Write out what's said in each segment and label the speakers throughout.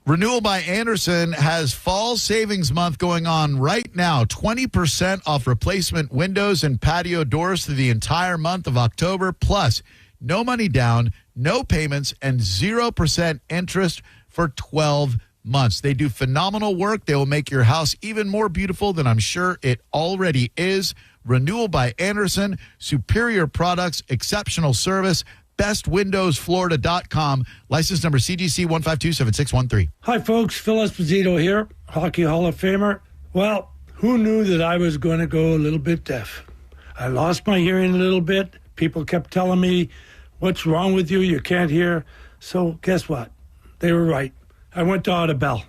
Speaker 1: Renewal by Andersen has Fall Savings Month going on right now. 20% off replacement windows and patio doors through the entire month of October. Plus, no money down, no payments, and 0% interest for 12 months. They do phenomenal work. They will make your house even more beautiful than I'm sure it already is. Renewal by Andersen, superior products, exceptional service. BestWindowsFlorida.com. License number CGC 1527613.
Speaker 2: Hi, folks. Phil Esposito here, Hockey Hall of Famer. Well, who knew that I was going to go a little bit deaf? I lost my hearing a little bit. People kept telling me, what's wrong with you? You can't hear. So guess what? They were right. I went to Audibel.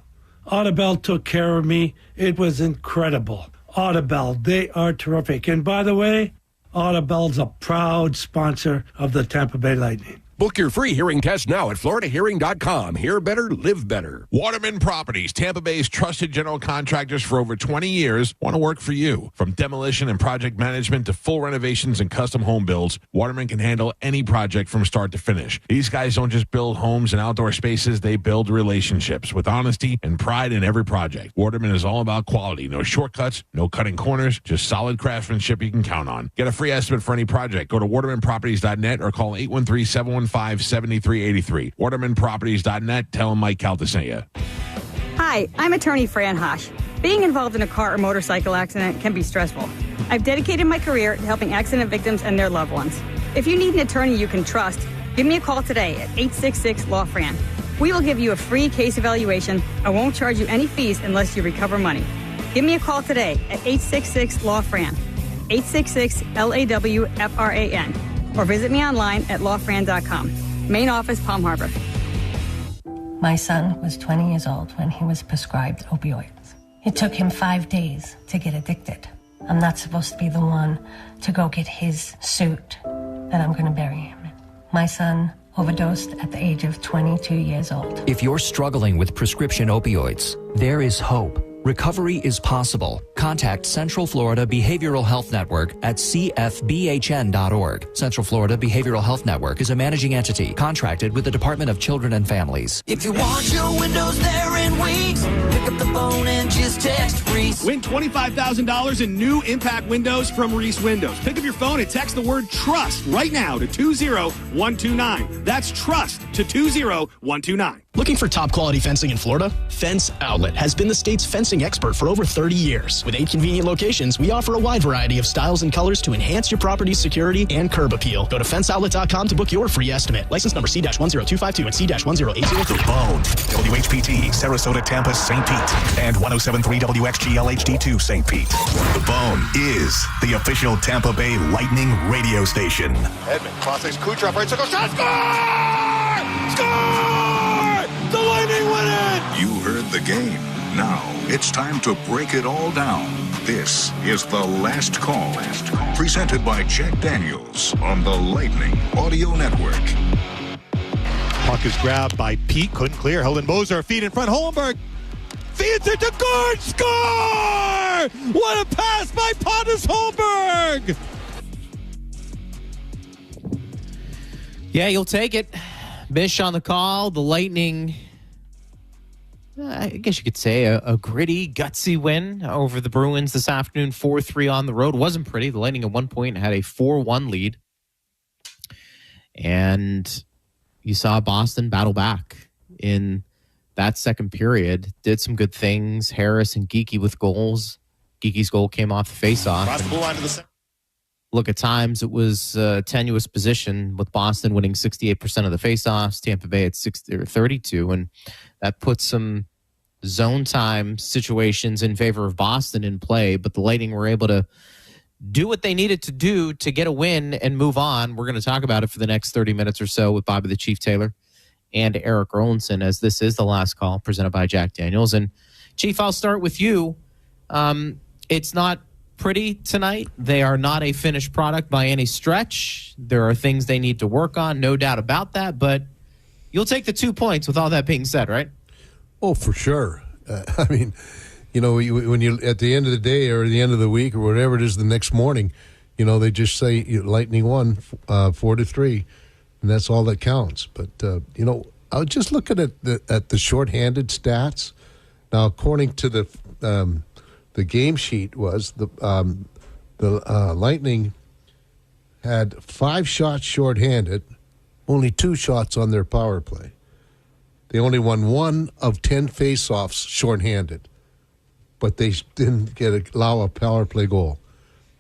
Speaker 2: Audibel took care of me. It was incredible. Audibel, they are terrific. And by the way, Audibel's a proud sponsor of the Tampa Bay Lightning.
Speaker 3: Book your free hearing test now at floridahearing.com. Hear better, live better.
Speaker 4: Waterman Properties, Tampa Bay's trusted general contractors for over 20 years, want to work for you. From demolition and project management to full renovations and custom home builds, Waterman can handle any project from start to finish. These guys don't just build homes and outdoor spaces, they build relationships with honesty and pride in every project. Waterman is all about quality. No shortcuts, no cutting corners, just solid craftsmanship you can count on. Get a free estimate for any project. Go to watermanproperties.net or call 813-715-7383. WatermanProperties.net. Tell them Mike Calta sent you.
Speaker 5: Hi, I'm attorney Fran Hosh. Being involved in a car or motorcycle accident can be stressful. I've dedicated my career to helping accident victims and their loved ones. If you need an attorney you can trust, give me a call today at 866-LAW-FRAN. We will give you a free case evaluation and won't charge you any fees unless you recover money. Give me a call today at 866-LAW-FRAN, 866-LAW-FRAN. Or visit me online at lawfran.com. Main office, Palm Harbor.
Speaker 6: My son was 20 years old when he was prescribed opioids. It took him 5 days to get addicted. I'm not supposed to be the one to go get his suit that I'm going to bury him in. My son overdosed at the age of 22 years old.
Speaker 7: If you're struggling with prescription opioids, there is hope. Recovery is possible. Contact Central Florida Behavioral Health Network at cfbhn.org. Central Florida Behavioral Health Network is a managing entity contracted with the Department of Children and Families.
Speaker 8: If you want your windows there in weeks, pick up the phone and just text Reese.
Speaker 9: Win $25,000 in new impact windows from Reese Windows. Pick up your phone and text the word TRUST right now to 20129. That's TRUST to 20129.
Speaker 10: Looking for top quality fencing in Florida? Fence Outlet has been the state's fencing expert for over 30 years. With 8 convenient locations, we offer a wide variety of styles and colors to enhance your property's security and curb appeal. Go to fenceoutlet.com to book your free estimate. License number C-10252 and C-10803.
Speaker 11: The Bone, WHPT, Sarasota, Tampa, St. Pete, and 107.3 WXGL HD2 St. Pete. The Bone is the official Tampa Bay Lightning radio station.
Speaker 12: Edmund crosses Kucherov, right circle shot, score! Score! The Lightning win it!
Speaker 13: You heard the game. Now it's time to break it all down. This is The Last Call. Presented by Jack Daniels on the Lightning Audio Network.
Speaker 12: Puck is grabbed by Pete, couldn't clear. Helen Moser, feet in front. Holmberg feeds it to Gord. Score! What a pass by Pontus Holmberg!
Speaker 14: Yeah, you'll take it. Bish on the call. The Lightning, I guess you could say a gritty, gutsy win over the Bruins this afternoon. 4-3 on the road. Wasn't pretty. The Lightning at one point had a 4-1 lead. And you saw Boston battle back in that second period. Did some good things. Harris and Geekie with goals. Geekie's goal came off the faceoff.
Speaker 12: Across the blue line to the center.
Speaker 14: Look, at times it was a tenuous position with Boston winning 68% of the faceoffs, Tampa Bay at 32, and that puts some zone time situations in favor of Boston in play, but the Lightning were able to do what they needed to do to get a win and move on. We're going to talk about it for the next 30 minutes or so with Bobby the Chief Taylor and Eric Erlinson, as this is The Last Call presented by Jack Daniels. And Chief, I'll start with you. It's not pretty tonight. They are not a finished product by any stretch. There are things they need to work on, no doubt about that, but you'll take the 2 points with all that being said, right?
Speaker 15: Oh, for sure. I mean, you know, when you at the end of the day or the end of the week or whatever it is the next morning, you know, they just say Lightning won 4-3, and that's all that counts. But, you know, I was just looking at the shorthanded stats. Now, according to the game sheet, was the Lightning had 5 shots shorthanded, only 2 shots on their power play. They only won 1 of 10 faceoffs shorthanded, but they didn't allow a power play goal.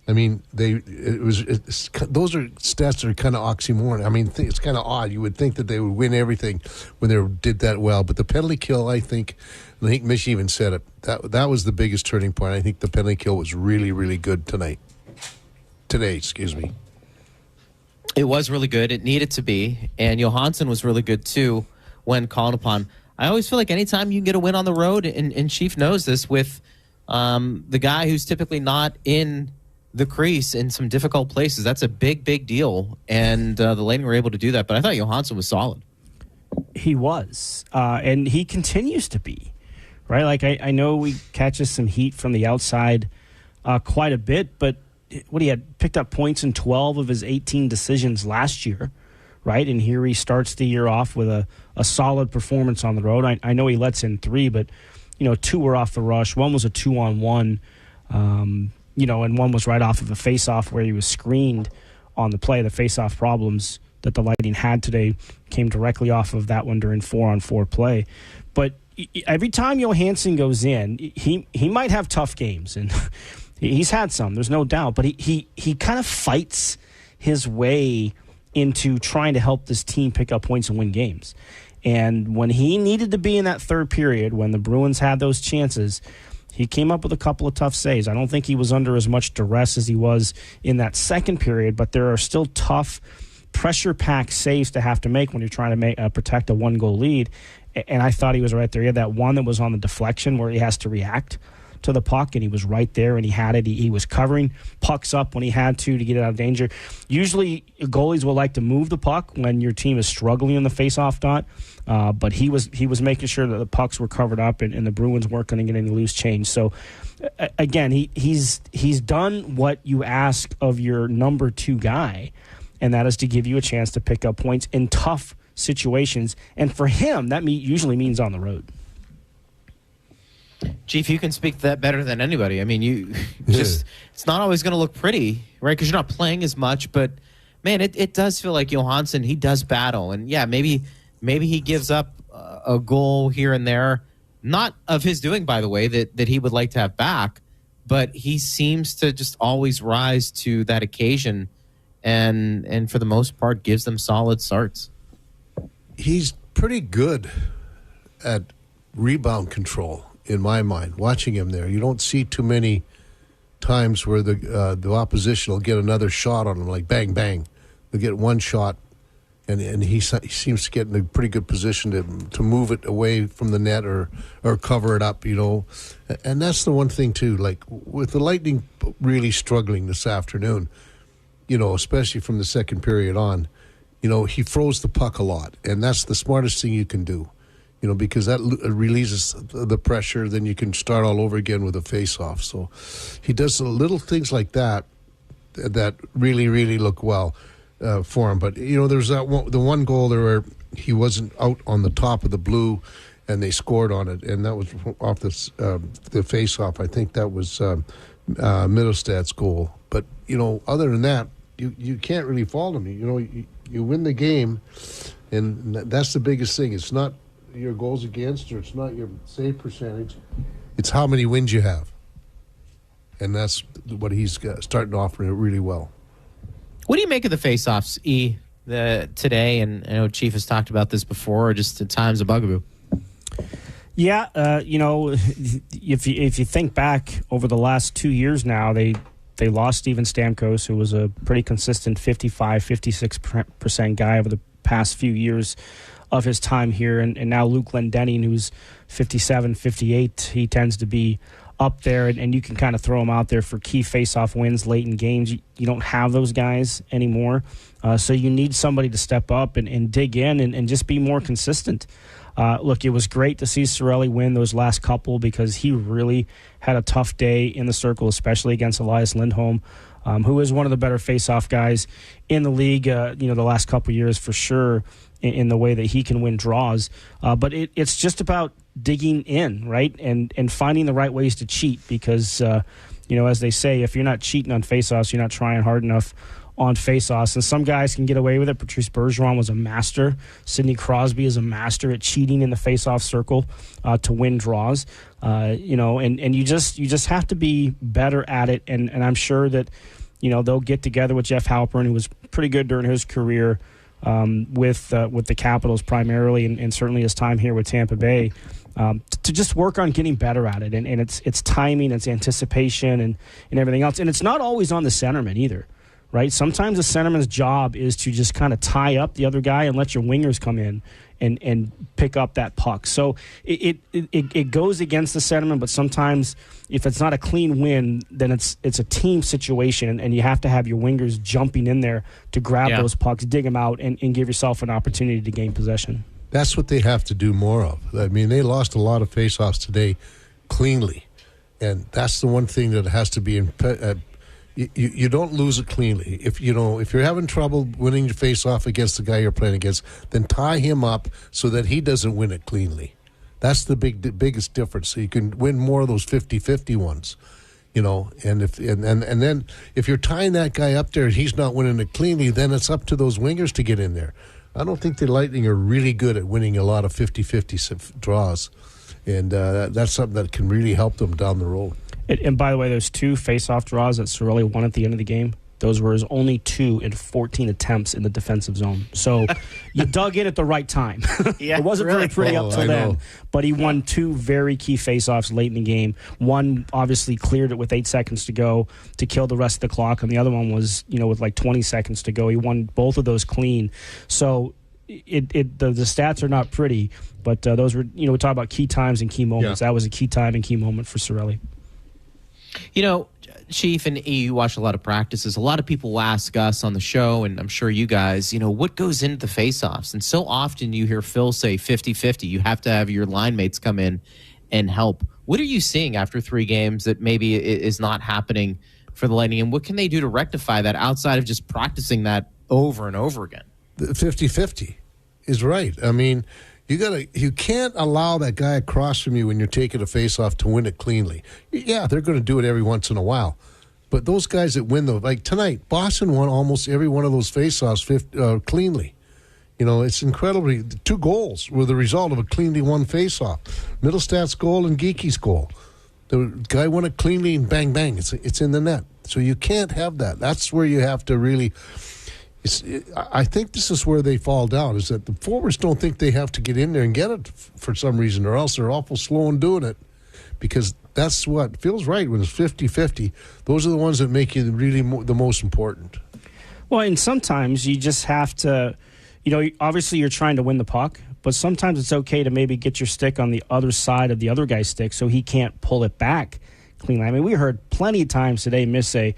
Speaker 15: I mean, those are stats that are kind of oxymoron. I mean, it's kind of odd. You would think that they would win everything when they did that well, but the penalty kill, I think Mish even said it. That was the biggest turning point. I think the penalty kill was really, really good today. Excuse me.
Speaker 14: It was really good. It needed to be, and Johansson was really good too when called upon. I always feel like anytime you can get a win on the road, and Chief knows this, with the guy who's typically not in the crease in some difficult places, that's a big, big deal. And the Lightning were able to do that. But I thought Johansson was solid.
Speaker 16: He was. And he continues to be, right? Like, I know we catches some heat from the outside quite a bit, but what he had picked up points in 12 of his 18 decisions last year, right? And here he starts the year off with a solid performance on the road. I know he lets in 3, but, 2 were off the rush. 1 was a 2-on-1. And 1 was right off of a face-off where he was screened on the play. The face-off problems that the Lightning had today came directly off of that one during 4-on-4 play. But every time Johansson goes in, he might have tough games, and he's had some, there's no doubt. But he kind of fights his way into trying to help this team pick up points and win games. And when he needed to be in that third period, when the Bruins had those chances, he came up with a couple of tough saves. I don't think he was under as much duress as he was in that second period, but there are still tough, pressure-packed saves to have to make when you're trying to protect a 1-goal lead. And I thought he was right there. He had that one that was on the deflection where he has to react to the puck, and he was right there, and he had it. He was covering pucks up when he had to get it out of danger. Usually, goalies will like to move the puck when your team is struggling in the face-off dot, but he was making sure that the pucks were covered up, and the Bruins weren't going to get any loose change. So, again, he's done what you ask of your number 2 guy, and that is to give you a chance to pick up points in tough situations. And for him, that usually means on the road.
Speaker 14: Chief, you can speak to that better than anybody. I mean, it's not always going to look pretty, right? Because you're not playing as much. But, man, it does feel like Johansson, he does battle. And, yeah, maybe he gives up a goal here and there. Not of his doing, by the way, that he would like to have back. But he seems to just always rise to that occasion and for the most part, gives them solid starts.
Speaker 15: He's pretty good at rebound control. In my mind, watching him there, you don't see too many times where the opposition will get another shot on him, like bang, bang. They'll get one shot, and he seems to get in a pretty good position to move it away from the net or cover it up, And that's the one thing, too, like with the Lightning really struggling this afternoon, especially from the second period on, he froze the puck a lot, and that's the smartest thing you can do. Because that releases the pressure, then you can start all over again with a face-off. So he does little things like that really, really look well for him. But, there's the one goal there where he wasn't out on the top of the blue, and they scored on it, and that was off the face-off. I think that was Middlestad's goal. But, other than that, you can't really fault him. You win the game, and that's the biggest thing. It's not your goals against, or it's not your save percentage, it's how many wins you have, and that's what he's starting to offer really well.
Speaker 14: What do you make of the face-offs, today? And I know Chief has talked about this before, just at times a bugaboo.
Speaker 16: Yeah, if you think back over the last 2 years now, they lost Steven Stamkos, who was a pretty consistent 55-56% guy over the past few years of his time here, and now Luke Glendening, who's 57-58, he tends to be up there, and you can kind of throw him out there for key face-off wins late in games. You don't have those guys anymore, so you need somebody to step up and dig in and just be more consistent. Look, it was great to see Cirelli win those last couple because he really had a tough day in the circle, especially against Elias Lindholm, who is one of the better face-off guys in the league, the last couple years for sure. in the way that he can win draws. But it's just about digging in, right, and finding the right ways to cheat because, as they say, if you're not cheating on faceoffs, you're not trying hard enough on faceoffs. And some guys can get away with it. Patrice Bergeron was a master. Sidney Crosby is a master at cheating in the faceoff circle to win draws. And you just have to be better at it. And I'm sure that, they'll get together with Jeff Halpern, who was pretty good during his career with the Capitals primarily, and certainly his time here with Tampa Bay, to just work on getting better at it. And it's timing, it's anticipation, and everything else. And it's not always on the centerman either, right? Sometimes the centerman's job is to just kind of tie up the other guy and let your wingers come in and pick up that puck. So it goes against the centerman, but sometimes if it's not a clean win, then it's a team situation, and you have to have your wingers jumping in there to grab those pucks, dig them out, and give yourself an opportunity to gain possession.
Speaker 15: That's what they have to do more of. I mean, they lost a lot of faceoffs today cleanly, and that's the one thing that has to be you don't lose it cleanly. If you're having trouble winning your face-off against the guy you're playing against, then tie him up so that he doesn't win it cleanly. That's the biggest difference. So you can win more of those 50-50 ones, And then if you're tying that guy up there and he's not winning it cleanly, then it's up to those wingers to get in there. I don't think the Lightning are really good at winning a lot of 50-50 draws, and that's something that can really help them down the road.
Speaker 16: And by the way, those 2 face-off draws that Cirelli won at the end of the game, those were his only 2 in 14 attempts in the defensive zone. So you dug in at the right time. It wasn't really pretty up till then, but he won 2 very key face-offs late in the game. One obviously cleared it with 8 seconds to go to kill the rest of the clock, and the other one was, with like 20 seconds to go. He won both of those clean. So the stats are not pretty, but those were, we talk about key times and key moments. That was a key time and key moment for Cirelli.
Speaker 14: Chief and E, you watch a lot of practices. A lot of people ask us on the show, and I'm sure you guys, what goes into the faceoffs? And so often you hear Phil say 50-50. You have to have your line mates come in and help. What are you seeing after 3 games that maybe is not happening for the Lightning? And what can they do to rectify that outside of just practicing that over and over again?
Speaker 15: The 50-50 is right. I mean, you can't allow that guy across from you when you're taking a face-off to win it cleanly. Yeah, they're going to do it every once in a while. But those guys that win, like tonight, Boston won almost every one of those face-offs cleanly. It's incredibly. The 2 goals were the result of a cleanly won face-off. Middlestad's goal and Geeky's goal. The guy won it cleanly and bang, bang. It's in the net. So you can't have that. That's where you have to really... I think this is where they fall down, is that the forwards don't think they have to get in there and get it for some reason, or else they're awful slow in doing it, because that's what feels right when it's 50-50. Those are the ones that make you really the most important.
Speaker 16: Well, and sometimes you just have to, obviously you're trying to win the puck, but sometimes it's okay to maybe get your stick on the other side of the other guy's stick so he can't pull it back cleanly. I mean, we heard plenty of times today Miss say,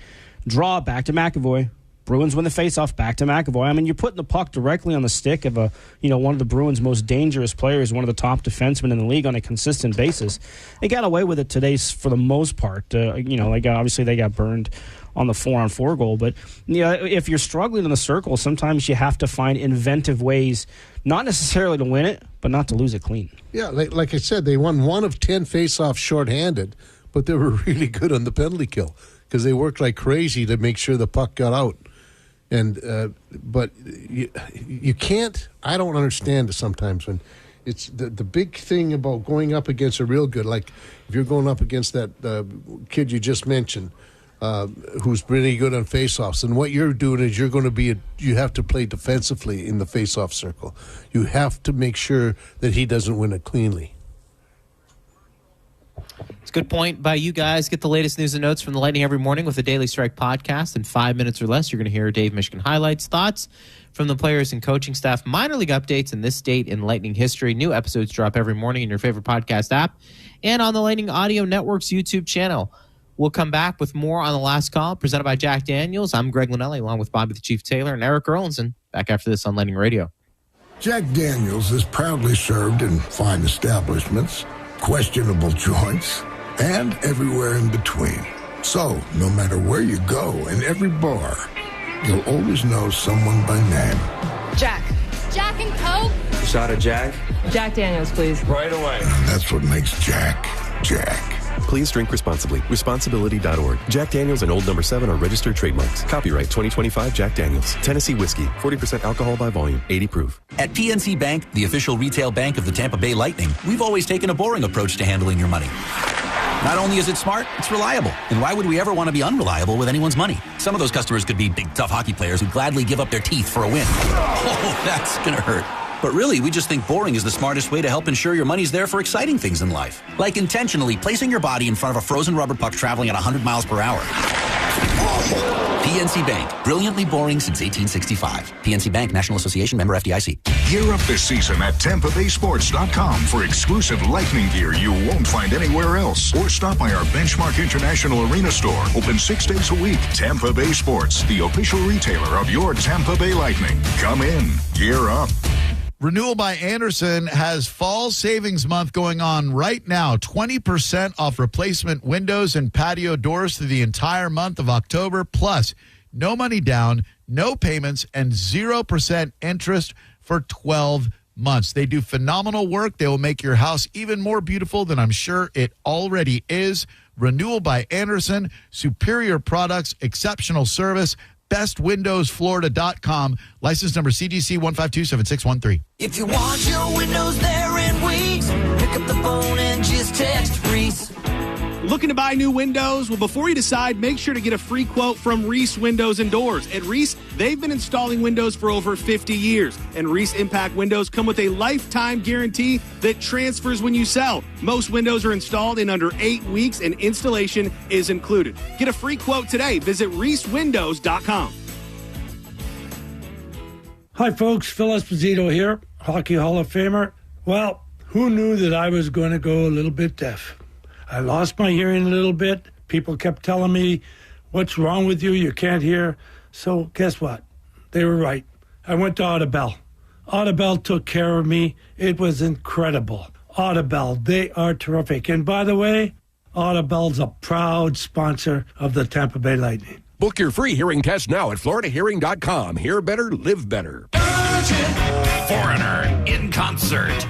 Speaker 16: draw back to McAvoy. Bruins win the faceoff, back to McAvoy. I mean, you're putting the puck directly on the stick of one of the Bruins' most dangerous players, one of the top defensemen in the league on a consistent basis. They got away with it today for the most part. They got burned on the 4-on-4 goal. But if you're struggling in the circle, sometimes you have to find inventive ways, not necessarily to win it, but not to lose it clean.
Speaker 15: Yeah, like I said, they won 1 of 10 faceoffs shorthanded, but they were really good on the penalty kill because they worked like crazy to make sure the puck got out. And but you can't. I don't understand it sometimes when it's the big thing about going up against a real good. Like if you're going up against that kid you just mentioned, who's really good on faceoffs, and what you're doing is you have to play defensively in the faceoff circle. You have to make sure that he doesn't win it cleanly.
Speaker 14: It's a good point by you guys. Get the latest news and notes from the Lightning every morning with the Daily Strike podcast. In 5 minutes or less, you're going to hear Dave Michigan highlights, thoughts from the players and coaching staff, minor league updates, and this date in Lightning history. New episodes drop every morning in your favorite podcast app and on the Lightning Audio Network's YouTube channel. We'll come back with more on The Last Call, presented by Jack Daniels. I'm Greg Linnelli, along with Bobby the Chief Taylor and Eric Erlinson. Back after this on Lightning Radio.
Speaker 17: Jack Daniels is proudly served in fine establishments, questionable joints, and everywhere in between. So, no matter where you go, in every bar, you'll always know someone by name.
Speaker 18: Jack and Coke? Shot of Jack?
Speaker 19: Jack Daniels, please.
Speaker 18: Right away.
Speaker 17: That's what makes Jack, Jack.
Speaker 20: Please drink responsibly. Responsibility.org. Jack Daniels and Old No. 7 are registered trademarks. Copyright 2025 Jack Daniels. Tennessee whiskey. 40% alcohol by volume. 80 proof.
Speaker 21: At PNC Bank, the official retail bank of the Tampa Bay Lightning, we've always taken a boring approach to handling your money. Not only is it smart, it's reliable. And why would we ever want to be unreliable with anyone's money? Some of those customers could be big, tough hockey players who gladly give up their teeth for a win. Oh, that's going to hurt. But really, we just think boring is the smartest way to help ensure your money's there for exciting things in life. Like intentionally placing your body in front of a frozen rubber puck traveling at 100 miles per hour. PNC Bank. Brilliantly boring since 1865. PNC Bank, National Association, member FDIC.
Speaker 13: Gear up this season at TampaBaySports.com for exclusive Lightning gear you won't find anywhere else. Or stop by our Benchmark International Arena store. Open 6 days a week. Tampa Bay Sports, the official retailer of your Tampa Bay Lightning. Come in. Gear up.
Speaker 1: Renewal by Anderson has fall savings month going on right now. 20% off replacement windows and patio doors through the entire month of October. Plus, no money down, no payments, and 0% interest for 12 months. They do phenomenal work. They will make your house even more beautiful than I'm sure it already is. Renewal by Anderson, superior products, exceptional service. bestwindowsflorida.com. License number CGC 1527613.
Speaker 8: If you want your windows there in weeks, pick up the phone and just text Reese.
Speaker 9: Looking to buy new windows? Well, before you decide, make sure to get a free quote from Reese Windows and Doors. At Reese, they've been installing windows for over 50 years. And Reese Impact windows come with a lifetime guarantee that transfers when you sell. Most windows are installed in under 8 weeks, and installation is included. Get a free quote today. Visit ReeseWindows.com.
Speaker 2: Hi, folks. Phil Esposito here, Hockey Hall of Famer. Well, who knew that I was going to go a little bit deaf? I lost my hearing a little bit. People kept telling me, what's wrong with you? You can't hear. So guess what? They were right. I went to Audibel. Audibel took care of me. It was incredible. Audibel, they are terrific. And by the way, Audibel's a proud sponsor of the Tampa Bay Lightning.
Speaker 3: Book your free hearing test now at floridahearing.com. Hear better, live better.
Speaker 22: Foreigner in concert.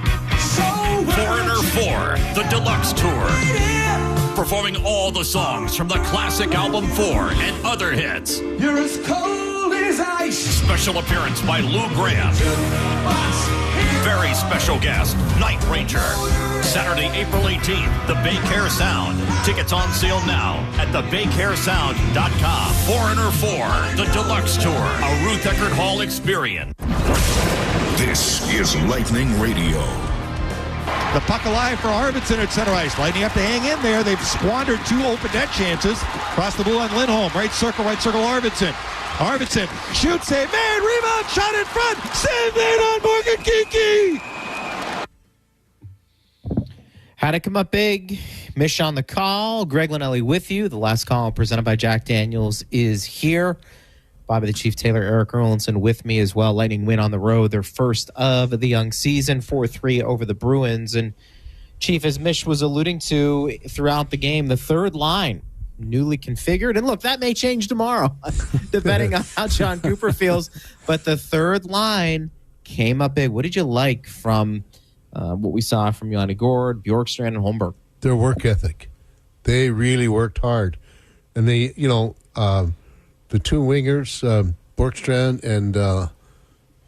Speaker 22: Foreigner 4, the Deluxe Tour. Performing all the songs from the classic album 4 and other hits.
Speaker 8: You're as cold as ice.
Speaker 22: Special appearance by Lou Graham. Very special guest, Night Ranger. Saturday, April 18th, the Bay Care Sound. Tickets on sale now at thebaycaresound.com. Foreigner 4, the Deluxe Tour, a Ruth Eckerd Hall experience.
Speaker 13: This is Lightning Radio.
Speaker 12: The puck alive for Arvidsson at center ice. Lightning have to hang in there. They've squandered 2 open net chances. Across the blue line, Lindholm. Right circle, Arvidsson. Arvidsson shoots, save made, rebound, shot in front. Save made on Morgan Kiki.
Speaker 14: Had to come up big. Mish on the call. Greg Linnelli with you. The last call presented by Jack Daniels is here. Bobby the Chief Taylor, Eric Erlinson with me as well. Lightning win on the road, their first of the young season, 4-3 over the Bruins. And Chief, as Mish was alluding to throughout the game, the third line newly configured. And look, that may change tomorrow, depending on how John Cooper feels. But the third line came up big. What did you like from what we saw from Yanni Gourde, Bjorkstrand, and Holmberg?
Speaker 15: Their work ethic. They really worked hard. And they, the 2 wingers, Bjorkstrand and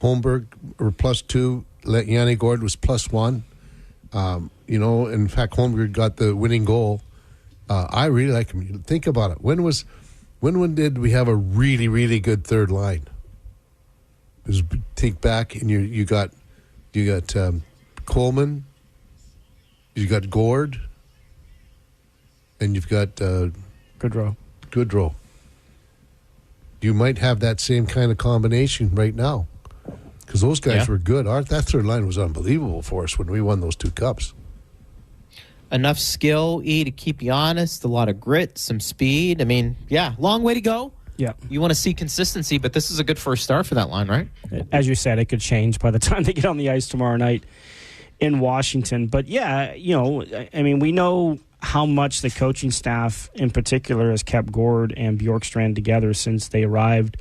Speaker 15: Holmberg were +2. Yanni Gourde was +1. In fact, Holmberg got the winning goal. I really like him. Think about it. When did we have a really, really good third line? Just think back, and you got Coleman, you got Gourde, and you've got Goodrow. You might have that same kind of combination right now, because those guys were good. That third line was unbelievable for us when we won those 2 cups.
Speaker 14: Enough skill, to keep you honest, a lot of grit, some speed. I mean, long way to go.
Speaker 16: Yeah.
Speaker 14: You want to see consistency, but this is a good first start for that line, right?
Speaker 16: As you said, it could change by the time they get on the ice tomorrow night in Washington. But, we know how much the coaching staff in particular has kept Gourde and Bjorkstrand together since they arrived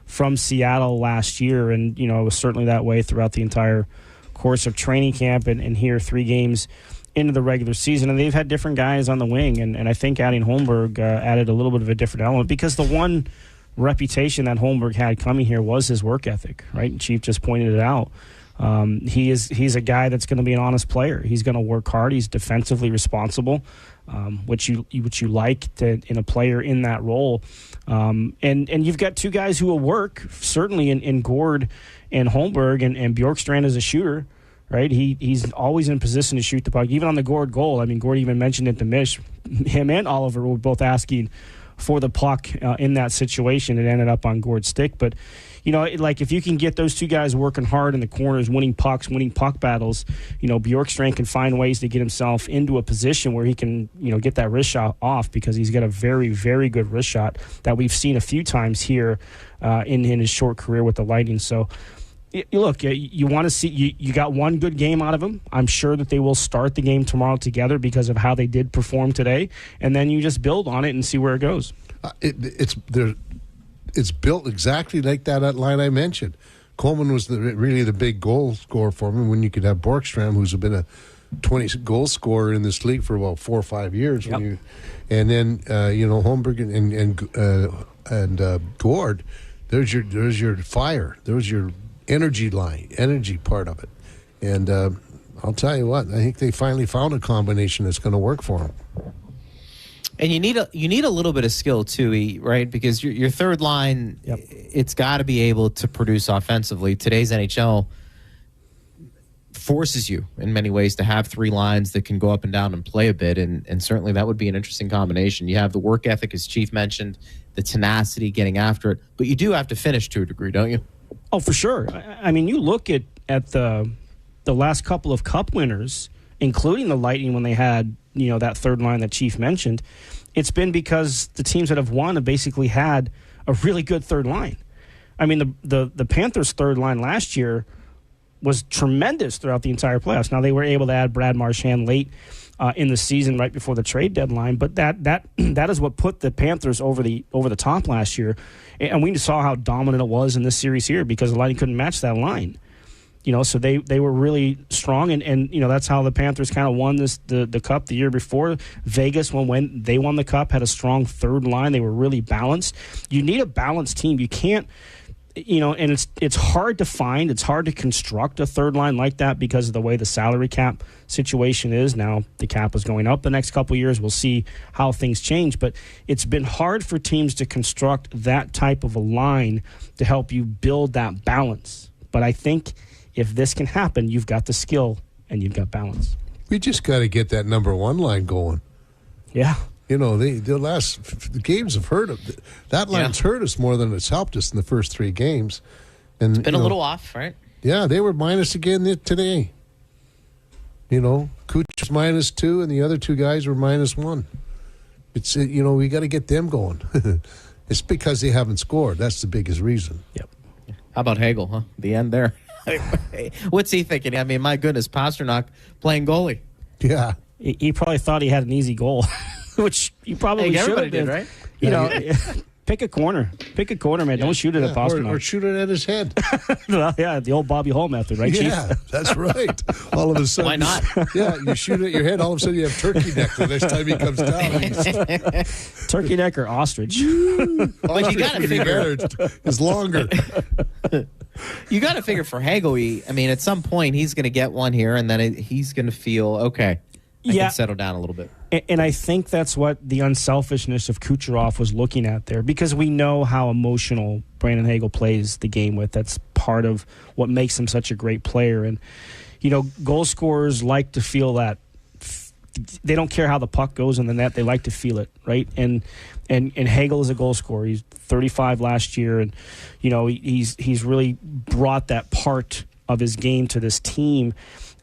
Speaker 16: from Seattle last year. And, it was certainly that way throughout the entire course of training camp and here 3 games into the regular season, and they've had different guys on the wing, and I think adding Holmberg added a little bit of a different element, because the one reputation that Holmberg had coming here was his work ethic, right? And Chief just pointed it out. He's a guy that's going to be an honest player. He's going to work hard. He's defensively responsible, which you like in a player in that role. And you've got 2 guys who will work, certainly in Gord and Holmberg, and Bjorkstrand is a shooter. Right, he's always in position to shoot the puck. Even on the Gord goal, I mean, Gord even mentioned it to Mish. Him and Oliver were both asking for the puck in that situation. It ended up on Gord's stick. But, like if you can get those 2 guys working hard in the corners, winning pucks, winning puck battles, Bjorkstrand can find ways to get himself into a position where he can, get that wrist shot off, because he's got a very, very good wrist shot that we've seen a few times here in his short career with the Lightning. So, look, you want to see you got one good game out of them. I'm sure that they will start the game tomorrow together because of how they did perform today, and then you just build on it and see where it goes.
Speaker 15: It's built exactly like that line I mentioned. Coleman was really the big goal scorer for him, when you could have Borkstrand, who's been a 20 goal scorer in this league for about 4 or 5 years.
Speaker 16: Yep.
Speaker 15: And then Holmberg and Gord. There's your fire. There's your energy part of it. And I'll tell you what, I think they finally found a combination that's going to work for them.
Speaker 14: And you need a little bit of skill too, right? Because your third line, it's got to be able to produce offensively. Today's NHL forces you in many ways to have 3 lines that can go up and down and play a bit, and certainly that would be an interesting combination. You have the work ethic, as Chief mentioned, the tenacity, getting after it, but you do have to finish to a degree, don't you?
Speaker 16: Oh, for sure. I mean, you look at the last couple of Cup winners, including the Lightning when they had, that third line that Chief mentioned. It's been because the teams that have won have basically had a really good third line. I mean, the Panthers' third line last year was tremendous throughout the entire playoffs. Now, they were able to add Brad Marchand late in the season, right before the trade deadline, but that is what put the Panthers over the top last year. And we saw how dominant it was in this series here, because the Lightning couldn't match that line. So they were really strong, and that's how the Panthers kind of won the Cup the year before. Vegas, when they won the Cup, had a strong third line. They were really balanced. You need a balanced team. You can't, and it's hard to find. It's hard to construct a third line like that because of the way the salary cap situation is. Now, the cap is going up the next couple of years. We'll see how things change, but it's been hard for teams to construct that type of a line to help you build that balance. But I think if this can happen, you've got the skill and you've got balance.
Speaker 15: We just got to get that number 1 line going.
Speaker 16: Yeah.
Speaker 15: The games have hurt us. That line's hurt us more than it's helped us in the first 3 games. And
Speaker 14: it's been a little off, right?
Speaker 15: Yeah, they were minus again today. Kuch was -2, and the other 2 guys were -1. It's we got to get them going. It's because they haven't scored. That's the biggest reason.
Speaker 16: Yep.
Speaker 14: How about Hagel, huh? The end there. What's he thinking? I mean, my goodness, Pasternak playing goalie.
Speaker 15: Yeah.
Speaker 16: He probably thought he had an easy goal, which he probably should have been.
Speaker 14: Right?
Speaker 16: Pick a corner. Pick a corner, man. Don't shoot it at Pasternak.
Speaker 15: Or shoot it at his head.
Speaker 16: Yeah, the old Bobby Hull method, right, Chief?
Speaker 15: Yeah, that's right. All of a sudden.
Speaker 14: Why not?
Speaker 15: Yeah, you shoot it at your head, all of a sudden you have turkey neck the next time he comes down.
Speaker 16: Turkey neck or ostrich?
Speaker 14: But you got to figure
Speaker 15: it's longer.
Speaker 14: You got to figure for Hagel, at some point he's going to get one here, and then he's going to feel, okay, I can settle down a little bit.
Speaker 16: And I think that's what the unselfishness of Kucherov was looking at there, because we know how emotional Brandon Hagel plays the game with. That's part of what makes him such a great player. And, goal scorers like to feel that. They don't care how the puck goes in the net. They like to feel it, right? And Hagel is a goal scorer. He's 35 last year, and he's really brought that part of his game to this team.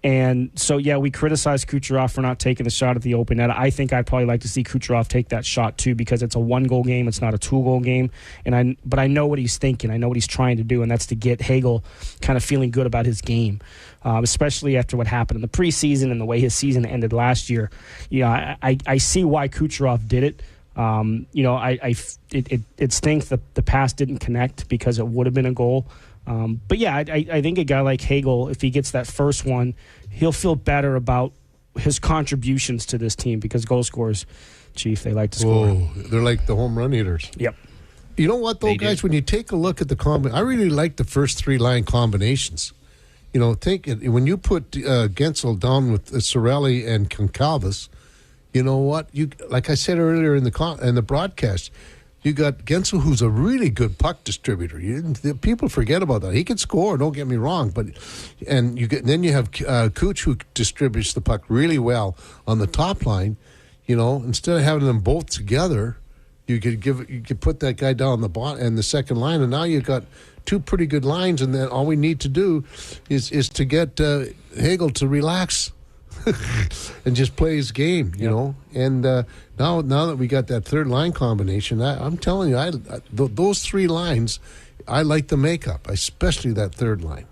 Speaker 16: And so, we criticize Kucherov for not taking the shot at the open net. I think I'd probably like to see Kucherov take that shot too, because it's a 1-goal game. It's not a 2-goal game. But I know what he's thinking. I know what he's trying to do, and that's to get Hagel kind of feeling good about his game, especially after what happened in the preseason and the way his season ended last year. I see why Kucherov did it. It stinks that the pass didn't connect, because it would have been a goal. But yeah, I think a guy like Hagel, if he gets that first one, he'll feel better about his contributions to this team because goal scorers, Chief, they like to score.
Speaker 15: Oh, they're like the home run hitters.
Speaker 16: Yep.
Speaker 15: You know what, though, guys? When you take a look at the I really like the first three-line combinations. You know, when you put Gensel down with Cirelli and Concalves, you know what? Like I said earlier in the broadcast, you got Gensel, who's a really good puck distributor. People forget about that. He can score. Don't get me wrong, then you have Cooch, who distributes the puck really well on the top line. You know, instead of having them both together, you could put that guy down on the bottom and the second line, and now you've got two pretty good lines. And then all we need to do is to get Hagel to relax and just play his game. You know, and now that we got that third line combination, I'm telling you, those three lines, I like the makeup, especially that third line.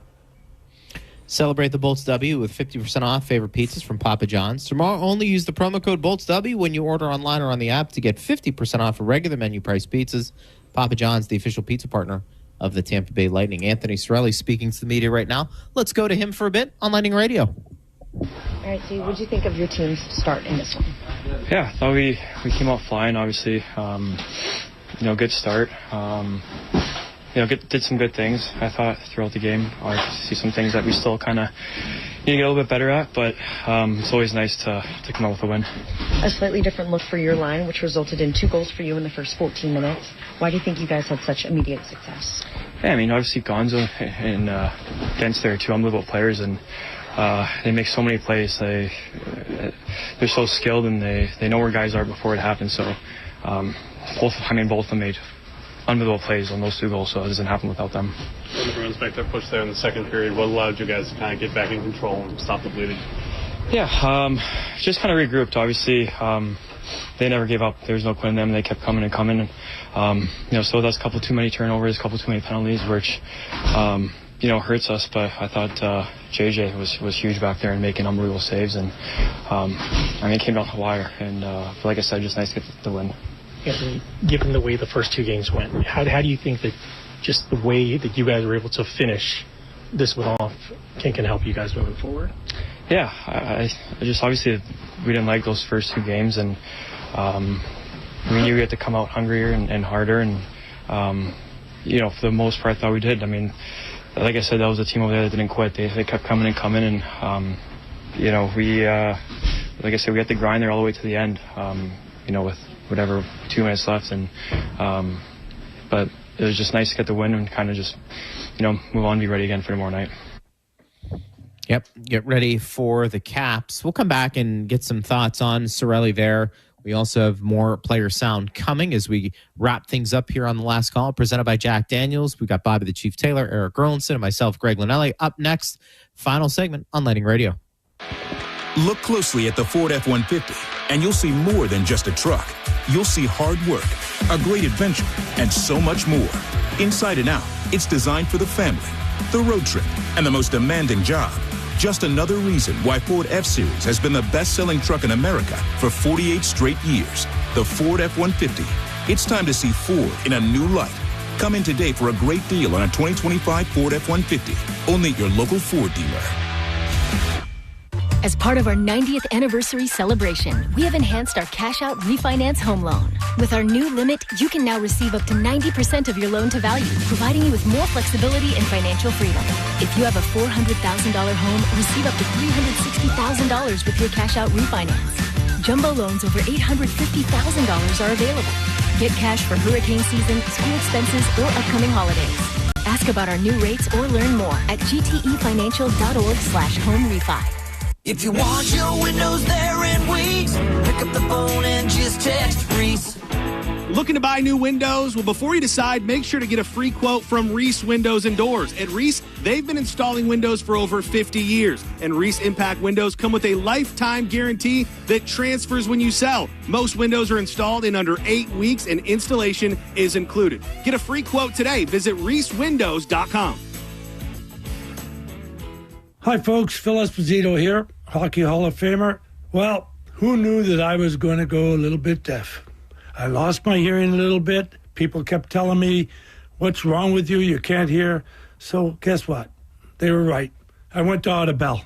Speaker 14: Celebrate the Bolts W with 50% off favorite pizzas from Papa John's. Tomorrow, only use the promo code BoltsW when you order online or on the app to get 50% off of regular menu price pizzas. Papa John's, the official pizza partner of the Tampa Bay Lightning. Anthony Cirelli speaking to the media right now. Let's go to him for a bit on Lightning Radio.
Speaker 18: All right, Steve, what did you think of your team's start in this one?
Speaker 19: Yeah, I thought we came out flying, obviously. Good start. Did some good things, I thought, throughout the game. I see some things that we still kind of need to get a little bit better at, but it's always nice to come out with a win.
Speaker 18: A slightly different look for your line, which resulted in 2 goals for you in the first 14 minutes. Why do you think you guys had such immediate success?
Speaker 19: Yeah, I mean, obviously Gonzo and Gents, they're 2 unbelievable players, and they make so many plays. They're so skilled, and they know where guys are before it happens. So both of them made unbelievable plays on those 2 goals, so it doesn't happen without them.
Speaker 23: When the Bruins make that push there in the second period, what allowed you guys to kind of get back in control and stop the bleeding?
Speaker 19: Yeah, just kind of regrouped. Obviously, they never gave up. There was no quitting them. They kept coming and coming. And, so that's a couple too many turnovers, a couple too many penalties, which hurts us. But I thought JJ was huge back there and making unbelievable saves. And it came down the wire. And like I said, just nice to get the win.
Speaker 24: Anthony, given the way the first 2 games went, how do you think that just the way that you guys were able to finish this one off can help you guys moving forward?
Speaker 19: Yeah, I just obviously we didn't like those first 2 games, and we knew we had to come out hungrier and harder, and for the most part, I thought we did. I mean, like I said, that was a team over there that didn't quit. They kept coming and coming, and we like I said, we had to grind there all the way to the end. With whatever 2 minutes left, and but it was just nice to get the win and kind of just move on and be ready again for tomorrow night.
Speaker 14: Yep, get ready for the Caps. We'll come back and get some thoughts on Cirelli there. We also have more player sound coming as we wrap things up here on The Last Call, presented by Jack Daniels. We've got Bobby the Chief Taylor, Eric Gerlinson, and myself, Greg Linnelli. Up next, final segment on Lightning Radio.
Speaker 11: Look closely at the Ford F-150, and you'll see more than just a truck. You'll see hard work, a great adventure, and so much more. Inside and out, it's designed for the family, the road trip, and the most demanding job. Just another reason why Ford F-Series has been the best-selling truck in America for 48 straight years. The Ford F-150. It's time to see Ford in a new light. Come in today for a great deal on a 2025 Ford F-150. Only at your local Ford dealer.
Speaker 25: As part of our 90th anniversary celebration, we have enhanced our cash-out refinance home loan. With our new limit, you can now receive up to 90% of your loan to value, providing you with more flexibility and financial freedom. If you have a $400,000 home, receive up to $360,000 with your cash-out refinance. Jumbo loans over $850,000 are available. Get cash for hurricane season, school expenses, or upcoming holidays. Ask about our new rates or learn more at gtefinancial.org/home refi.
Speaker 8: If you want your windows there in weeks, pick up the phone and just text Reese.
Speaker 9: Looking to buy new windows? Well, before you decide, make sure to get a free quote from Reese Windows and Doors. At Reese, they've been installing windows for over 50 years. And Reese Impact windows come with a lifetime guarantee that transfers when you sell. Most windows are installed in under 8 weeks, and installation is included. Get a free quote today. Visit reesewindows.com.
Speaker 2: Hi, folks. Phil Esposito here, Hockey Hall of Famer. Well, who knew that I was going to go a little bit deaf? I lost my hearing a little bit. People kept telling me, what's wrong with you? You can't hear. So guess what? They were right. I went to Audubell.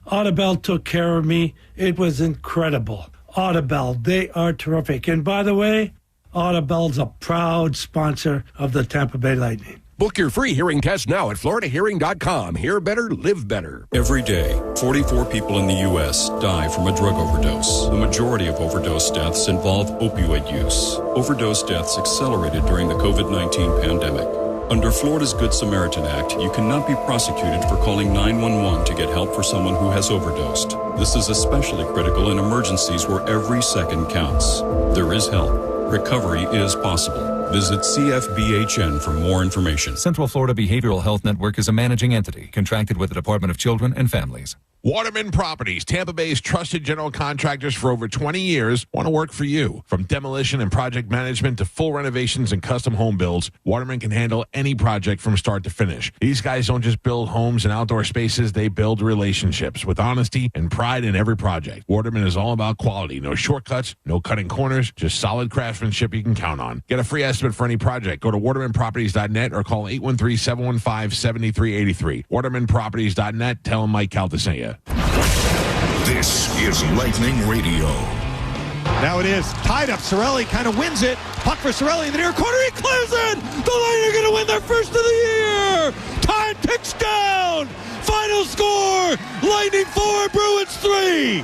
Speaker 2: Audubell took care of me. It was incredible. Audubell, they are terrific. And by the way, Audubell's a proud sponsor of the Tampa Bay Lightning.
Speaker 3: Book your free hearing test now at floridahearing.com. Hear better, live better.
Speaker 4: Every day, 44 people in the U.S. die from a drug overdose. The majority of overdose deaths involve opioid use. Overdose deaths accelerated during the COVID-19 pandemic. Under Florida's Good Samaritan Act, you cannot be prosecuted for calling 911 to get help for someone who has overdosed. This is especially critical in emergencies where every second counts. There is help. Recovery is possible. Visit CFBHN for more information.
Speaker 5: Central Florida Behavioral Health Network is a managing entity contracted with the Department of Children and Families.
Speaker 6: Waterman Properties, Tampa Bay's trusted general contractors for over 20 years, want to work for you. From demolition and project management to full renovations and custom home builds, Waterman can handle any project from start to finish. These guys don't just build homes and outdoor spaces, they build relationships with honesty and pride in every project. Waterman is all about quality. No shortcuts, no cutting corners, just solid craftsmanship you can count on. Get a free estimate for any project. Go to watermanproperties.net or call 813-715-7383. watermanproperties.net. Tell them Mike Calta sent you.
Speaker 13: This is Lightning Radio.
Speaker 12: Now it is tied up. Cirelli kind of wins it. Puck for Cirelli in the near corner. He clears it. The Lightning are going to win their first of the year. Tied, pitch down. Final score. Lightning 4, Bruins 3.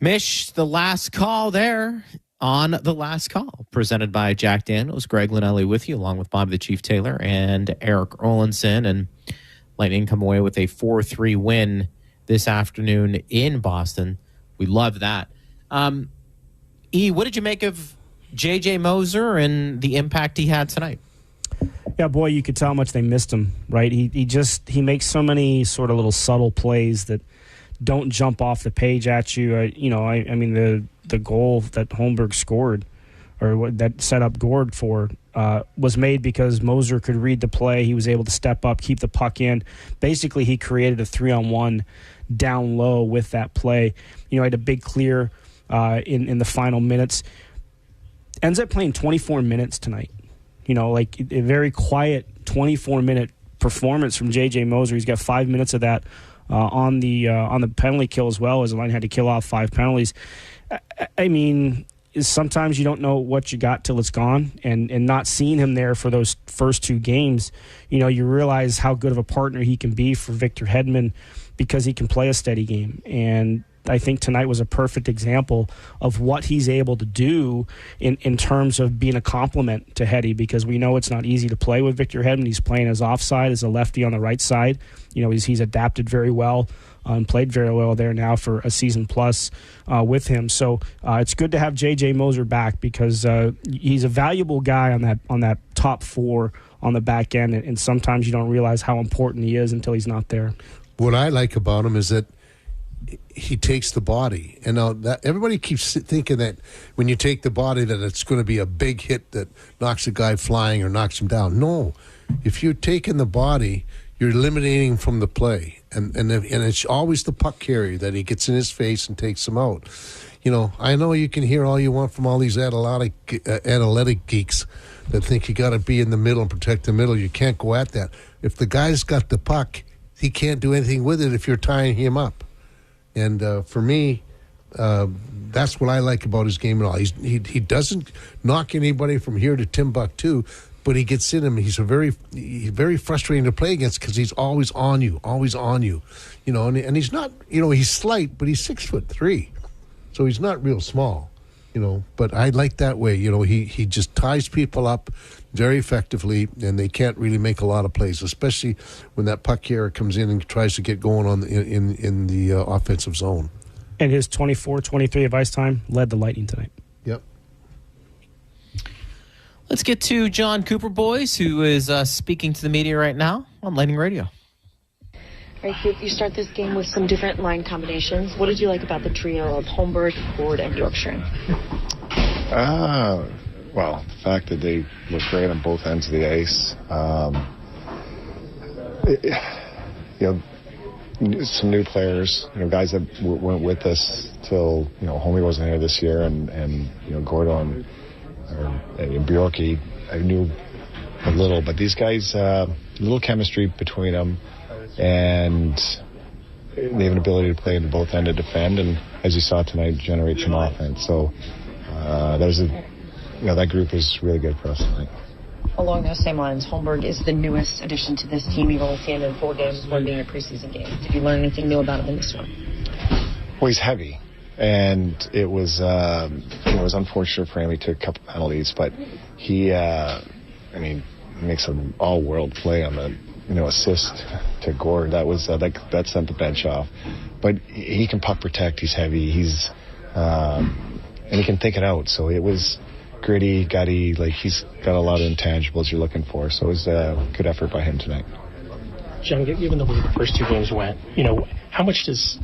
Speaker 14: Mish, the last call there on the last call, presented by Jack Daniels. Greg Linnelli with you, along with Bob the Chief Taylor and Eric Erlinson. And Lightning come away with a 4-3 win this afternoon in Boston. We love that. E, what did you make of J.J. Moser and the impact he had tonight?
Speaker 16: Yeah, boy, you could tell how much they missed him, right? He makes so many sort of little subtle plays that don't jump off the page at you. I mean, the goal that Holmberg scored, or that set up Gord for, was made because Moser could read the play. He was able to step up, keep the puck in. Basically, he created a 3-on-1 down low with that play. Had a big clear in the final minutes. Ends up playing 24 minutes tonight. Like a very quiet 24-minute performance from J.J. Moser. He's got 5 minutes of that on the penalty kill as well, as the line had to kill off 5 penalties. I mean, sometimes you don't know what you got till it's gone, and not seeing him there for those first 2 games, you realize how good of a partner he can be for Victor Hedman because he can play a steady game. And I think tonight was a perfect example of what he's able to do in terms of being a complement to Hetty, because we know it's not easy to play with Victor Hedman. He's playing as offside, as a lefty on the right side. He's adapted very well and played very well there now for a season plus with him. So it's good to have J.J. Moser back because he's a valuable guy on that top 4 on the back end, and sometimes you don't realize how important he is until he's not there.
Speaker 15: What I like about him is that he takes the body, and now that everybody keeps thinking that when you take the body that it's going to be a big hit that knocks a guy flying or knocks him down. No, if you're taking the body, you're eliminating him from the play, and it's always the puck carrier that he gets in his face and takes him out. I know you can hear all you want from all these analytic geeks that think you got to be in the middle and protect the middle. You can't go at that. If the guy's got the puck, he can't do anything with it if you're tying him up. And for me, that's what I like about his game at all. He doesn't knock anybody from here to Timbuktu, but he gets in him. He's very frustrating to play against because he's always on you. And he's not, he's slight, but he's 6'3", so he's not real small, But I like that way. He just ties people up very effectively, and they can't really make a lot of plays, especially when that puck carrier comes in and tries to get going on in the offensive zone.
Speaker 16: And his 24-23 of ice time led the Lightning tonight.
Speaker 15: Yep.
Speaker 14: Let's get to John Cooper, boys, who is speaking to the media right now on Lightning Radio.
Speaker 18: All right, you start this game with some different line combinations. What did you like about the trio of Holmberg, Ford, and Bjorkstrand?
Speaker 7: Well, the fact that they look great on both ends of the ice. Some new players, guys that weren't with us till, Homie wasn't here this year, and Gordon and Bjorky, I knew a little, but these guys, a little chemistry between them, and they have an ability to play in both end and defend, and as you saw tonight, generate some offense. So that group is really good for us tonight.
Speaker 18: Along those same lines, Holmberg is the newest addition to this team. You've only seen him in 4 games, one being a preseason game. Did you learn anything new about him in this one?
Speaker 7: Well, he's heavy, and it was unfortunate for him. He took a couple penalties, but he makes an all-world play on the assist to Gord. That sent the bench off. But he can puck protect. He's heavy. And he can think it out. So it was gritty, gutty. He's got a lot of intangibles you're looking for. So it was a good effort by him tonight.
Speaker 24: John, given the way the first 2 games went, how much does,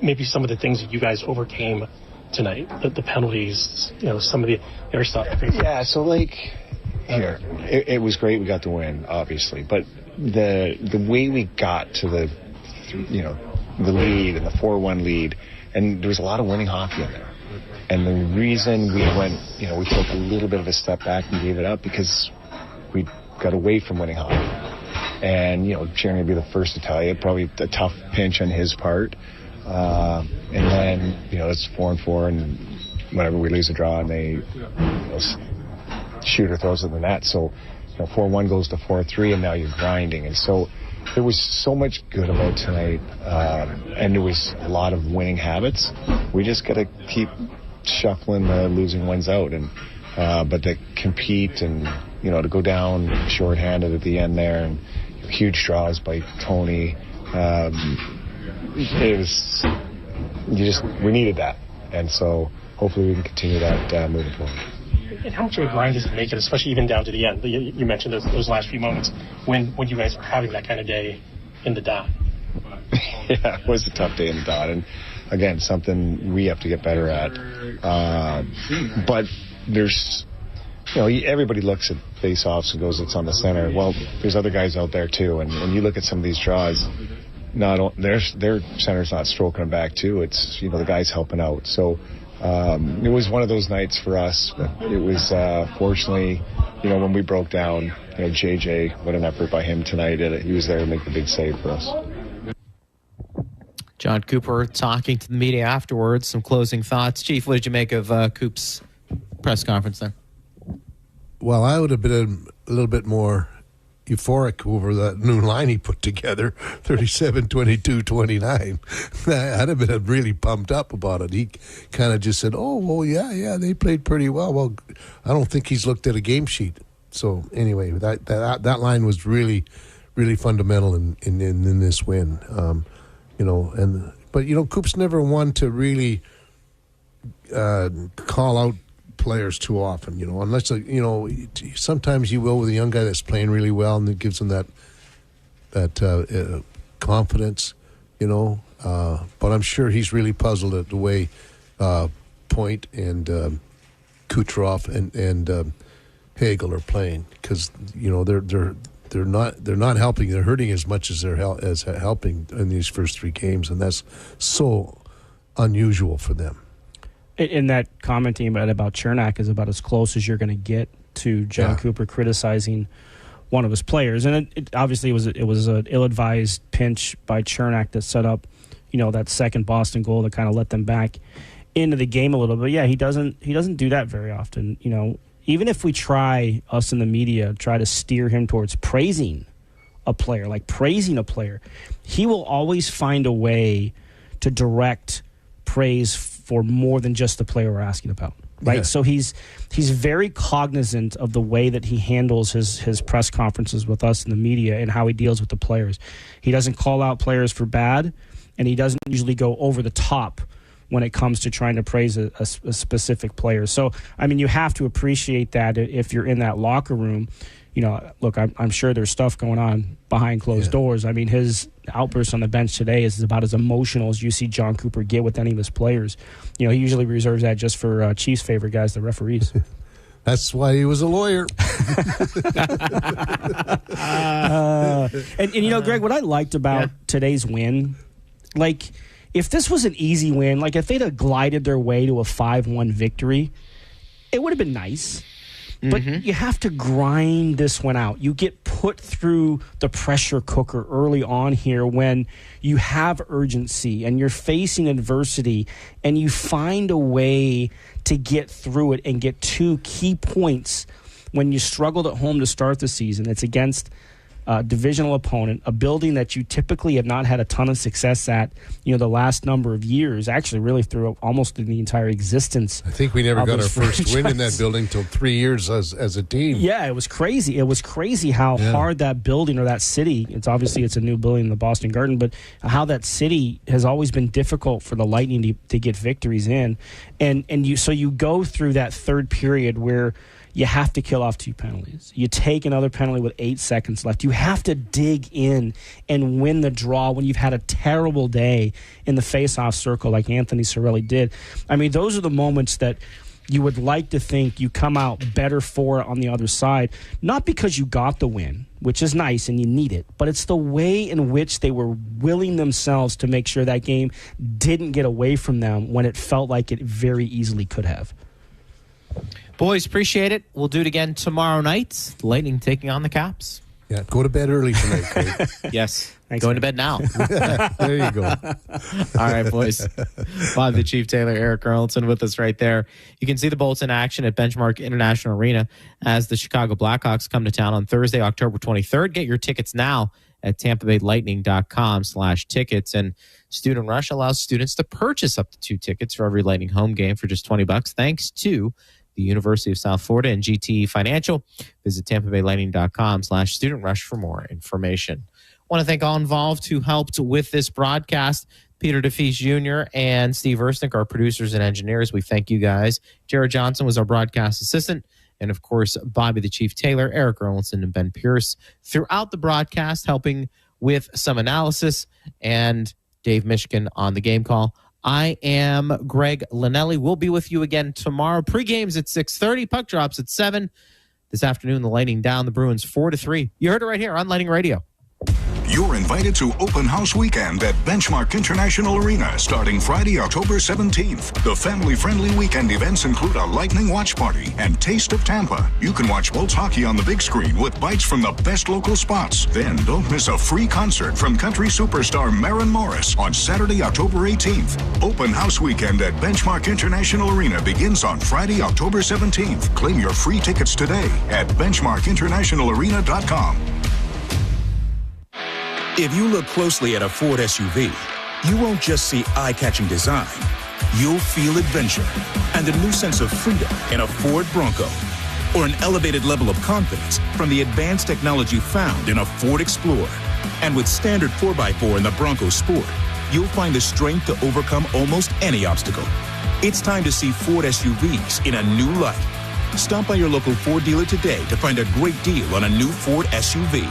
Speaker 24: maybe some of the things that you guys overcame tonight, the penalties, some of the other stuff?
Speaker 7: Yeah, so it was great we got the win, obviously, but the way we got to the lead and the 4-1 lead, and there was a lot of winning hockey in there. And the reason we went, we took a little bit of a step back and gave it up because we got away from winning hockey. And, Jeremy would be the first to tell you, probably a tough pinch on his part. And then, it's 4-4, and whenever we lose a draw and they shooter throws it in the net. So, 4-1 goes to 4-3, and now you're grinding. And so there was so much good about tonight, and there was a lot of winning habits. We just got to keep shuffling the losing ones out, and but to compete and to go down shorthanded at the end there, and huge draws by Tony. We needed that, and so hopefully we can continue that moving forward.
Speaker 24: And how much of a grind does it make it, especially even down to the end? You mentioned those last few moments when you guys are having that kind of day in the dot.
Speaker 7: Yeah, it was a tough day in the dot, and again, something we have to get better at. But there's, everybody looks at face-offs and goes, it's on the center. Well, there's other guys out there too, and you look at some of these draws, their center's not stroking them back too. It's, the guys helping out. So it was one of those nights for us. But it was, fortunately, when we broke down, JJ, what an effort by him tonight. He was there to make the big save for us.
Speaker 14: John Cooper talking to the media afterwards. Some closing thoughts. Chief, what did you make of Coop's press conference there?
Speaker 15: Well, I would have been a little bit more euphoric over that new line he put together, 37, 22, 29. I'd have been really pumped up about it. He kind of just said, yeah, they played pretty well. Well, I don't think he's looked at a game sheet. So anyway, that line was really, really fundamental in this win. But Coop's never one to really call out players too often, unless sometimes you will with a young guy that's playing really well, and it gives him that confidence, but I'm sure he's really puzzled at the way Point and Kucherov and Hagel are playing, because they're not helping. They're hurting as much as they're helping in these first 3 games, and that's so unusual for them.
Speaker 16: And that commenting about Chernak is about as close as you're going to get to John Cooper criticizing one of his players. And it obviously it was an ill-advised pinch by Chernak that set up, that second Boston goal that kind of let them back into the game a little bit. Yeah, he doesn't do that very often. Even if we us in the media, try to steer him towards praising a player, he will always find a way to direct praise for more than just the player we're asking about, right? Yeah. So he's very cognizant of the way that he handles his press conferences with us in the media and how he deals with the players. He doesn't call out players for bad, and he doesn't usually go over the top when it comes to trying to praise a specific player. So, you have to appreciate that if you're in that locker room. Look, I'm sure there's stuff going on behind closed doors. His outburst on the bench today is about as emotional as you see John Cooper get with any of his players. He usually reserves that just for Chiefs' favorite guys, the referees.
Speaker 15: That's why he was a lawyer.
Speaker 16: And Greg, what I liked about today's win, if this was an easy win, if they'd have glided their way to a 5-1 victory, it would have been nice. But you have to grind this one out. You get put through the pressure cooker early on here when you have urgency and you're facing adversity, and you find a way to get through it and get 2 key points when you struggled at home to start the season. It's against a divisional opponent, a building that you typically have not had a ton of success at, the last number of years, actually really through almost the entire existence.
Speaker 15: I think we never got our first win in that building until 3 years as a team.
Speaker 16: Yeah, it was crazy. It was crazy how hard that building or that city, it's a new building in the Boston Garden, but how that city has always been difficult for the Lightning to get victories in. And you go through that third period where you have to kill off 2 penalties. You take another penalty with 8 seconds left. You have to dig in and win the draw when you've had a terrible day in the face-off circle like Anthony Cirelli did. I mean, those are the moments that you would like to think you come out better for it on the other side, not because you got the win, which is nice and you need it, but it's the way in which they were willing themselves to make sure that game didn't get away from them when it felt like it very easily could have.
Speaker 14: Boys, appreciate it. We'll do it again tomorrow night. The Lightning taking on the Caps.
Speaker 15: Yeah, go to bed early tonight, Craig.
Speaker 14: Yes. Going to bed now.
Speaker 15: There you go.
Speaker 14: All right, boys. Bob, the Chief Taylor, Eric Erlandson with us right there. You can see the Bolts in action at Benchmark International Arena as the Chicago Blackhawks come to town on Thursday, October 23rd. Get your tickets now at tampabaylightning.com/tickets. And Student Rush allows students to purchase up to 2 tickets for every Lightning home game for just $20, thanks to the University of South Florida and GTE Financial. Visit tampabaylightning.com/student rush for more information. I want to thank all involved who helped with this broadcast. Peter DeFeese Jr. and Steve Ersnick, our producers and engineers. We thank you guys. Jared Johnson was our broadcast assistant. And, of course, Bobby the Chief Taylor, Eric Erlandson, and Ben Pierce throughout the broadcast, helping with some analysis, and Dave Mishkin on the game call. I am Greg Linnelli. We'll be with you again tomorrow. Pre-games at 6:30. Puck drops at 7. This afternoon, the Lightning down the Bruins 4-3. You heard it right here on Lightning Radio.
Speaker 13: You're invited to Open House Weekend at Benchmark International Arena starting Friday, October 17th. The family-friendly weekend events include a Lightning watch party and Taste of Tampa. You can watch Bolts hockey on the big screen with bites from the best local spots. Then don't miss a free concert from country superstar Maren Morris on Saturday, October 18th. Open House Weekend at Benchmark International Arena begins on Friday, October 17th. Claim your free tickets today at benchmarkinternationalarena.com.
Speaker 11: If you look closely at a Ford SUV, you won't just see eye-catching design. You'll feel adventure and a new sense of freedom in a Ford Bronco, or an elevated level of confidence from the advanced technology found in a Ford Explorer. And with standard 4x4 in the Bronco Sport, you'll find the strength to overcome almost any obstacle. It's time to see Ford SUVs in a new light. Stop by your local Ford dealer today to find a great deal on a new Ford SUV.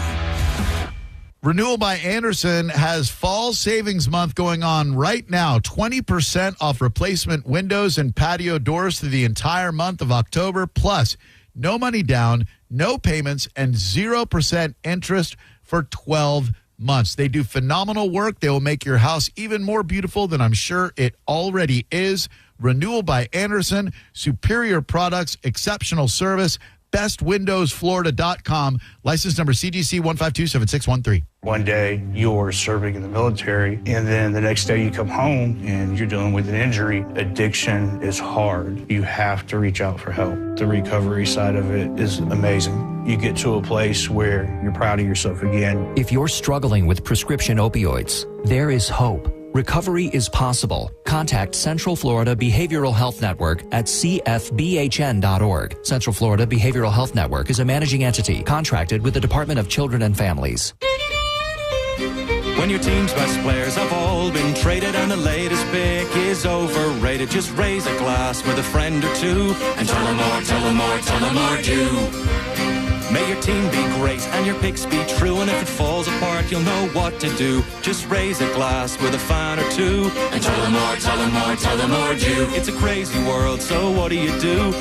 Speaker 1: Renewal by Andersen has Fall Savings Month going on right now. 20% off replacement windows and patio doors through the entire month of October. Plus, no money down, no payments, and 0% interest for 12 months. They do phenomenal work. They will make your house even more beautiful than I'm sure it already is. Renewal by Andersen, superior products, exceptional service. bestwindowsflorida.com. License number CGC 1527613.
Speaker 10: One day you're serving in the military, and then the next day you come home and you're dealing with an injury. Addiction is hard. You have to reach out for help. The recovery side of it is amazing. You get to a place where you're proud of yourself again.
Speaker 17: If you're struggling with prescription opioids, there is hope. Recovery is possible. Contact Central Florida Behavioral Health Network at cfbhn.org. Central Florida Behavioral Health Network is a managing entity contracted with the Department of Children and Families.
Speaker 20: When your team's best players have all been traded and the latest pick is overrated, just raise a glass with a friend or two and tell them more, tell them more, tell them more do. May your team be great and your picks be true, and if it falls apart, you'll know what to do. Just raise a glass with a fan or two and tell them more, tell them more, tell them more do. It's a crazy world, so what do? You tell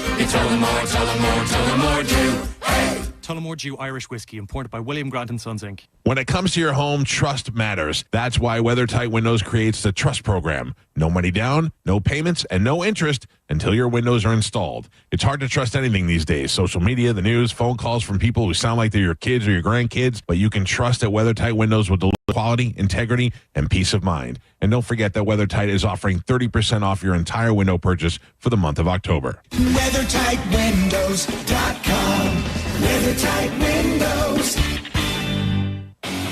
Speaker 20: them more, tell them more, tell them more do. Hey! Tullamore Dew Irish Whiskey, imported by William Grant & Sons, Inc.
Speaker 6: When it comes to your home, trust matters. That's why WeatherTight Windows creates the Trust Program. No money down, no payments, and no interest until your windows are installed. It's hard to trust anything these days. Social media, the news, phone calls from people who sound like they're your kids or your grandkids, but you can trust that WeatherTight Windows will deliver quality, integrity, and peace of mind. And don't forget that WeatherTight is offering 30% off your entire window purchase for the month of October.
Speaker 13: WeatherTightWindows.com. WeatherTight Windows.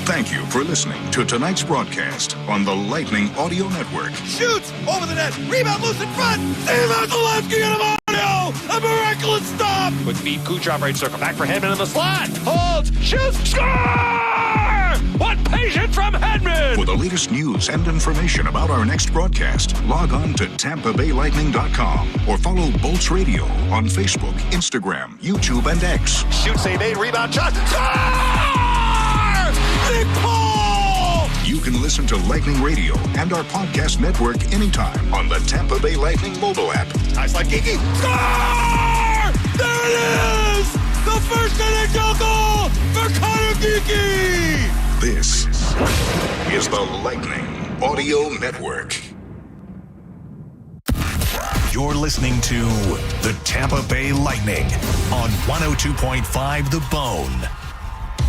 Speaker 13: Thank you for listening to tonight's broadcast on the Lightning Audio Network.
Speaker 12: Shoots over the net. Rebound loose in front. Save Vasilevsky and Amadio. A miraculous stop.
Speaker 3: With feet, Kucherov right circle. Back for Hedman in the slot. Holds. Shoots. Score! What patience from Hedman!
Speaker 13: For the latest news and information about our next broadcast, log on to TampaBayLightning.com or follow Bolts Radio on Facebook, Instagram, YouTube, and X.
Speaker 12: Shoot, save, made, rebound, shot. Score! Nick Paul!
Speaker 13: You can listen to Lightning Radio and our podcast network anytime on the Tampa Bay Lightning mobile app.
Speaker 12: Nice like Geeky. Score! There it is! The first NHL goal for Connor Geeky!
Speaker 13: This is the Lightning Audio Network.
Speaker 19: You're listening to the Tampa Bay Lightning on 102.5 The Bone.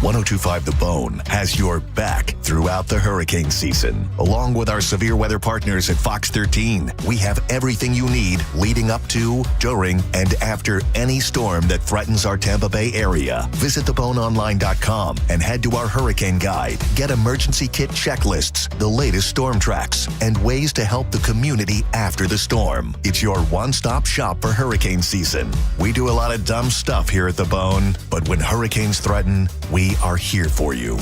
Speaker 19: 102.5 The Bone has your back throughout the hurricane season. Along with our severe weather partners at Fox 13, we have everything you need leading up to, during, and after any storm that threatens our Tampa Bay area. Visit theboneonline.com and head to our hurricane guide. Get emergency kit checklists, the latest storm tracks, and ways to help the community after the storm. It's your one-stop shop for hurricane season. We do a lot of dumb stuff here at The Bone, but when hurricanes threaten, we are here for you.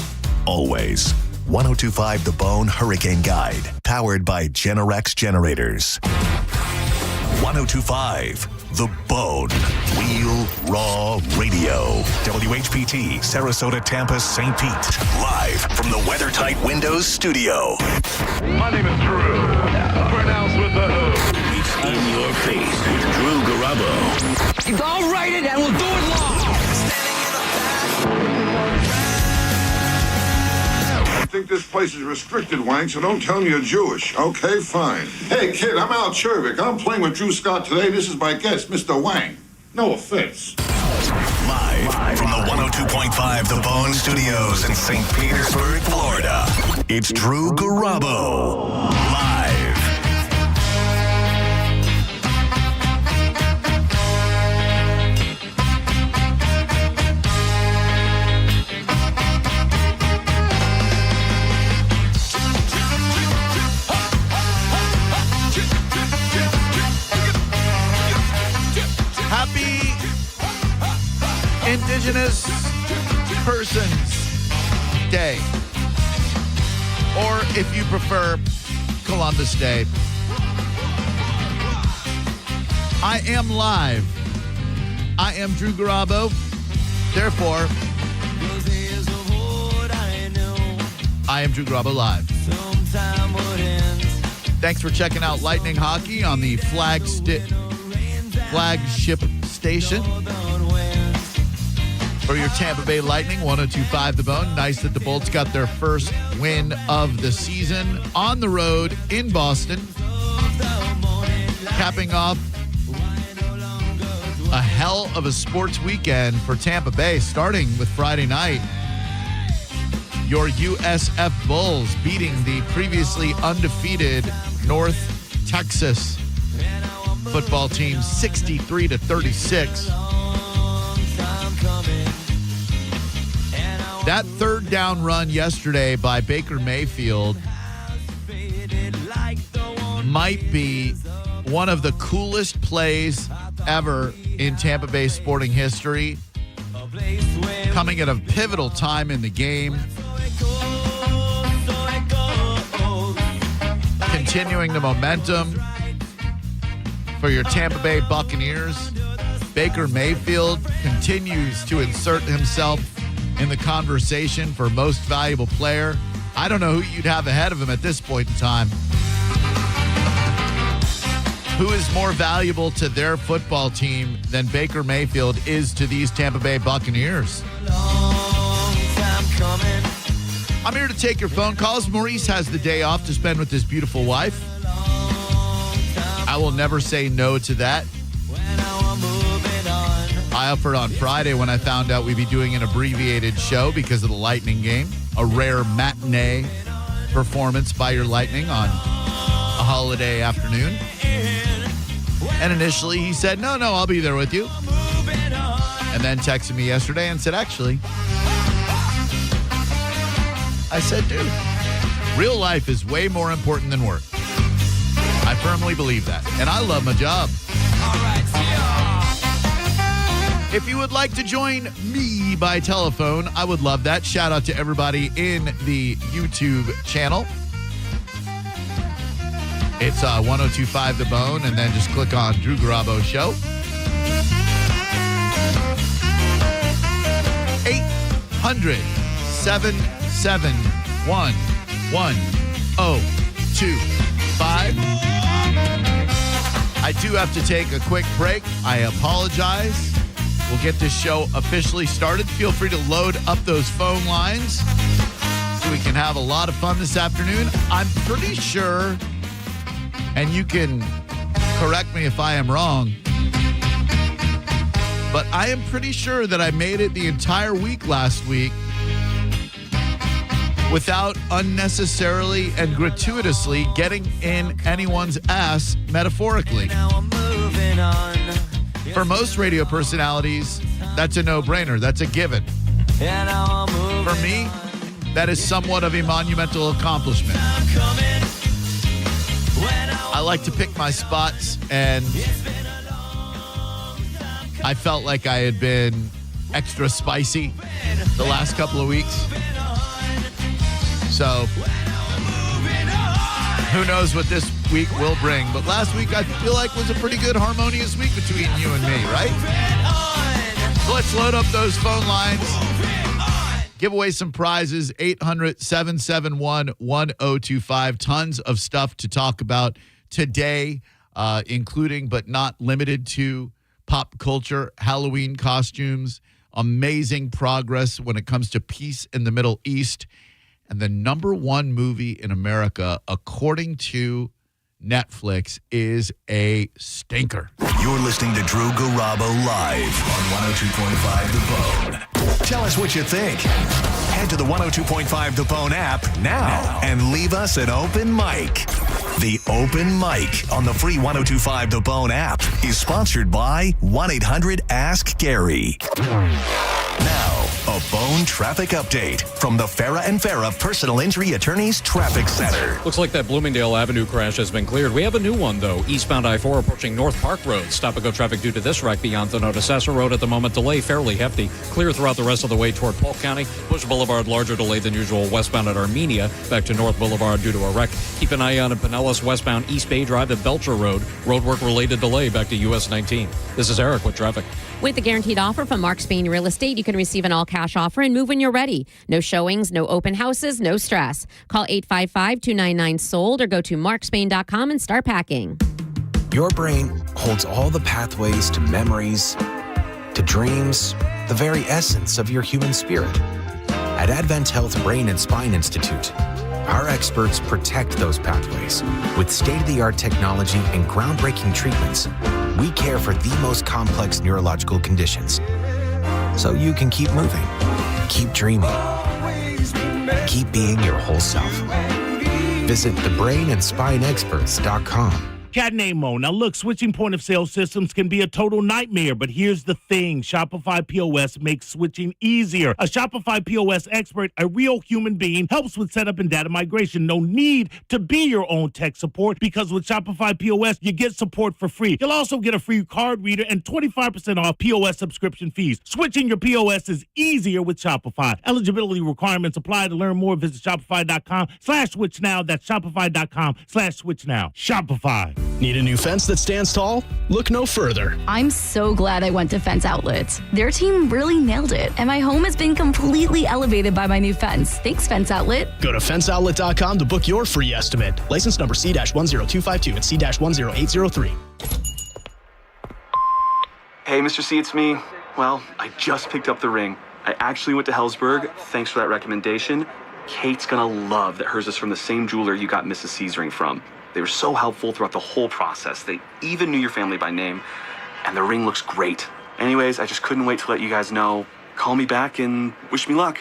Speaker 19: Always. 102.5 The Bone Hurricane Guide. Powered by Generex Generators. 102.5 The Bone. Wheel Raw Radio. WHPT, Sarasota, Tampa, St. Pete. Live from the WeatherTight Windows studio.
Speaker 21: My name is Drew. Pronounced with the who.
Speaker 19: It's in your face. Drew Garabo.
Speaker 8: I'll write it and we'll do it live.
Speaker 22: I think this place is restricted, Wang, so don't tell me you're Jewish. Okay, fine. Hey, kid, I'm Al Chervik. I'm playing with Drew Scott today. This is my guest, Mr. Wang. No offense.
Speaker 19: Live from the 102.5 The Bone Studios in St. Petersburg, Florida. It's Drew Garabo. Live.
Speaker 1: Indigenous Persons Day, or if you prefer, Columbus Day. I am live. I am Drew Garabo. Therefore, I am Drew Garabo live. Thanks for checking out Lightning Hockey on the flagship station. For your Tampa Bay Lightning, 102.5 The Bone. Nice that the Bolts got their first win of the season on the road in Boston. Capping off a hell of a sports weekend for Tampa Bay, starting with Friday night. Your USF Bulls beating the previously undefeated North Texas football team 63-36. That third down run yesterday by Baker Mayfield might be one of the coolest plays ever in Tampa Bay sporting history, coming at a pivotal time in the game, continuing the momentum for your Tampa Bay Buccaneers. Baker Mayfield continues to insert himself in the conversation for most valuable player. I don't know who you'd have ahead of him at this point in time. who is more valuable to their football team than Baker Mayfield is to these Tampa Bay Buccaneers? I'm here to take your phone calls. Maurice has the day off to spend with his beautiful wife. I will never say no to that. I offered on Friday when I found out we'd be doing an abbreviated show because of the Lightning game, a rare matinee performance by your Lightning on a holiday afternoon. And initially he said, no, I'll be there with you. And then texted me yesterday and said, actually, I said, dude, real life is way more important than work. I firmly believe that. And I love my job. If you would like to join me by telephone, I would love that. Shout out to everybody in the YouTube channel. It's 1025 The Bone, and then just click on Drew Garabo Show. 800-771-1025. I do have to take a quick break. I apologize. We'll get this show officially started. Feel free to load up those phone lines so we can have a lot of fun this afternoon. I'm pretty sure, and you can correct me if I am wrong, but I am pretty sure that I made it the entire week last week without unnecessarily and gratuitously getting in anyone's ass metaphorically. For most radio personalities, that's a no-brainer. That's a given. For me, that is somewhat of a monumental accomplishment. I like to pick my spots, and I felt like I had been extra spicy the last couple of weeks. So, who knows what this week will bring. But last week, I feel like was a pretty good harmonious week between you and me, right? So let's load up those phone lines. Give away some prizes, 800-771-1025. Tons of stuff to talk about today, including but not limited to pop culture, Halloween costumes, amazing progress when it comes to peace in the Middle East, and the number one movie in America, according to Netflix, is a stinker.
Speaker 19: You're listening to Drew Garabo live on 102.5 The Bone. Tell us what you think. Head to the 102.5 The Bone app now and leave us an open mic. The Open Mic on the free 102.5 The Bone app is sponsored by 1-800-ASK-GARY. Now, a Bone traffic update from the Farah and Farah Personal Injury Attorneys Traffic Center.
Speaker 2: Looks like that Bloomingdale Avenue crash has been cleared. We have a new one, though. Eastbound I-4 approaching North Park Road. Stop-and-go traffic due to this wreck beyond the Nodasassa Road at the moment. Delay fairly hefty. Clear throughout the rest of the way toward Polk County. Bush Boulevard, larger delay than usual westbound at Armenia. Back to North Boulevard due to a wreck. Keep an eye on Pinellas westbound East Bay Drive at Belcher Road. Roadwork-related delay back to US 19. This is Eric with traffic.
Speaker 4: With the guaranteed offer from Mark Spain Real Estate, you can receive an all-cash offer and move when you're ready. No showings, no open houses, no stress. Call 855-299-SOLD or go to markspain.com and start packing.
Speaker 9: Your brain holds all the pathways to memories, to dreams, the very essence of your human spirit. At Advent Health Brain and Spine Institute, our experts protect those pathways. With state-of-the-art technology and groundbreaking treatments, we care for the most complex neurological conditions. So you can keep moving, keep dreaming, keep being your whole self. Visit thebrainandspineexperts.com.
Speaker 23: Cat name Mo. Now look, switching point of sale systems can be a total nightmare, but here's the thing. Shopify POS makes switching easier. A Shopify POS expert, a real human being, helps with setup and data migration. No need to be your own tech support, because with Shopify POS, you get support for free. You'll also get a free card reader and 25% off POS subscription fees. Switching your POS is easier with Shopify. Eligibility requirements apply. To learn more, visit shopify.com/switch now. That's shopify.com/switch now. Shopify.
Speaker 5: Need a new fence that stands tall? Look no further.
Speaker 7: I'm so glad I went to Fence Outlets. Their team really nailed it, and my home has been completely elevated by my new fence. Thanks, Fence Outlet.
Speaker 5: Go to fenceoutlet.com to book your free estimate. License number C-10252 and C-10803.
Speaker 18: Hey, Mr. C, it's me. Well, I just picked up the ring. I actually went to Hellsberg. Thanks for that recommendation. Kate's gonna love that hers is from the same jeweler you got Mrs. C's ring from. They were so helpful throughout the whole process. They even knew your family by name, and the ring looks great. Anyways, I just couldn't wait to let you guys know. Call me back and wish me luck.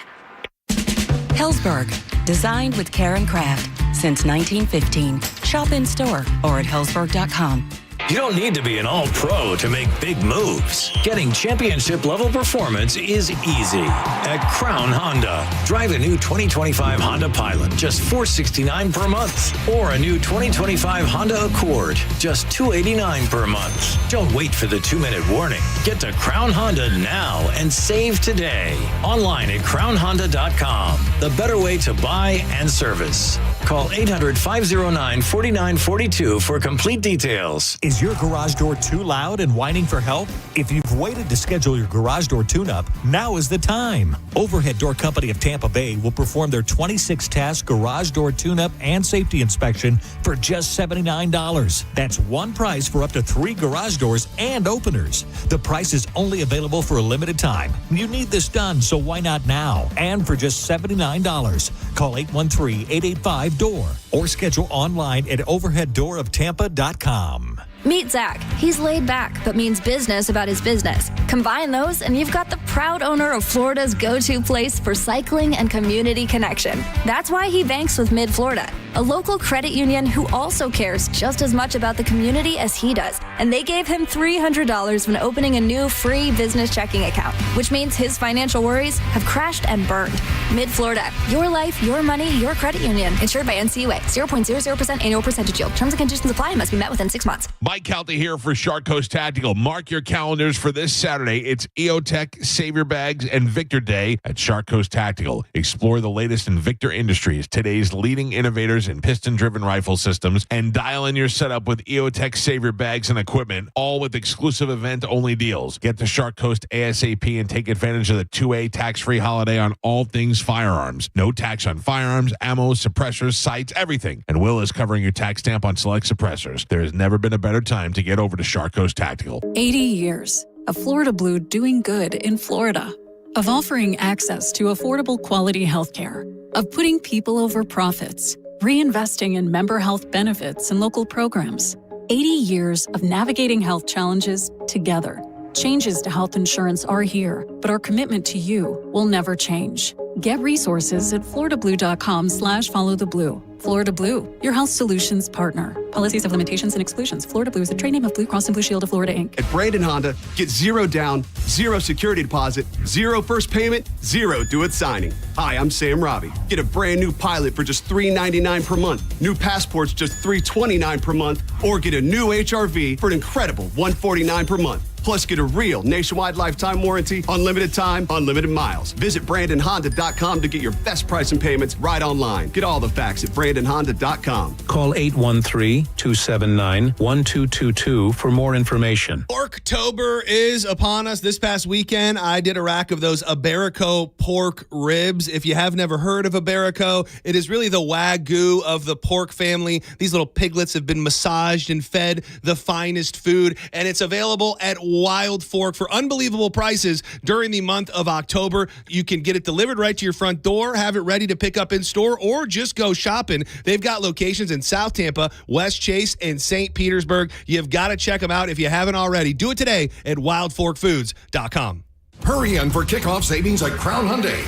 Speaker 24: Hellsberg, designed with care and craft since 1915. Shop in store or at hellsberg.com.
Speaker 25: You don't need to be an all-pro to make big moves. Getting championship-level performance is easy at Crown Honda. Drive a new 2025 Honda Pilot, just $469 per month. Or a new 2025 Honda Accord, just $289 per month. Don't wait for the 2-minute warning. Get to Crown Honda now and save today. Online at crownhonda.com. The better way to buy and service. Call 800-509-4942 for complete details.
Speaker 26: Is your garage door too loud and whining for help? If you've waited to schedule your garage door tune-up, now is the time. Overhead Door Company of Tampa Bay will perform their 26-task garage door tune-up and safety inspection for just $79. That's one price for up to 3 garage doors and openers. The price is only available for a limited time. You need this done, so why not now? And for just $79. Call 813-885-DOOR or schedule online at overheaddooroftampa.com.
Speaker 7: Meet Zach. He's laid back, but means business about his business. Combine those, and you've got the proud owner of Florida's go-to place for cycling and community connection. That's why he banks with Mid-Florida, a local credit union who also cares just as much about the community as he does. And they gave him $300 when opening a new free business checking account, which means his financial worries have crashed and burned. Mid-Florida, your life, your money, your credit union. Insured by NCUA. 0.00% annual percentage yield. Terms and conditions apply and must be met within 6 months.
Speaker 6: Mike Calta here for Shark Coast Tactical. Mark your calendars for this Saturday. It's EOTech, Savior Bags, and Victor Day at Shark Coast Tactical. Explore the latest in Victor Industries, today's leading innovators in piston-driven rifle systems, and dial in your setup with EOTech Savior Bags and equipment, all with exclusive event-only deals. Get to Shark Coast ASAP and take advantage of the 2A tax-free holiday on all things firearms. No tax on firearms, ammo, suppressors, sights, everything. And Will is covering your tax stamp on select suppressors. There has never been a better time to get over to Shark Coast Tactical.
Speaker 27: 80 years of Florida Blue doing good in Florida, of offering access to affordable quality health care, of putting people over profits, reinvesting in member health benefits and local programs. 80 years of navigating health challenges together. Changes to health insurance are here, but our commitment to you will never change. Get resources at floridablu.com/followtheblue. Florida Blue, your health solutions partner. Policies have limitations and exclusions. Florida Blue is a trade name of Blue Cross and Blue Shield of Florida, Inc.
Speaker 28: At Brandon Honda, get 0 down, 0 security deposit, 0 first payment, 0 due at signing. Hi, I'm Sam Robbie. Get a brand new Pilot for just $399 per month. New Passports just $329 per month. Or get a new HRV for an incredible $149 per month. Plus, get a real nationwide lifetime warranty, unlimited time, unlimited miles. Visit BrandonHonda.com to get your best price and payments right online. Get all the facts at BrandonHonda.com.
Speaker 29: Call 813-279-1222 for more information.
Speaker 30: Porktober is upon us. This past weekend, I did a rack of those Iberico pork ribs. If you have never heard of Iberico, it is really the Wagyu of the pork family. These little piglets have been massaged and fed the finest food, and it's available at Wild Fork for unbelievable prices during the month of October. You can get it delivered right to your front door, have it ready to pick up in store, or just go shopping. They've got locations in South Tampa, West Chase, and St. Petersburg. You've got to check them out if you haven't already. Do it today at wildforkfoods.com.
Speaker 31: Hurry in for kickoff savings at Crown Hyundai.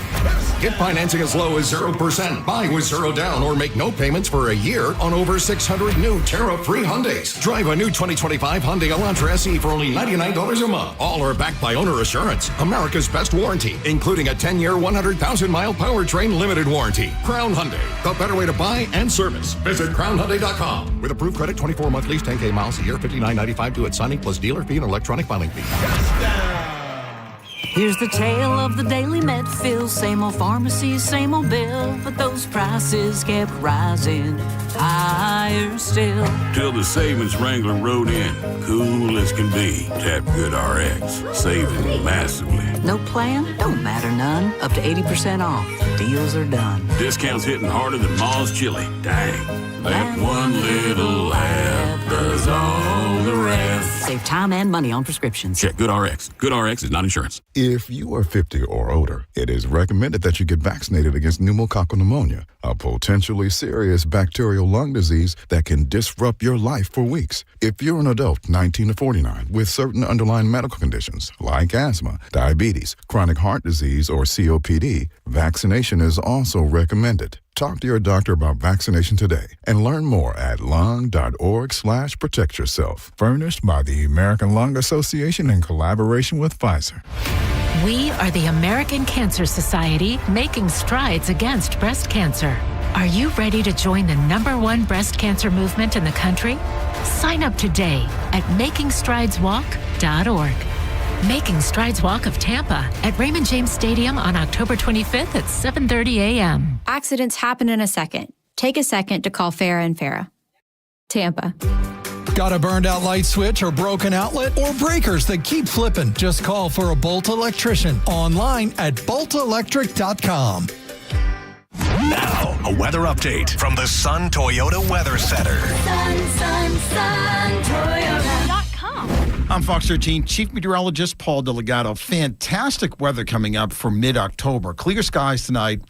Speaker 31: Get financing as low as 0%. Buy with 0 down or make no payments for a year on over 600 new tariff-free Hyundais. Drive a new 2025 Hyundai Elantra SE for only $99 a month. All are backed by Owner Assurance, America's best warranty, including a 10-year, 100,000-mile powertrain limited warranty. Crown Hyundai, the better way to buy and service. Visit crownhyundai.com. With approved credit, 24-month lease, 10K miles a year, $59.95 due at signing plus dealer fee and electronic filing fee.
Speaker 8: Here's the tale of the daily med fill. Same old pharmacy, same old bill. But those prices kept rising higher still.
Speaker 3: Till the savings wrangler rode in. Cool as can be. Tap GoodRx. Saving massively.
Speaker 8: No plan? Don't matter none. Up to 80% off. Deals are done.
Speaker 3: Discounts hitting harder than Ma's chili. Dang. That one little app does all the rest.
Speaker 8: Save time and money on prescriptions.
Speaker 3: Check GoodRx. GoodRx is not insurance.
Speaker 10: If you are 50 or older, it is recommended that you get vaccinated against pneumococcal pneumonia, a potentially serious bacterial lung disease that can disrupt your life for weeks. If you're an adult, 19 to 49, with certain underlying medical conditions like asthma, diabetes, chronic heart disease, or COPD, vaccination is also recommended. Talk to your doctor about vaccination today and learn more at lung.org/protect yourself. Furnished by the American Lung Association in collaboration with Pfizer.
Speaker 11: We are the American Cancer Society, making strides against breast cancer. Are you ready to join the #1 breast cancer movement in the country? Sign up today at makingstrideswalk.org. Making Strides Walk of Tampa at Raymond James Stadium on October 25th at 7:30 a.m.
Speaker 12: Accidents happen in a second. Take a second to call Farah and Farah. Tampa.
Speaker 13: Got a burned out light switch or broken outlet or breakers that keep flipping? Just call for a Bolt electrician online at boltelectric.com.
Speaker 19: Now, a weather update from the Sun Toyota Weather Center.
Speaker 8: Sun, Toyota.com.
Speaker 14: I'm Fox 13 Chief Meteorologist Paul DeLegato. Fantastic weather coming up for mid-October. Clear skies tonight.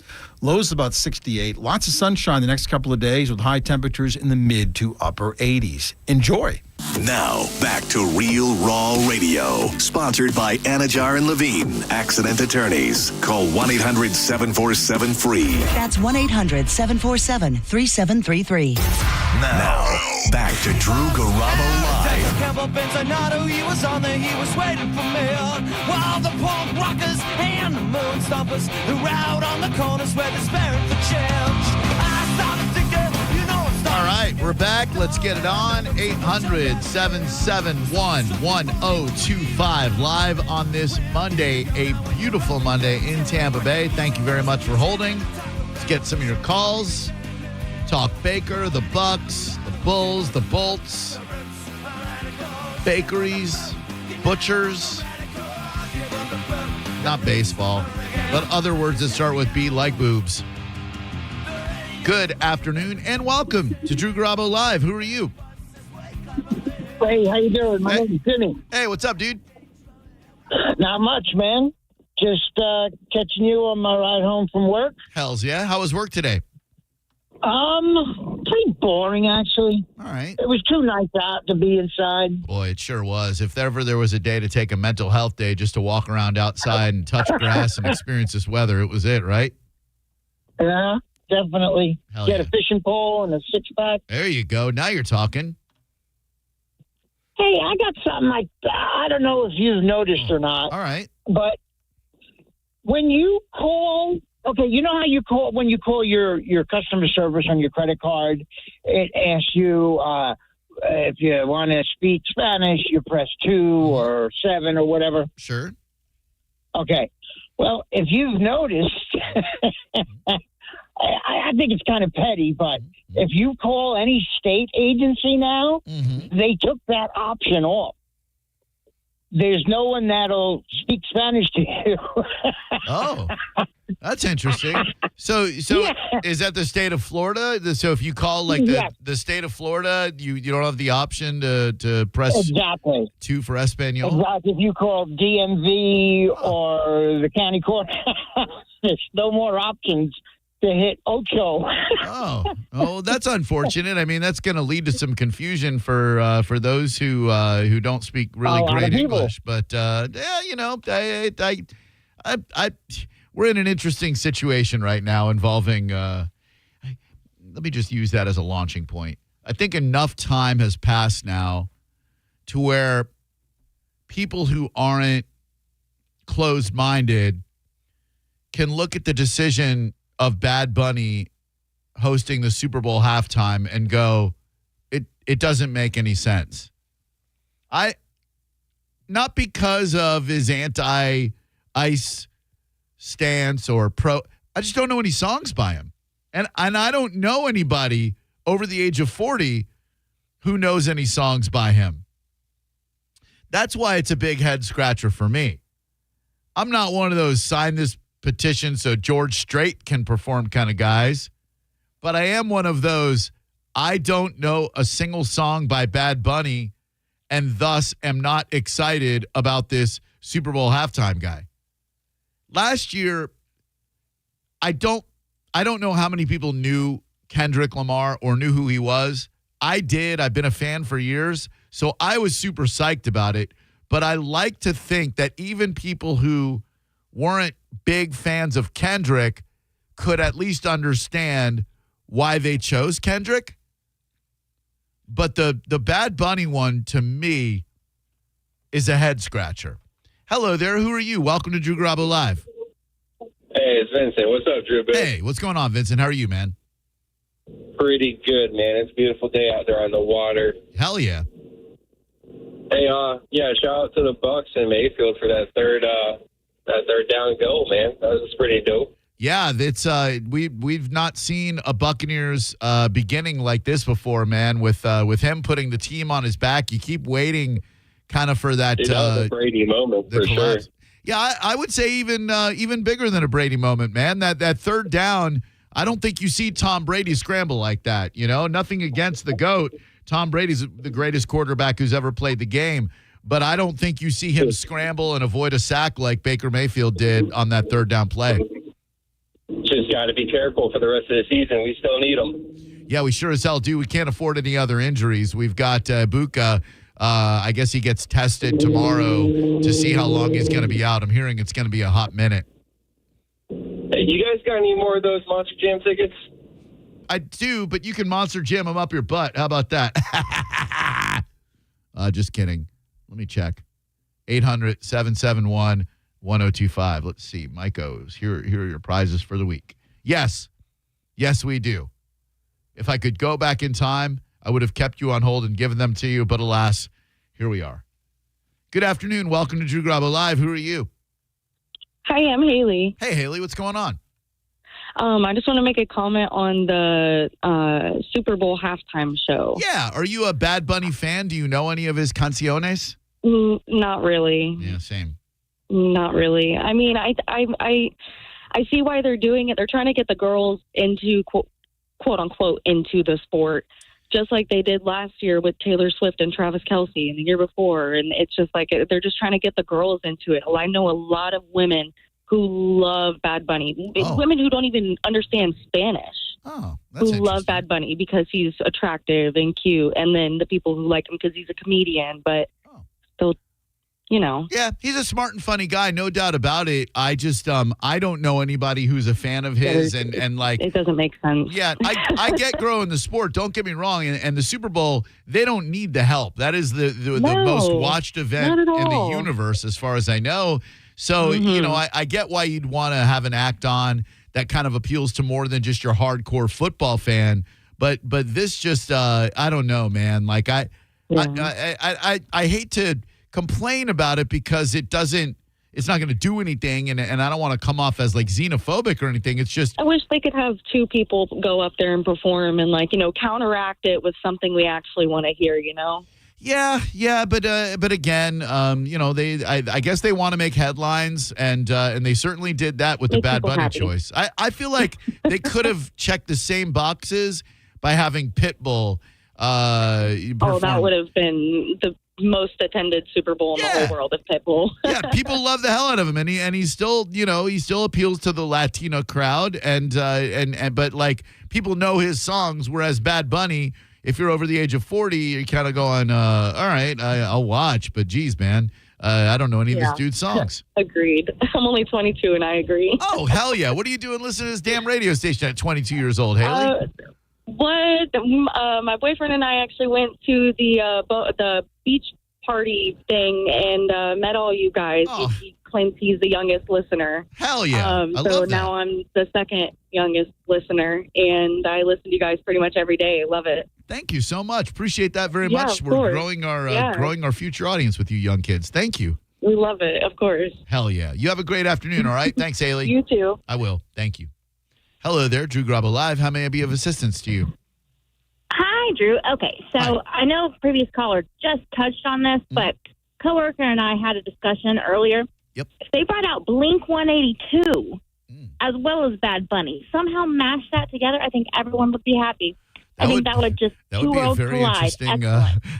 Speaker 14: Lows about 68. Lots of sunshine the next couple of days with high temperatures in the mid to upper 80s. Enjoy.
Speaker 19: Now, back to Real Raw Radio. Sponsored by Anajar and Levine, Accident Attorneys. Call 1-800-747-FREE.
Speaker 15: That's 1-800-747-3733.
Speaker 19: Now, back to Drew Garabo Live.
Speaker 8: He was on there, he was waiting for me. While the punk rockers and the moon stompers who were out on the corners were despairing for change. I started thinking, you know it's
Speaker 1: All right, we're back. Let's get it on. 800-771-1025 live on this Monday, a beautiful Monday in Tampa Bay. Thank you very much for holding. Let's get some of your calls. Talk Baker, the Bucks, the Bulls, the Bolts, bakeries, butchers, not baseball, but other words that start with B like boobs. Good afternoon and welcome to Drew Garabo Live. Who are you?
Speaker 16: Hey, how you doing? My name is Jimmy.
Speaker 1: Hey, what's up, dude?
Speaker 16: Not much, man. Just catching you on my ride home from work.
Speaker 1: Hells yeah. How was work today?
Speaker 16: Pretty boring, actually.
Speaker 1: All right.
Speaker 16: It was too nice out to be inside.
Speaker 1: Boy, it sure was. If ever there was a day to take a mental health day just to walk around outside and touch grass and experience this weather, it was it, right?
Speaker 16: Yeah, definitely.
Speaker 1: Hell
Speaker 16: Get
Speaker 1: yeah.
Speaker 16: a fishing pole and a six-pack.
Speaker 1: There you go. Now you're talking.
Speaker 16: Hey, I got something I don't know if you've noticed or not.
Speaker 1: All right.
Speaker 16: But when you call... Okay, you know how you call when you call your customer service on your credit card, it asks you if you want to speak Spanish, you press 2 or 7 or whatever.
Speaker 1: Sure.
Speaker 16: Okay. Well, if you've noticed, I think it's kind of petty, but if you call any state agency now, they took that option off. There's no one that'll speak Spanish to you.
Speaker 1: Oh, that's interesting. So
Speaker 16: Yeah.
Speaker 1: Is that the state of Florida? So if you call like the state of Florida, you don't have the option to press
Speaker 16: Exactly.
Speaker 1: 2 for Espanol?
Speaker 16: Exactly. If you call DMV or the county court, there's no more options to hit Ocho.
Speaker 1: Oh, that's unfortunate. I mean, that's going to lead to some confusion for those who don't speak really great English. But yeah, you know, we're in an interesting situation right now involving. Let me just use that as a launching point. I think enough time has passed now to where people who aren't closed-minded can look at the decision of Bad Bunny hosting the Super Bowl halftime and go, it doesn't make any sense. Not because of his anti Ice stance or pro. I just don't know any songs by him. And I don't know anybody over the age of 40 who knows any songs by him. That's why it's a big head scratcher for me. I'm not one of those sign this petition so George Strait can perform kind of guys, but I am one of those I don't know a single song by Bad Bunny and thus am not excited about this Super Bowl halftime guy. Last year, I don't know how many people knew Kendrick Lamar or knew who he was. I did. I've been a fan for years, so I was super psyched about it. But I like to think that even people who weren't big fans of Kendrick could at least understand why they chose Kendrick. But the Bad Bunny one, to me, is a head scratcher. Hello there. Who are you? Welcome to Drew Garabo Live.
Speaker 2: Hey, it's Vincent. What's up, Drew?
Speaker 1: Hey, what's going on, Vincent? How are you, man?
Speaker 2: Pretty good, man. It's a beautiful day out there on the water.
Speaker 1: Hell yeah.
Speaker 2: Hey, yeah, shout out to the Bucks and Mayfield for that third down goal, man. That was pretty dope.
Speaker 1: Yeah, it's we've not seen a Buccaneers beginning like this before, man. With him putting the team on his back, you keep waiting, kind of for that.
Speaker 2: That was a Brady moment for sure.
Speaker 1: Yeah, I would say even bigger than a Brady moment, man. That third down, I don't think you see Tom Brady scramble like that. You know, nothing against the GOAT. Tom Brady's the greatest quarterback who's ever played the game, but I don't think you see him scramble and avoid a sack like Baker Mayfield did on that third down play.
Speaker 2: Just got to be careful for the rest of the season. We still need him.
Speaker 1: Yeah, we sure as hell do. We can't afford any other injuries. We've got Buka. I guess he gets tested tomorrow to see how long he's going to be out. I'm hearing it's going to be a hot minute.
Speaker 2: Hey, you guys got any more of those Monster Jam tickets?
Speaker 1: I do, but you can Monster Jam them up your butt. How about that? Just kidding. Let me check. 800-771-1025. Let's see. Mycos, here are your prizes for the week. Yes, we do. If I could go back in time, I would have kept you on hold and given them to you, but alas, here we are. Good afternoon. Welcome to Drew Garabo Live. Who are you?
Speaker 4: Hi, I'm Haley.
Speaker 1: Hey, Haley. What's going on?
Speaker 4: I just want to make a comment on the Super Bowl halftime show.
Speaker 1: Yeah. Are you a Bad Bunny fan? Do you know any of his canciones?
Speaker 4: Not really.
Speaker 1: Yeah, same.
Speaker 4: Not really. I mean, I see why they're doing it. They're trying to get the girls into quote unquote into the sport, just like they did last year with Taylor Swift and Travis Kelce and the year before. And it's just like they're just trying to get the girls into it. I know a lot of women who love Bad Bunny, women who don't even understand Spanish, who love Bad Bunny because he's attractive and cute, and then the people who like him because he's a comedian, but they'll, you know.
Speaker 1: Yeah, he's a smart and funny guy, no doubt about it. I just, I don't know anybody who's a fan of his, and like...
Speaker 4: It doesn't make sense.
Speaker 1: Yeah, I get growing the sport, don't get me wrong, and the Super Bowl, they don't need the help. That is the most watched event in the universe, as far as I know. So, you know, I get why you'd want to have an act on that kind of appeals to more than just your hardcore football fan. But this just, I don't know, man. Like, I hate to complain about it because it's not going to do anything. And I don't want to come off as like xenophobic or anything. It's just.
Speaker 4: I wish they could have two people go up there and perform and like, you know, counteract it with something we actually want to hear, you know?
Speaker 1: Yeah, but again, you know, I guess they want to make headlines, and they certainly did that with the Bad Bunny choice. I feel like they could have checked the same boxes by having Pitbull.
Speaker 4: That would have been the most attended Super Bowl in the whole world of Pitbull.
Speaker 1: Yeah, people love the hell out of him, and he still, you know, he still appeals to the Latino crowd, and but like people know his songs, whereas Bad Bunny. If you're over the age of 40, you're kind of going, all right, I'll watch. But, geez, man, I don't know any of this dude's songs.
Speaker 4: Agreed. I'm only 22, and I agree.
Speaker 1: Oh, hell yeah. What are you doing listening to this damn radio station at 22 years old, Haley?
Speaker 4: My boyfriend and I actually went to the beach party thing and met all you guys.
Speaker 1: Oh.
Speaker 4: He claims he's the youngest listener.
Speaker 1: Hell yeah. I
Speaker 4: so
Speaker 1: love that.
Speaker 4: now I'm the second youngest listener, and I listen to you guys pretty much every day. Love it.
Speaker 1: Thank you so much. Appreciate that very
Speaker 4: Yeah,
Speaker 1: much.
Speaker 4: of
Speaker 1: We're
Speaker 4: course.
Speaker 1: growing our future audience with you young kids. Thank you.
Speaker 4: We love it, of course.
Speaker 1: Hell yeah. You have a great afternoon, all right? Thanks, Haley.
Speaker 4: You too.
Speaker 1: I will. Thank you. Hello there, Drew Garabo Live. How may I be of assistance to you?
Speaker 5: Hi, Drew. Okay, so I know previous caller just touched on this, but coworker and I had a discussion earlier.
Speaker 1: Yep.
Speaker 5: If they brought out Blink 182 as well as Bad Bunny, somehow mash that together, I think everyone would be happy. I think that would just
Speaker 1: That
Speaker 5: two
Speaker 1: would be a
Speaker 5: worlds
Speaker 1: very
Speaker 5: collide.
Speaker 1: interesting.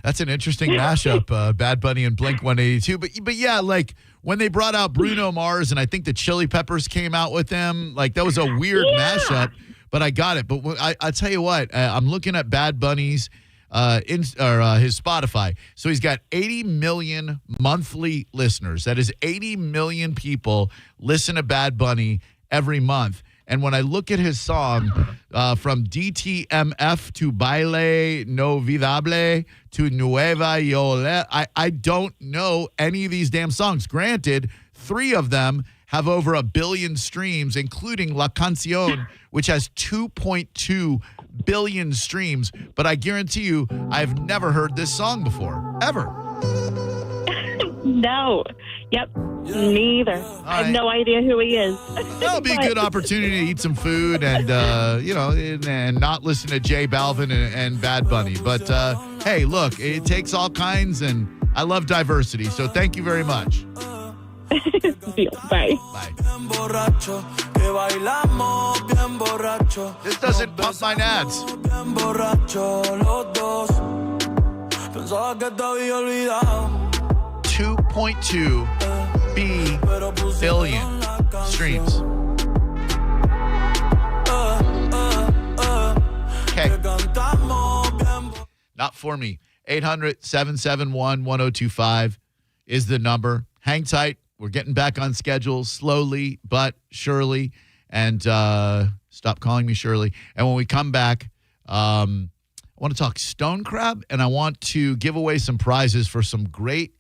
Speaker 1: That's an interesting mashup, Bad Bunny and Blink 182. But yeah, like when they brought out Bruno Mars, and I think the Chili Peppers came out with them. Like that was a weird mashup. But I got it. But I tell you what, I'm looking at Bad Bunny's his Spotify. So he's got 80 million monthly listeners. That is 80 million people listen to Bad Bunny every month. And when I look at his song, from DTMF to Baile No Vidable to Nueva Yole, I don't know any of these damn songs. Granted, 3 of them have over 1 billion streams, including La Canción, which has 2.2 billion streams. But I guarantee you, I've never heard this song before, ever.
Speaker 4: No. Yep. Neither. I have no idea who he is.
Speaker 1: That'll be a good opportunity to eat some food and, and not listen to J Balvin and Bad Bunny. But, hey, look, it takes all kinds, and I love diversity. So thank you very much.
Speaker 4: Deal. Bye.
Speaker 1: Bye. This doesn't pump my nads. 2.2 billion streams. Okay. Not for me. 800-771-1025 is the number. Hang tight. We're getting back on schedule slowly but surely. And stop calling me Shirley. And when we come back, I want to talk stone crab, and I want to give away some prizes for some great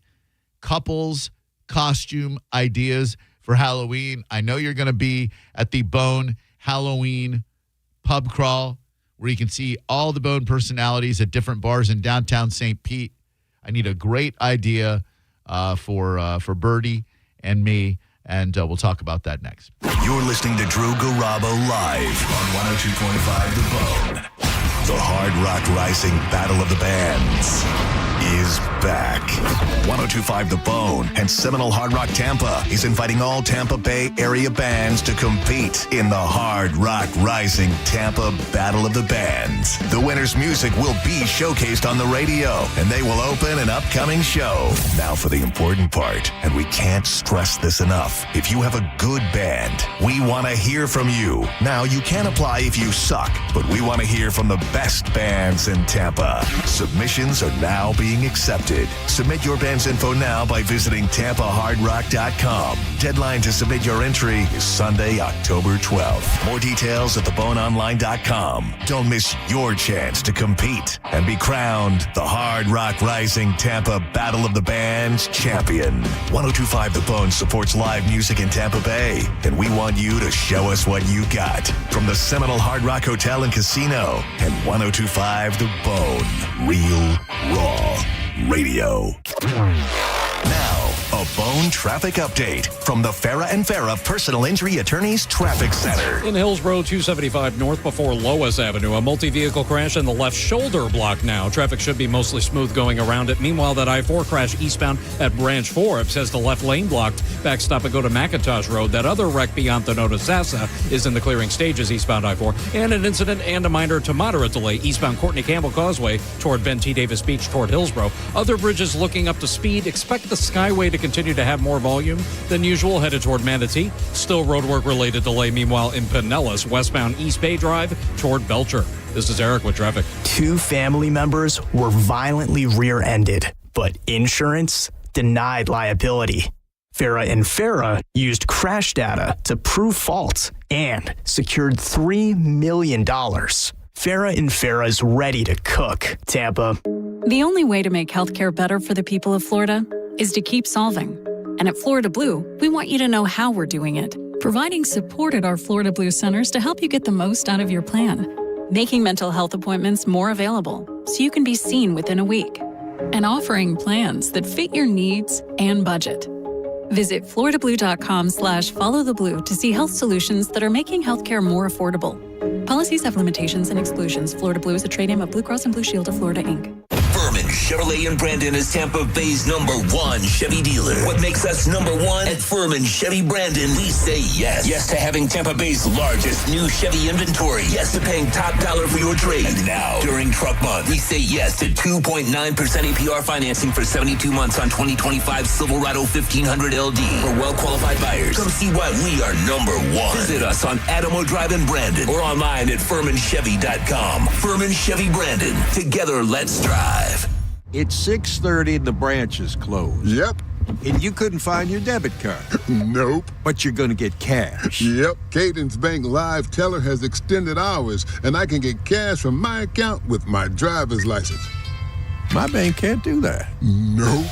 Speaker 1: couples costume ideas for Halloween. I know you're going to be at the Bone Halloween pub crawl, where you can see all the Bone personalities at different bars in downtown St. Pete. I need a great idea for Birdie and me, and we'll talk about that next.
Speaker 19: You're listening to Drew Garabo live on 102.5 The Bone. The Hard Rock Rising Battle of the Bands is back. 102.5 The Bone and Seminole Hard Rock Tampa is inviting all Tampa Bay area bands to compete in the Hard Rock Rising Tampa Battle of the Bands. The winner's music will be showcased on the radio, and they will open an upcoming show. Now for the important part, and we can't stress this enough. If you have a good band, we want to hear from you. Now, you can apply if you suck, but we want to hear from the best bands in Tampa. Submissions are now being accepted. Submit your band's info now by visiting TampaHardRock.com. Deadline to submit your entry is Sunday, October 12th. More details at theboneonline.com. Don't miss your chance to compete and be crowned the Hard Rock Rising Tampa Battle of the Bands champion. 102.5 The Bone supports live music in Tampa Bay, and we want you to show us what you got. From the Seminole Hard Rock Hotel and Casino and 102.5 The Bone. Real, raw radio. Now, a Bone traffic update from the Farah and Farah Personal Injury Attorneys Traffic Center.
Speaker 9: In Hillsborough 275 north before Lois Avenue, a multi-vehicle crash in the left shoulder block now. Traffic should be mostly smooth going around it. Meanwhile, that I-4 crash eastbound at Branch Forbes has the left lane blocked. Backstop and go to McIntosh Road. That other wreck beyond the Nota Sassa is in the clearing stages eastbound I-4. And an incident and a minor to moderate delay eastbound Courtney Campbell Causeway toward Ben T. Davis Beach toward Hillsborough. Other bridges looking up to speed. Expect the Skyway to continue to have more volume than usual headed toward Manatee. Still roadwork related delay meanwhile in Pinellas westbound East Bay Drive toward Belcher. This is Eric with traffic.
Speaker 15: 2 family members were violently rear-ended, but insurance denied liability. Farah and Farah used crash data to prove fault and secured $3 million. Farah and Farah's ready to cook. Tampa.
Speaker 27: The only way to make healthcare better for the people of Florida is to keep solving. And at Florida Blue, we want you to know how we're doing it, providing support at our Florida Blue centers to help you get the most out of your plan, making mental health appointments more available so you can be seen within a week, and offering plans that fit your needs and budget. Visit floridablue.com/followtheblue to see health solutions that are making healthcare more affordable. Policies have limitations and exclusions. Florida Blue is a trade name of Blue Cross and Blue Shield of Florida, Inc.
Speaker 6: Furman Chevrolet in Brandon is Tampa Bay's #1 Chevy dealer. What makes us #1? At Furman Chevy Brandon, we say yes. Yes to having Tampa Bay's largest new Chevy inventory. Yes to paying top dollar for your trade. And now, during Truck Month, we say yes to 2.9% APR financing for 72 months on 2025 Silverado 1500 LD. For well-qualified buyers, come see why we are #1. Visit us on Adamo Drive in Brandon or online at FurmanChevy.com. Furman Chevy Brandon. Together, let's drive.
Speaker 7: It's 6:30 and the branch is closed.
Speaker 31: Yep.
Speaker 7: And you couldn't find your debit card.
Speaker 31: Nope.
Speaker 7: But you're going to get cash.
Speaker 31: Yep. Cadence Bank Live Teller has extended hours, and I can get cash from my account with my driver's license.
Speaker 7: My bank can't do that.
Speaker 31: Nope.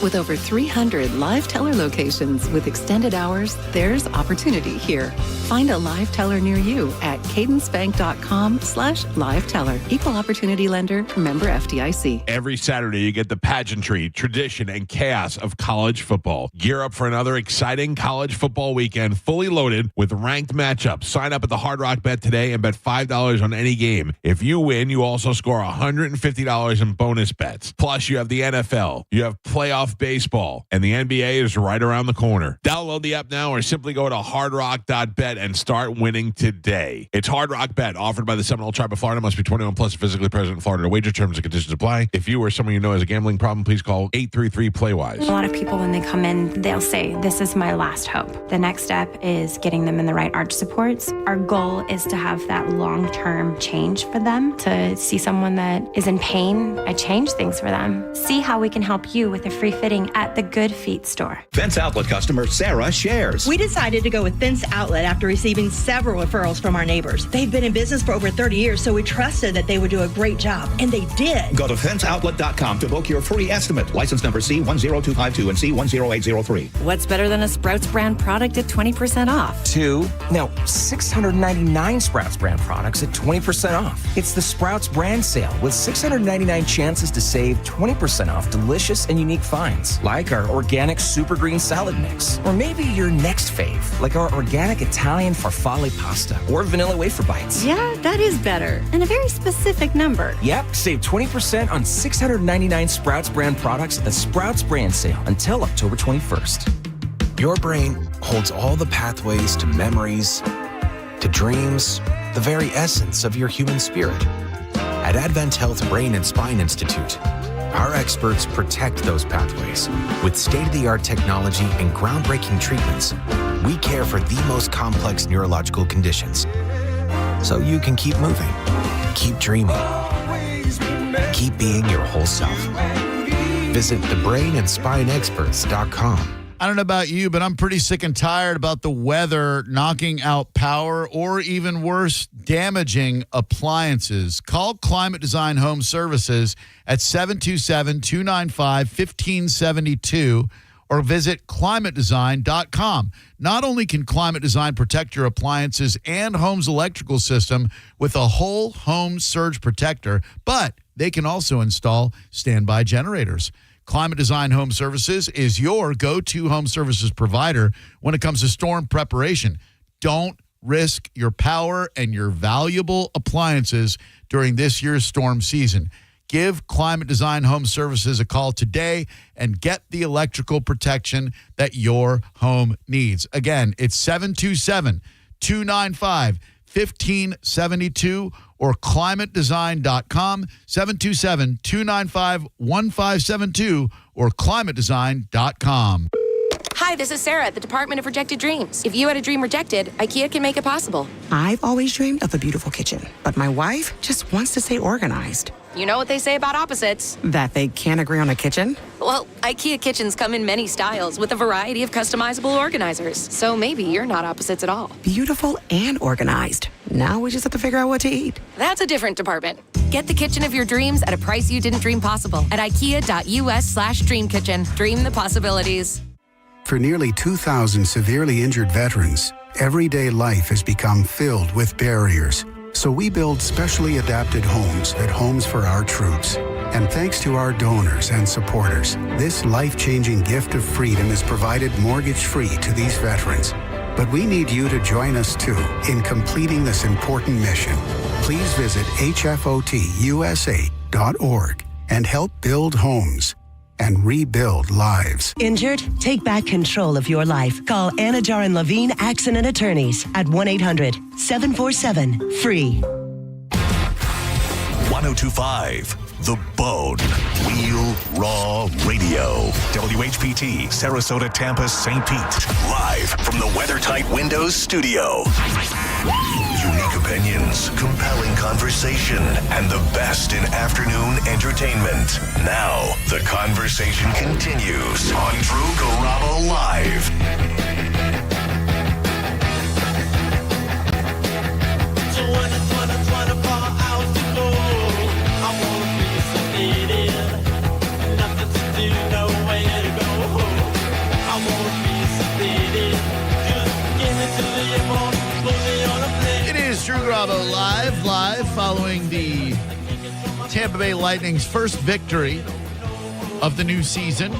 Speaker 17: With over 300 live teller locations with extended hours, there's opportunity here. Find a live teller near you at cadencebank.com/live teller. Equal opportunity lender, member FDIC.
Speaker 18: Every Saturday, you get the pageantry, tradition, and chaos of college football. Gear up for another exciting college football weekend, fully loaded with ranked matchups. Sign up at the Hard Rock Bet today and bet $5 on any game. If you win, you also score $150 in bonus bets. Plus, you have the NFL, you have playoff baseball, and the NBA is right around the corner. Download the app now or simply go to hardrock.bet and start winning today. It's Hard Rock Bet, offered by the Seminole Tribe of Florida. Must be 21 plus, physically present in Florida. To wager, terms and conditions apply. If you or someone you know has a gambling problem, please call 833-PLAY-WISE.
Speaker 20: A lot of people, when they come in, they'll say, this is my last hope. The next step is getting them in the right arch supports. Our goal is to have that long-term change for them, to see someone that is in pain. I change things for them. See how we can help you with a free fitting at the Good Feet store.
Speaker 21: Fence Outlet customer Sarah shares.
Speaker 22: We decided to go with Fence Outlet after receiving several referrals from our neighbors. They've been in business for over 30 years, so we trusted that they would do a great job, and they did.
Speaker 21: Go to fenceoutlet.com to book your free estimate. License number C10252 and C10803.
Speaker 23: What's better than a Sprouts brand product at 20% off?
Speaker 24: 2. Now, 699 Sprouts brand products at 20% off. It's the Sprouts brand sale with 699 chances to save 20% off delicious and unique finds, like our organic super green salad mix, or maybe your next fave, like our organic Italian farfalle pasta or vanilla wafer bites.
Speaker 23: Yeah, that is better. And a very specific number.
Speaker 24: Yep, save 20% on 699 Sprouts brand products at the Sprouts brand sale until October 21st.
Speaker 25: Your brain holds all the pathways to memories, to dreams, the very essence of your human spirit. At Advent Health Brain and Spine Institute, our experts protect those pathways. With state-of-the-art technology and groundbreaking treatments, we care for the most complex neurological conditions. So you can keep moving, keep dreaming, keep being your whole self. Visit thebrainandspineexperts.com.
Speaker 1: I don't know about you, but I'm pretty sick and tired about the weather knocking out power or even worse, damaging appliances. Call Climate Design Home Services at 727-295-1572 or visit climatedesign.com. Not only can Climate Design protect your appliances and home's electrical system with a whole home surge protector, but they can also install standby generators. Climate Design Home Services is your go-to home services provider when it comes to storm preparation. Don't risk your power and your valuable appliances during this year's storm season. Give Climate Design Home Services a call today and get the electrical protection that your home needs. Again, it's 727-295-1572 or climatedesign.com, 727-295-1572 or climatedesign.com.
Speaker 26: Hi, this is Sarah at the Department of Rejected Dreams. If you had a dream rejected, IKEA can make it possible.
Speaker 32: I've always dreamed of a beautiful kitchen, but my wife just wants to stay organized.
Speaker 26: You know what they say about opposites.
Speaker 32: That they can't agree on a kitchen?
Speaker 26: Well, IKEA kitchens come in many styles with a variety of customizable organizers. So maybe you're not opposites at all.
Speaker 32: Beautiful and organized. Now we just have to figure out what to eat.
Speaker 26: That's a different department. Get the kitchen of your dreams at a price you didn't dream possible at IKEA.us/Dream Kitchen. Dream the possibilities.
Speaker 33: For nearly 2,000 severely injured veterans, everyday life has become filled with barriers. So we build specially adapted homes at Homes for Our Troops. And thanks to our donors and supporters, this life-changing gift of freedom is provided mortgage-free to these veterans. But we need you to join us, too, in completing this important mission. Please visit hfotusa.org and help build homes and rebuild lives.
Speaker 2: Injured? Take back control of your life. Call Anajar and Levine Accident Attorneys at 1-800-747-FREE.
Speaker 19: 1025 The Bone. Real Raw Radio. WHPT, Sarasota, Tampa, St. Pete. Live from the WeatherTight Windows studio. Unique opinions, compelling conversation, and the best in afternoon entertainment. Now, the conversation continues on Drew Garabo Live.
Speaker 1: It is Drew Garabo live following the Tampa Bay Lightning's first victory of the new season,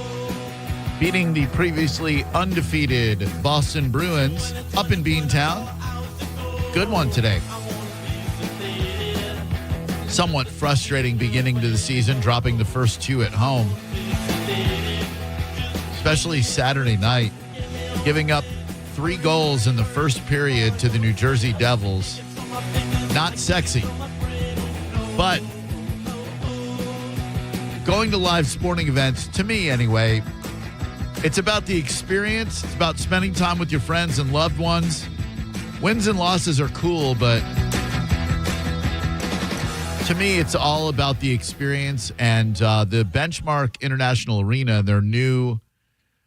Speaker 1: beating the previously undefeated Boston Bruins up in Beantown. Good one today. Somewhat frustrating beginning to the season, dropping the first two at home, especially Saturday night, giving up 3 goals in the first period to the New Jersey Devils. Not sexy, but going to live sporting events, to me anyway, it's about the experience. It's about spending time with your friends and loved ones. Wins and losses are cool, but to me, it's all about the experience. And the Benchmark International Arena, their new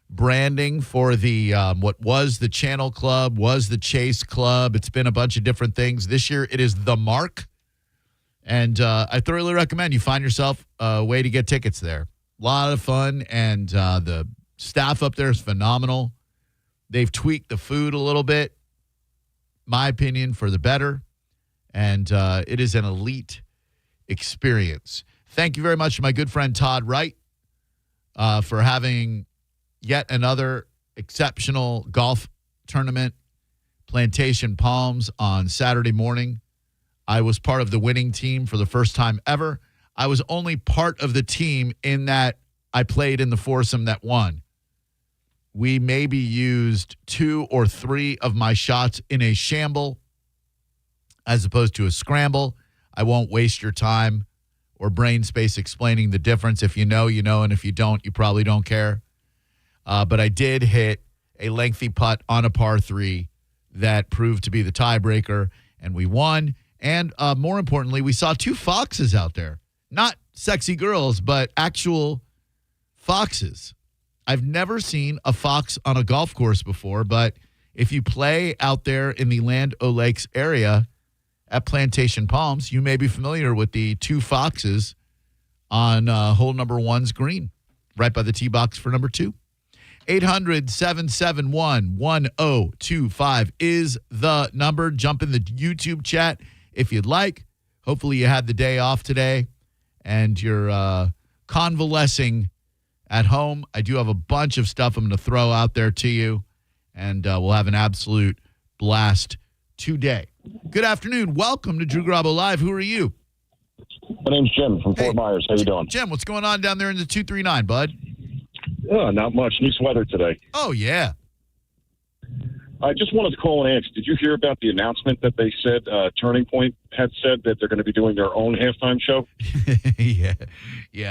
Speaker 1: branding for the what was the Channel Club, was the Chase Club. It's been a bunch of different things. This year, it is the Mark. And I thoroughly recommend you find yourself a way to get tickets there. A lot of fun, and the staff up there is phenomenal. They've tweaked the food a little bit, my opinion, for the better. And it is an elite experience. Thank you very much to my good friend Todd Wright for having yet another exceptional golf tournament, Plantation Palms, on Saturday morning. I was part of the winning team for the first time ever. I was only part of the team in that I played in the foursome that won. We maybe used 2 or 3 of my shots in a shamble as opposed to a scramble. I won't waste your time or brain space explaining the difference. If you know, you know, and if you don't, you probably don't care. But I did hit a lengthy putt on a par 3 that proved to be the tiebreaker, and we won. And more importantly, we saw 2 foxes out there. Not sexy girls, but actual foxes. I've never seen a fox on a golf course before, but if you play out there in the Land O'Lakes area at Plantation Palms, you may be familiar with the 2 foxes on hole number 1's green, right by the tee box for number 2. 800-771-1025 is the number. Jump in the YouTube chat if you'd like. Hopefully you had the day off today and you're convalescing at home. I do have a bunch of stuff I'm going to throw out there to you, and we'll have an absolute blast today. Good afternoon. Welcome to Drew Garabo Live. Who are you?
Speaker 3: My name's Jim from Fort Myers. How you doing?
Speaker 1: Jim, what's going on down there in the 239, bud?
Speaker 3: Not much. Nice weather today.
Speaker 1: Oh, yeah.
Speaker 3: I just wanted to call and ask, did you hear about the announcement that they said Turning Point had said that they're going to be doing their own halftime show?
Speaker 1: Yeah,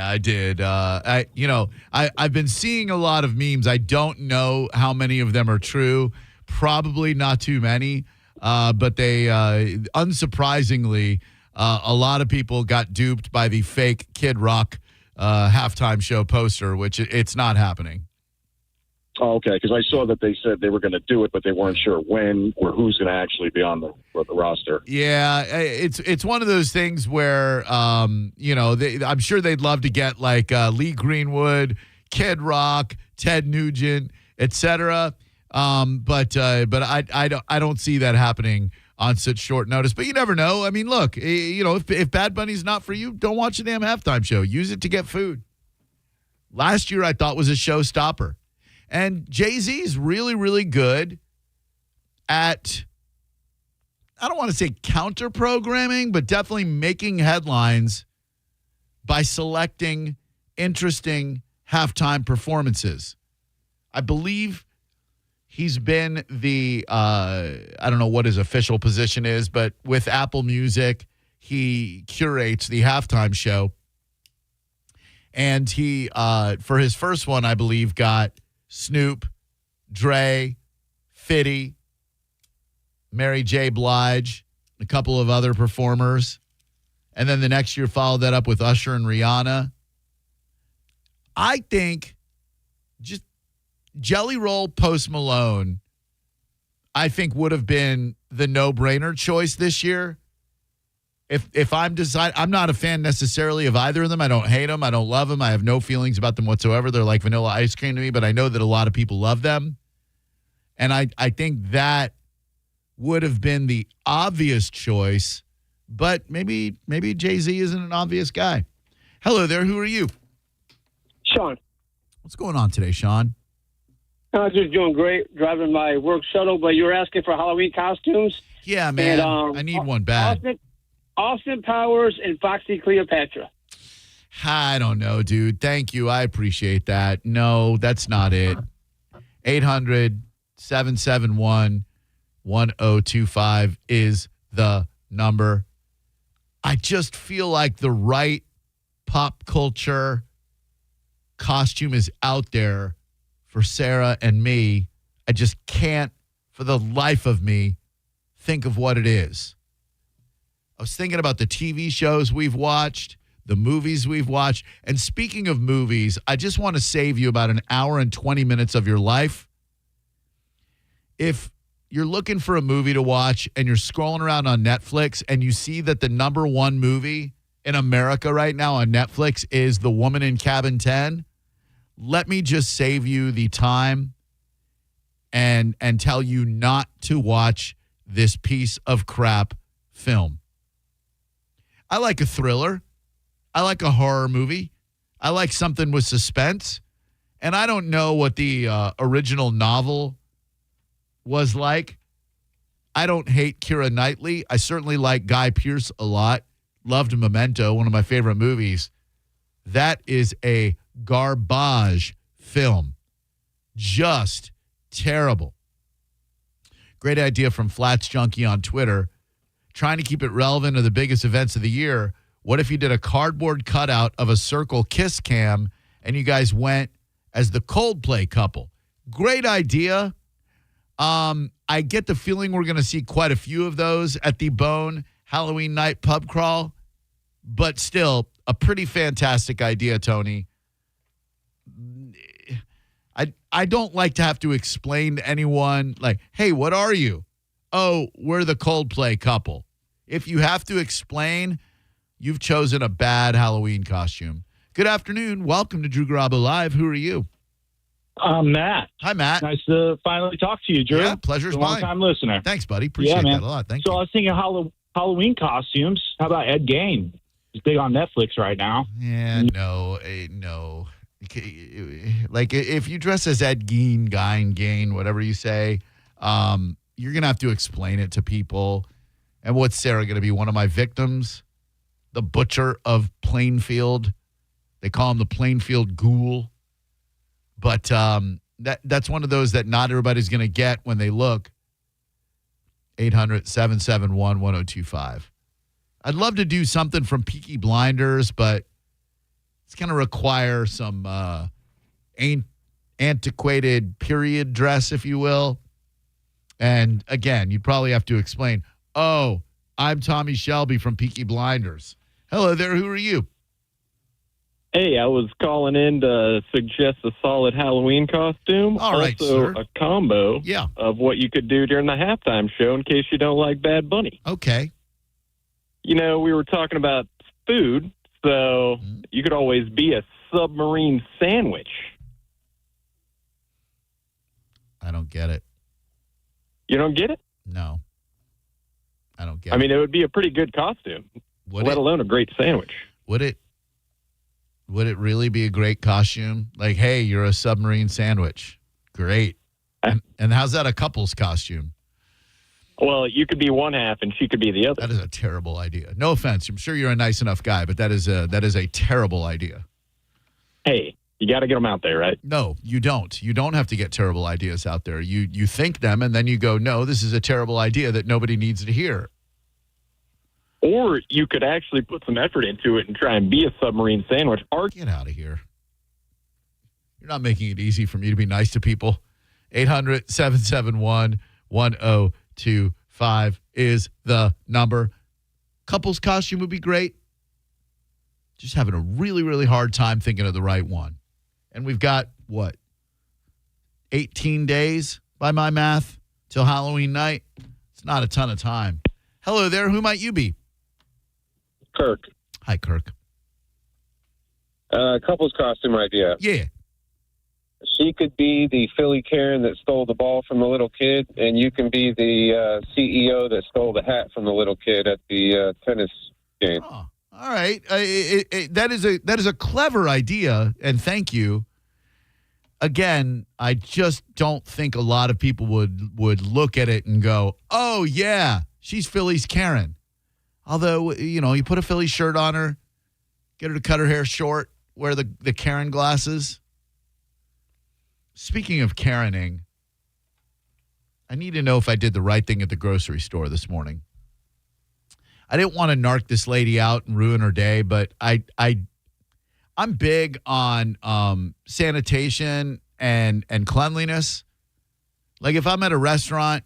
Speaker 1: I did. I've been seeing a lot of memes. I don't know how many of them are true. Probably not too many. But they, unsurprisingly, a lot of people got duped by the fake Kid Rock halftime show poster, which it's not happening.
Speaker 3: Oh, okay, because I saw that they said they were going to do it, but they weren't sure when or who's going to actually be on the roster.
Speaker 1: Yeah, it's one of those things where, I'm sure they'd love to get like Lee Greenwood, Kid Rock, Ted Nugent, etc. But I don't see that happening on such short notice. But you never know. I mean, look, if Bad Bunny's not for you, don't watch the damn halftime show. Use it to get food. Last year I thought was a showstopper. And Jay-Z's really, really good at, I don't want to say counter-programming, but definitely making headlines by selecting interesting halftime performances. I believe he's been the, I don't know what his official position is, but with Apple Music, he curates the halftime show. And he, for his first one, I believe, got Snoop, Dre, Fitty, Mary J. Blige, a couple of other performers. And then the next year followed that up with Usher and Rihanna. I think just Jelly Roll, Post Malone, I think would have been the no-brainer choice this year. If I'm deciding, I'm not a fan necessarily of either of them. I don't hate them. I don't love them. I have no feelings about them whatsoever. They're like vanilla ice cream to me, but I know that a lot of people love them. And I think that would have been the obvious choice, but maybe Jay-Z isn't an obvious guy. Hello there. Who are you?
Speaker 4: Sean.
Speaker 1: What's going on today, Sean?
Speaker 4: I'm just doing great, driving my work shuttle, but you were asking for Halloween costumes?
Speaker 1: Yeah, man.
Speaker 4: And,
Speaker 1: I need one bad.
Speaker 4: Austin Powers and Foxy Cleopatra.
Speaker 1: I don't know, dude. Thank you. I appreciate that. No, that's not it. 800-771-1025 is the number. I just feel like the right pop culture costume is out there for Sarah and me. I just can't, for the life of me, think of what it is. I was thinking about the TV shows we've watched, the movies we've watched. And speaking of movies, I just want to save you about an hour and 20 minutes of your life. If you're looking for a movie to watch and you're scrolling around on Netflix and you see that the number one movie in America right now on Netflix is The Woman in Cabin 10, let me just save you the time and tell you not to watch this piece of crap film. I like a thriller. I like a horror movie. I like something with suspense. And I don't know what the original novel was like. I don't hate Keira Knightley. I certainly like Guy Pearce a lot. Loved Memento, one of my favorite movies. That is a garbage film. Just terrible. Great idea from Flats Junkie on Twitter. Trying to keep it relevant to the biggest events of the year. What if you did a cardboard cutout of a circle kiss cam and you guys went as the Coldplay couple? Great idea. I get the feeling we're going to see quite a few of those at the Bone Halloween night pub crawl, but still a pretty fantastic idea, Tony. I don't like to have to explain to anyone, like, hey, what are you? Oh, we're the Coldplay couple. If you have to explain, you've chosen a bad Halloween costume. Good afternoon. Welcome to Drew Garabo Live. Who are you?
Speaker 5: Matt.
Speaker 1: Hi, Matt.
Speaker 5: Nice to finally talk to you, Drew.
Speaker 1: Yeah, pleasure's mine.
Speaker 5: Long-time listener.
Speaker 1: Thanks, buddy. Appreciate that a lot. Thank you.
Speaker 5: I was thinking Halloween costumes. How about Ed Gein? He's big on Netflix right now.
Speaker 1: Yeah, no. Like, if you dress as Ed Gein, Gain, whatever you say, you're going to have to explain it to people. And what's Sarah going to be, one of my victims? The butcher of Plainfield. They call him the Plainfield Ghoul. But that's one of those that not everybody's going to get when they look. 800-771-1025. I'd love to do something from Peaky Blinders, but it's going to require some antiquated period dress, if you will. And again, you'd probably have to explain, oh, I'm Tommy Shelby from Peaky Blinders. Hello there. Who are you?
Speaker 8: Hey, I was calling in to suggest a solid Halloween costume.
Speaker 1: All right,
Speaker 8: also,
Speaker 1: sir.
Speaker 8: a combo
Speaker 1: Yeah.
Speaker 8: of what you could do during the halftime show in case you don't like Bad Bunny.
Speaker 1: Okay.
Speaker 8: You know, we were talking about food, so you could always be a submarine sandwich.
Speaker 1: I don't get it.
Speaker 8: You don't get it?
Speaker 1: No. I don't get
Speaker 8: I
Speaker 1: it.
Speaker 8: mean, it would be a pretty good costume, let alone a great sandwich.
Speaker 1: Would it really be a great costume? Like, hey, you're a submarine sandwich. Great. And how's that a couple's costume?
Speaker 8: Well, you could be one half and she could be the other.
Speaker 1: That is a terrible idea. No offense. I'm sure you're a nice enough guy, but that is a terrible idea.
Speaker 8: Hey, you got to get them out there, right?
Speaker 1: No, you don't. You don't have to get terrible ideas out there. You think them, and then you go, no, this is a terrible idea that nobody needs to hear.
Speaker 8: Or you could actually put some effort into it and try and be a submarine sandwich.
Speaker 1: Get out of here. You're not making it easy for me to be nice to people. 800-771-1025 is the number. Couple's costume would be great. Just having a really, really hard time thinking of the right one. And we've got, 18 days by my math till Halloween night? It's not a ton of time. Hello there. Who might you be?
Speaker 6: Kirk.
Speaker 1: Hi, Kirk.
Speaker 6: Couple's costume idea.
Speaker 1: Yeah.
Speaker 6: She could be the Philly Karen that stole the ball from the little kid, and you can be the CEO that stole the hat from the little kid at the tennis game.
Speaker 1: Oh, all right. That is a clever idea, and thank you. Again, I just don't think a lot of people would look at it and go, oh, yeah, she's Philly's Karen. Although, you put a Philly shirt on her, get her to cut her hair short, wear the Karen glasses. Speaking of Karening, I need to know if I did the right thing at the grocery store this morning. I didn't want to narc this lady out and ruin her day, but I'm big on sanitation and cleanliness. Like if I'm at a restaurant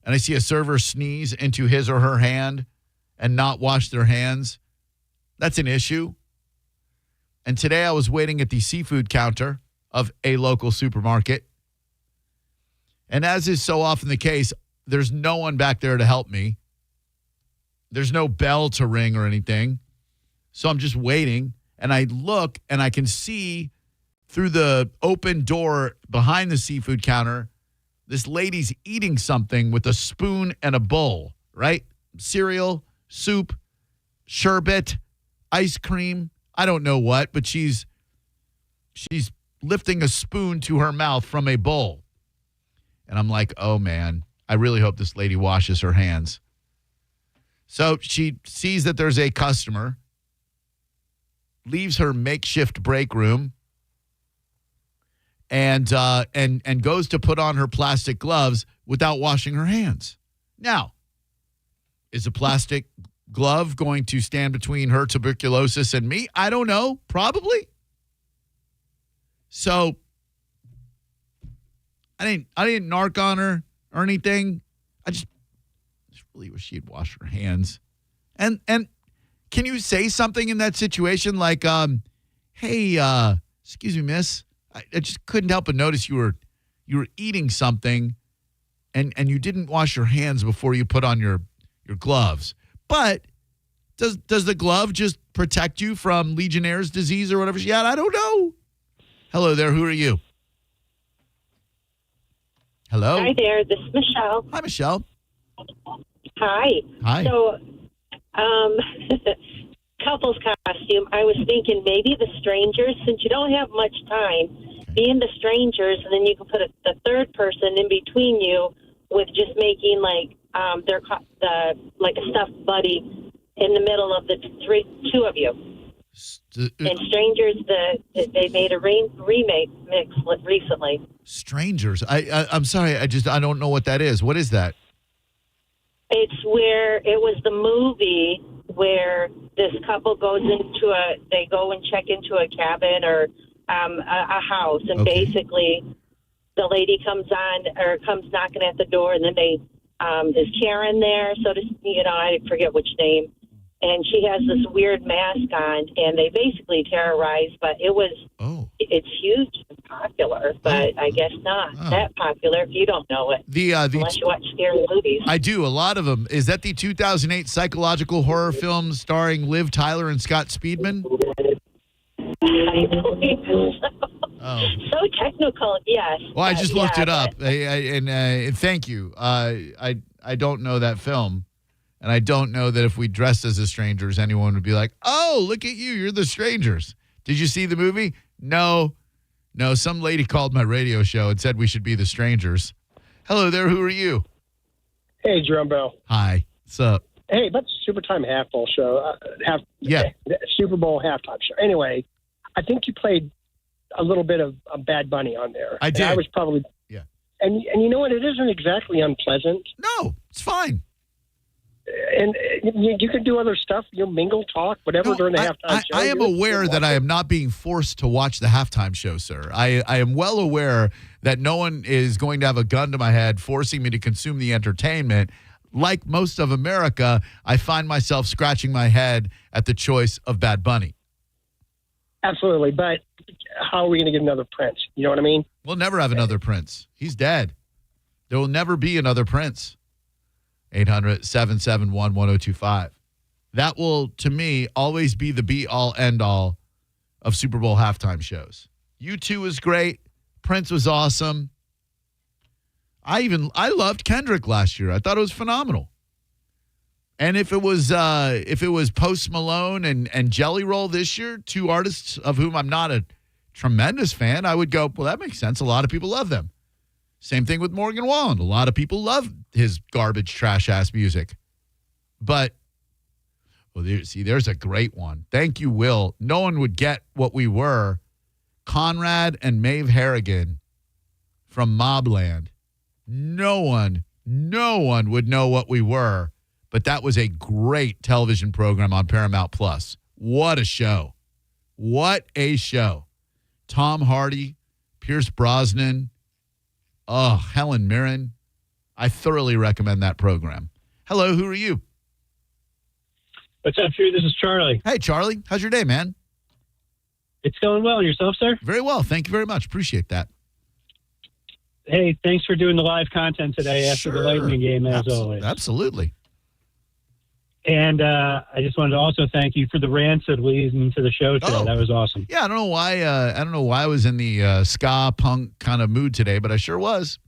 Speaker 1: and I see a server sneeze into his or her hand and not wash their hands, that's an issue. And today I was waiting at the seafood counter of a local supermarket. And as is so often the case, there's no one back there to help me. There's no bell to ring or anything. So I'm just waiting, and I look, and I can see through the open door behind the seafood counter, this lady's eating something with a spoon and a bowl, right? Cereal, soup, sherbet, ice cream. I don't know what, but she's lifting a spoon to her mouth from a bowl. And I'm like, oh, man, I really hope this lady washes her hands. So she sees that there's a customer, leaves her makeshift break room, and goes to put on her plastic gloves without washing her hands. Now, is a plastic glove going to stand between her tuberculosis and me? I don't know. Probably. So I didn't narc on her or anything. I just really wish she'd wash her hands. And can you say something in that situation like, hey, excuse me, miss, I just couldn't help but notice you were eating something and you didn't wash your hands before you put on your gloves. But does the glove just protect you from Legionnaire's disease or whatever she had? I don't know. Hello there. Who are you? Hello.
Speaker 9: Hi there. This is Michelle.
Speaker 1: Hi, Michelle.
Speaker 9: Hi.
Speaker 1: Hi.
Speaker 9: So, couple's costume. I was thinking maybe the strangers, since you don't have much time, being the strangers, and then you can put the third person in between you with just making like like a stuffed buddy in the middle of the two of you. And Strangers, they made a remake mix recently.
Speaker 1: Strangers. I'm sorry. I don't know what that is. What is that?
Speaker 9: It's where it was the movie where this couple they go and check into a cabin or a house, and basically the lady comes knocking at the door, and then is Karen there? So I forget which name. And she has this weird mask on, and they basically terrorize. But it's huge and popular, but I guess not that popular if you don't know it. Unless you watch scary movies.
Speaker 1: I do, a lot of them. Is that the 2008 psychological horror film starring Liv Tyler and Scott Speedman?
Speaker 9: I believe so.
Speaker 1: Oh.
Speaker 9: So technical, yes.
Speaker 1: Well, I just looked it up, and thank you. I don't know that film. And I don't know that if we dressed as the Strangers, anyone would be like, oh, look at you. You're the Strangers. Did you see the movie? No. No, some lady called my radio show and said we should be the Strangers. Hello there. Who are you?
Speaker 7: Hey, Jerome Bell.
Speaker 1: Hi. What's up?
Speaker 7: Hey, that's Super Time Half Bowl show. Super Bowl halftime show. Anyway, I think you played a little bit of Bad Bunny on there.
Speaker 1: I did.
Speaker 7: And I was probably and you know what? It isn't exactly unpleasant.
Speaker 1: No, it's fine.
Speaker 7: And you can do other stuff. You mingle, talk, whatever during the halftime show.
Speaker 1: I am aware that I am not being forced to watch the halftime show, sir. I am well aware that no one is going to have a gun to my head forcing me to consume the entertainment. Like most of America, I find myself scratching my head at the choice of Bad Bunny.
Speaker 7: Absolutely, but how are we going to get another Prince? You know what I mean?
Speaker 1: We'll never have another Prince. He's dead. There will never be another Prince. 800-771-1025. That will, to me, always be the be-all, end-all of Super Bowl halftime shows. U2 was great. Prince was awesome. I loved Kendrick last year. I thought it was phenomenal. And if it was Post Malone and Jelly Roll this year, two artists of whom I'm not a tremendous fan, I would go, well, that makes sense. A lot of people love them. Same thing with Morgan Wallen. A lot of people love his garbage, trash-ass music. But, there's a great one. Thank you, Will. No one would get what we were. Conrad and Maeve Harrigan from Mobland. No one would know what we were. But that was a great television program on Paramount Plus. What a show. What a show. Tom Hardy, Pierce Brosnan, Helen Mirren. I thoroughly recommend that program. Hello, who are you?
Speaker 10: What's up, Drew? This is Charlie.
Speaker 1: Hey, Charlie. How's your day, man?
Speaker 10: It's going well. And yourself, sir?
Speaker 1: Very well. Thank you very much. Appreciate that.
Speaker 10: Hey, thanks for doing the live content today after the Lightning game, as always.
Speaker 1: Absolutely.
Speaker 10: And I just wanted to also thank you for the rancid leading to the show today. That was awesome.
Speaker 1: Yeah, I don't know why I was in the ska punk kind of mood today, but I sure was.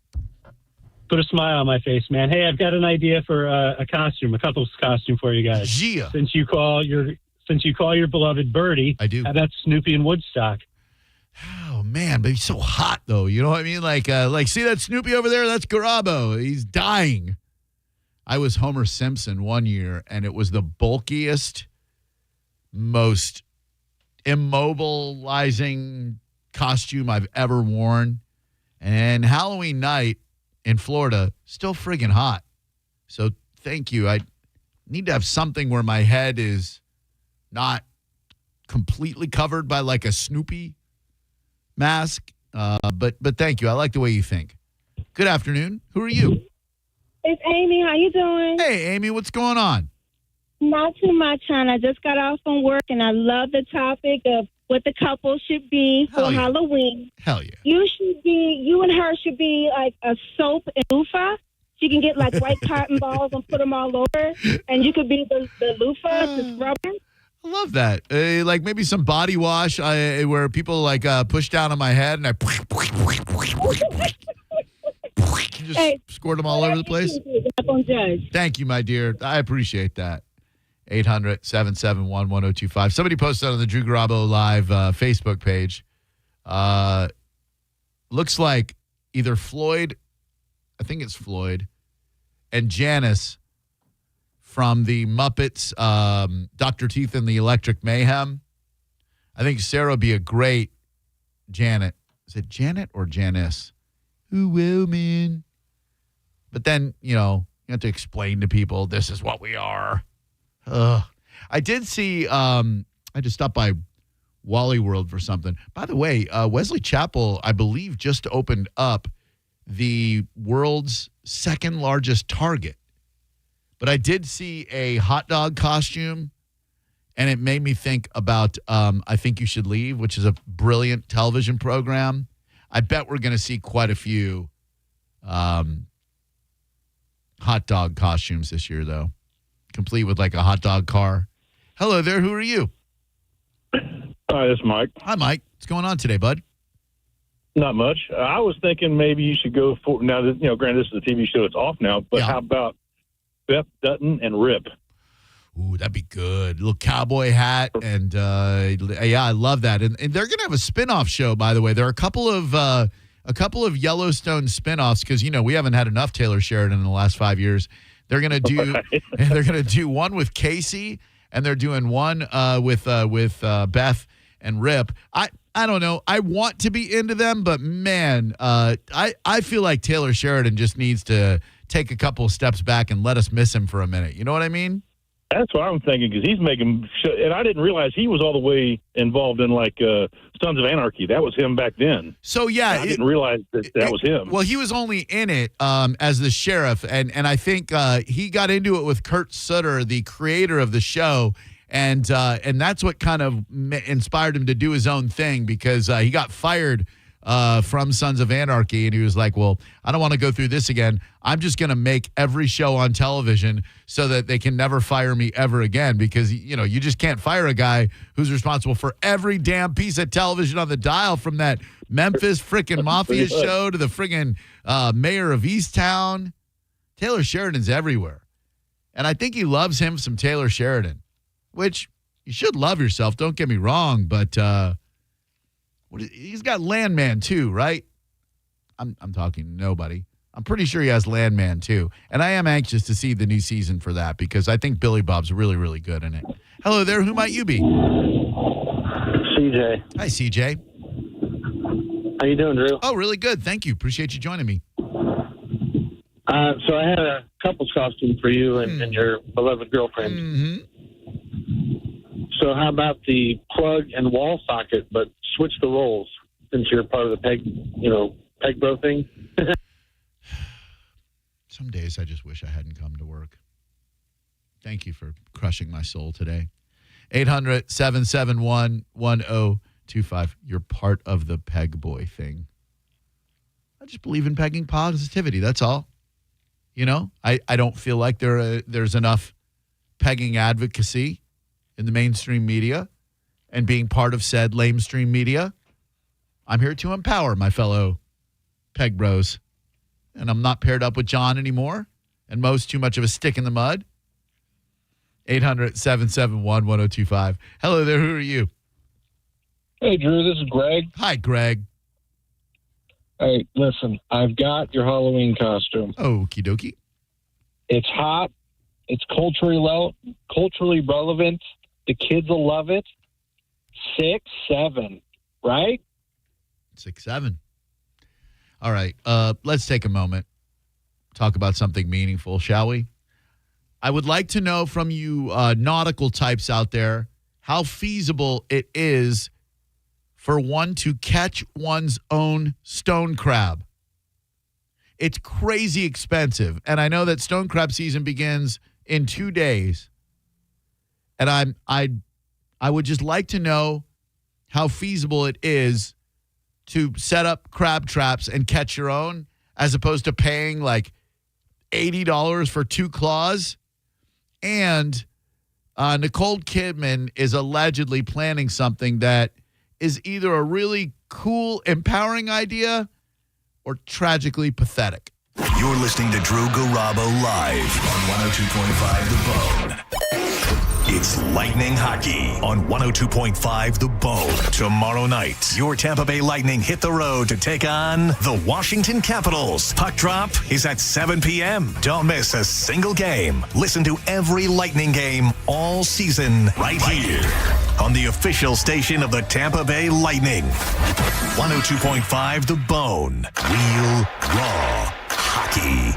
Speaker 10: Put a smile on my face, man. Hey, I've got an idea for a couple's costume for you guys.
Speaker 1: Yeah.
Speaker 10: Since you call your beloved Birdie,
Speaker 1: I do.
Speaker 10: How about Snoopy and Woodstock?
Speaker 1: Oh man, but he's so hot though. You know what I mean? Like see that Snoopy over there? That's Garabo. He's dying. I was Homer Simpson one year, and it was the bulkiest, most immobilizing costume I've ever worn. And Halloween night in Florida, still friggin' hot. So thank you. I need to have something where my head is not completely covered by like a Snoopy mask. But thank you. I like the way you think. Good afternoon. Who are you?
Speaker 11: It's Amy. How you doing?
Speaker 1: Hey, Amy. What's going on?
Speaker 11: Not too much, hon. I just got off from work, and I love the topic of what the couple should be for Halloween.
Speaker 1: Hell yeah.
Speaker 11: You and her should be like a soap and loofah. She can get like white cotton balls and put them all over, and you could be the loofah, the scrubber.
Speaker 1: I love that. Like maybe some body wash where people like push down on my head and I just squirt them all over the place. Thank you, my dear. I appreciate that. 800-771-1025. Somebody posted on the Drew Garabo Live Facebook page. Looks like either Floyd, I think it's Floyd, and Janice from the Muppets, Dr. Teeth and the Electric Mayhem. I think Sarah would be a great Janet. Is it Janet or Janice? Who will, man? But then, you have to explain to people, this is what we are. I did see, I just stopped by Wally World for something. By the way, Wesley Chapel, I believe, just opened up the world's second largest Target. But I did see a hot dog costume, and it made me think about I Think You Should Leave, which is a brilliant television program. I bet we're going to see quite a few hot dog costumes this year, though, complete with like a hot dog car. Hello there. Who are you?
Speaker 12: Hi, this is Mike.
Speaker 1: Hi, Mike. What's going on today, bud?
Speaker 12: Not much. I was thinking maybe you should go for, now that, granted, this is a TV show, it's off now, but how about Beth Dutton and Rip.
Speaker 1: Ooh, that'd be good. Little cowboy hat, and yeah, I love that. And they're gonna have a spinoff show, by the way. There are a couple of Yellowstone spinoffs because we haven't had enough Taylor Sheridan in the last 5 years. They're gonna do they're gonna do one with Casey, and they're doing one with Beth and Rip. I don't know. I want to be into them, but man, I feel like Taylor Sheridan just needs to take a couple steps back and let us miss him for a minute. You know what I mean?
Speaker 12: That's what I'm thinking, because he's making and I didn't realize he was all the way involved in Sons of Anarchy. That was him back then.
Speaker 1: So yeah,
Speaker 12: I didn't realize that was him.
Speaker 1: Well, he was only in it as the sheriff, and I think he got into it with Kurt Sutter, the creator of the show, and that's what kind of inspired him to do his own thing, because he got fired from Sons of Anarchy, and he was like, well, I don't want to go through this again. I'm just going to make every show on television so that they can never fire me ever again, because, you just can't fire a guy who's responsible for every damn piece of television on the dial, from that Memphis freaking Mafia show to the friggin' mayor of Easttown. Taylor Sheridan's everywhere. And I think he loves him some Taylor Sheridan, which you should love yourself. Don't get me wrong, but he's got Landman too, right? I'm talking nobody. I'm pretty sure he has Landman too. And I am anxious to see the new season for that, because I think Billy Bob's really, really good in it. Hello there. Who might you be?
Speaker 13: CJ.
Speaker 1: Hi, CJ.
Speaker 13: How you doing, Drew?
Speaker 1: Oh, really good. Thank you. Appreciate you joining me.
Speaker 13: So I had a couple's costume for you and your beloved girlfriend.
Speaker 1: Mm-hmm.
Speaker 13: So how about the plug and wall socket, but switch the roles, since you're part of the peg bro thing?
Speaker 1: Some days I just wish I hadn't come to work. Thank you for crushing my soul today. 800-771-1025. You're part of the peg boy thing. I just believe in pegging positivity. That's all. I don't feel like there's enough pegging advocacy in the mainstream media, and being part of said lamestream media. I'm here to empower my fellow peg bros. And I'm not paired up with John anymore, and Mo's too much of a stick in the mud. 800-771-1025. Hello there. Who are you?
Speaker 13: Hey, Drew. This is Greg.
Speaker 1: Hi, Greg.
Speaker 13: Hey, listen, I've got your Halloween costume.
Speaker 1: Okie dokie.
Speaker 13: It's hot. It's culturally relevant. The kids will love it. 6'7", right?
Speaker 1: 6'7". All right. Let's take a moment. Talk about something meaningful, shall we? I would like to know from you nautical types out there how feasible it is for one to catch one's own stone crab. It's crazy expensive. And I know that stone crab season begins in 2 days. And I would just like to know how feasible it is to set up crab traps and catch your own, as opposed to paying like $80 for 2 claws. And Nicole Kidman is allegedly planning something that is either a really cool, empowering idea or tragically pathetic.
Speaker 19: You're listening to Drew Garabo live on 102.5 The Bone. It's Lightning Hockey on 102.5 The Bone. Tomorrow night, your Tampa Bay Lightning hit the road to take on the Washington Capitals. Puck drop is at 7 p.m. Don't miss a single game. Listen to every Lightning game all season right here on the official station of the Tampa Bay Lightning. 102.5 The Bone. Real, raw hockey.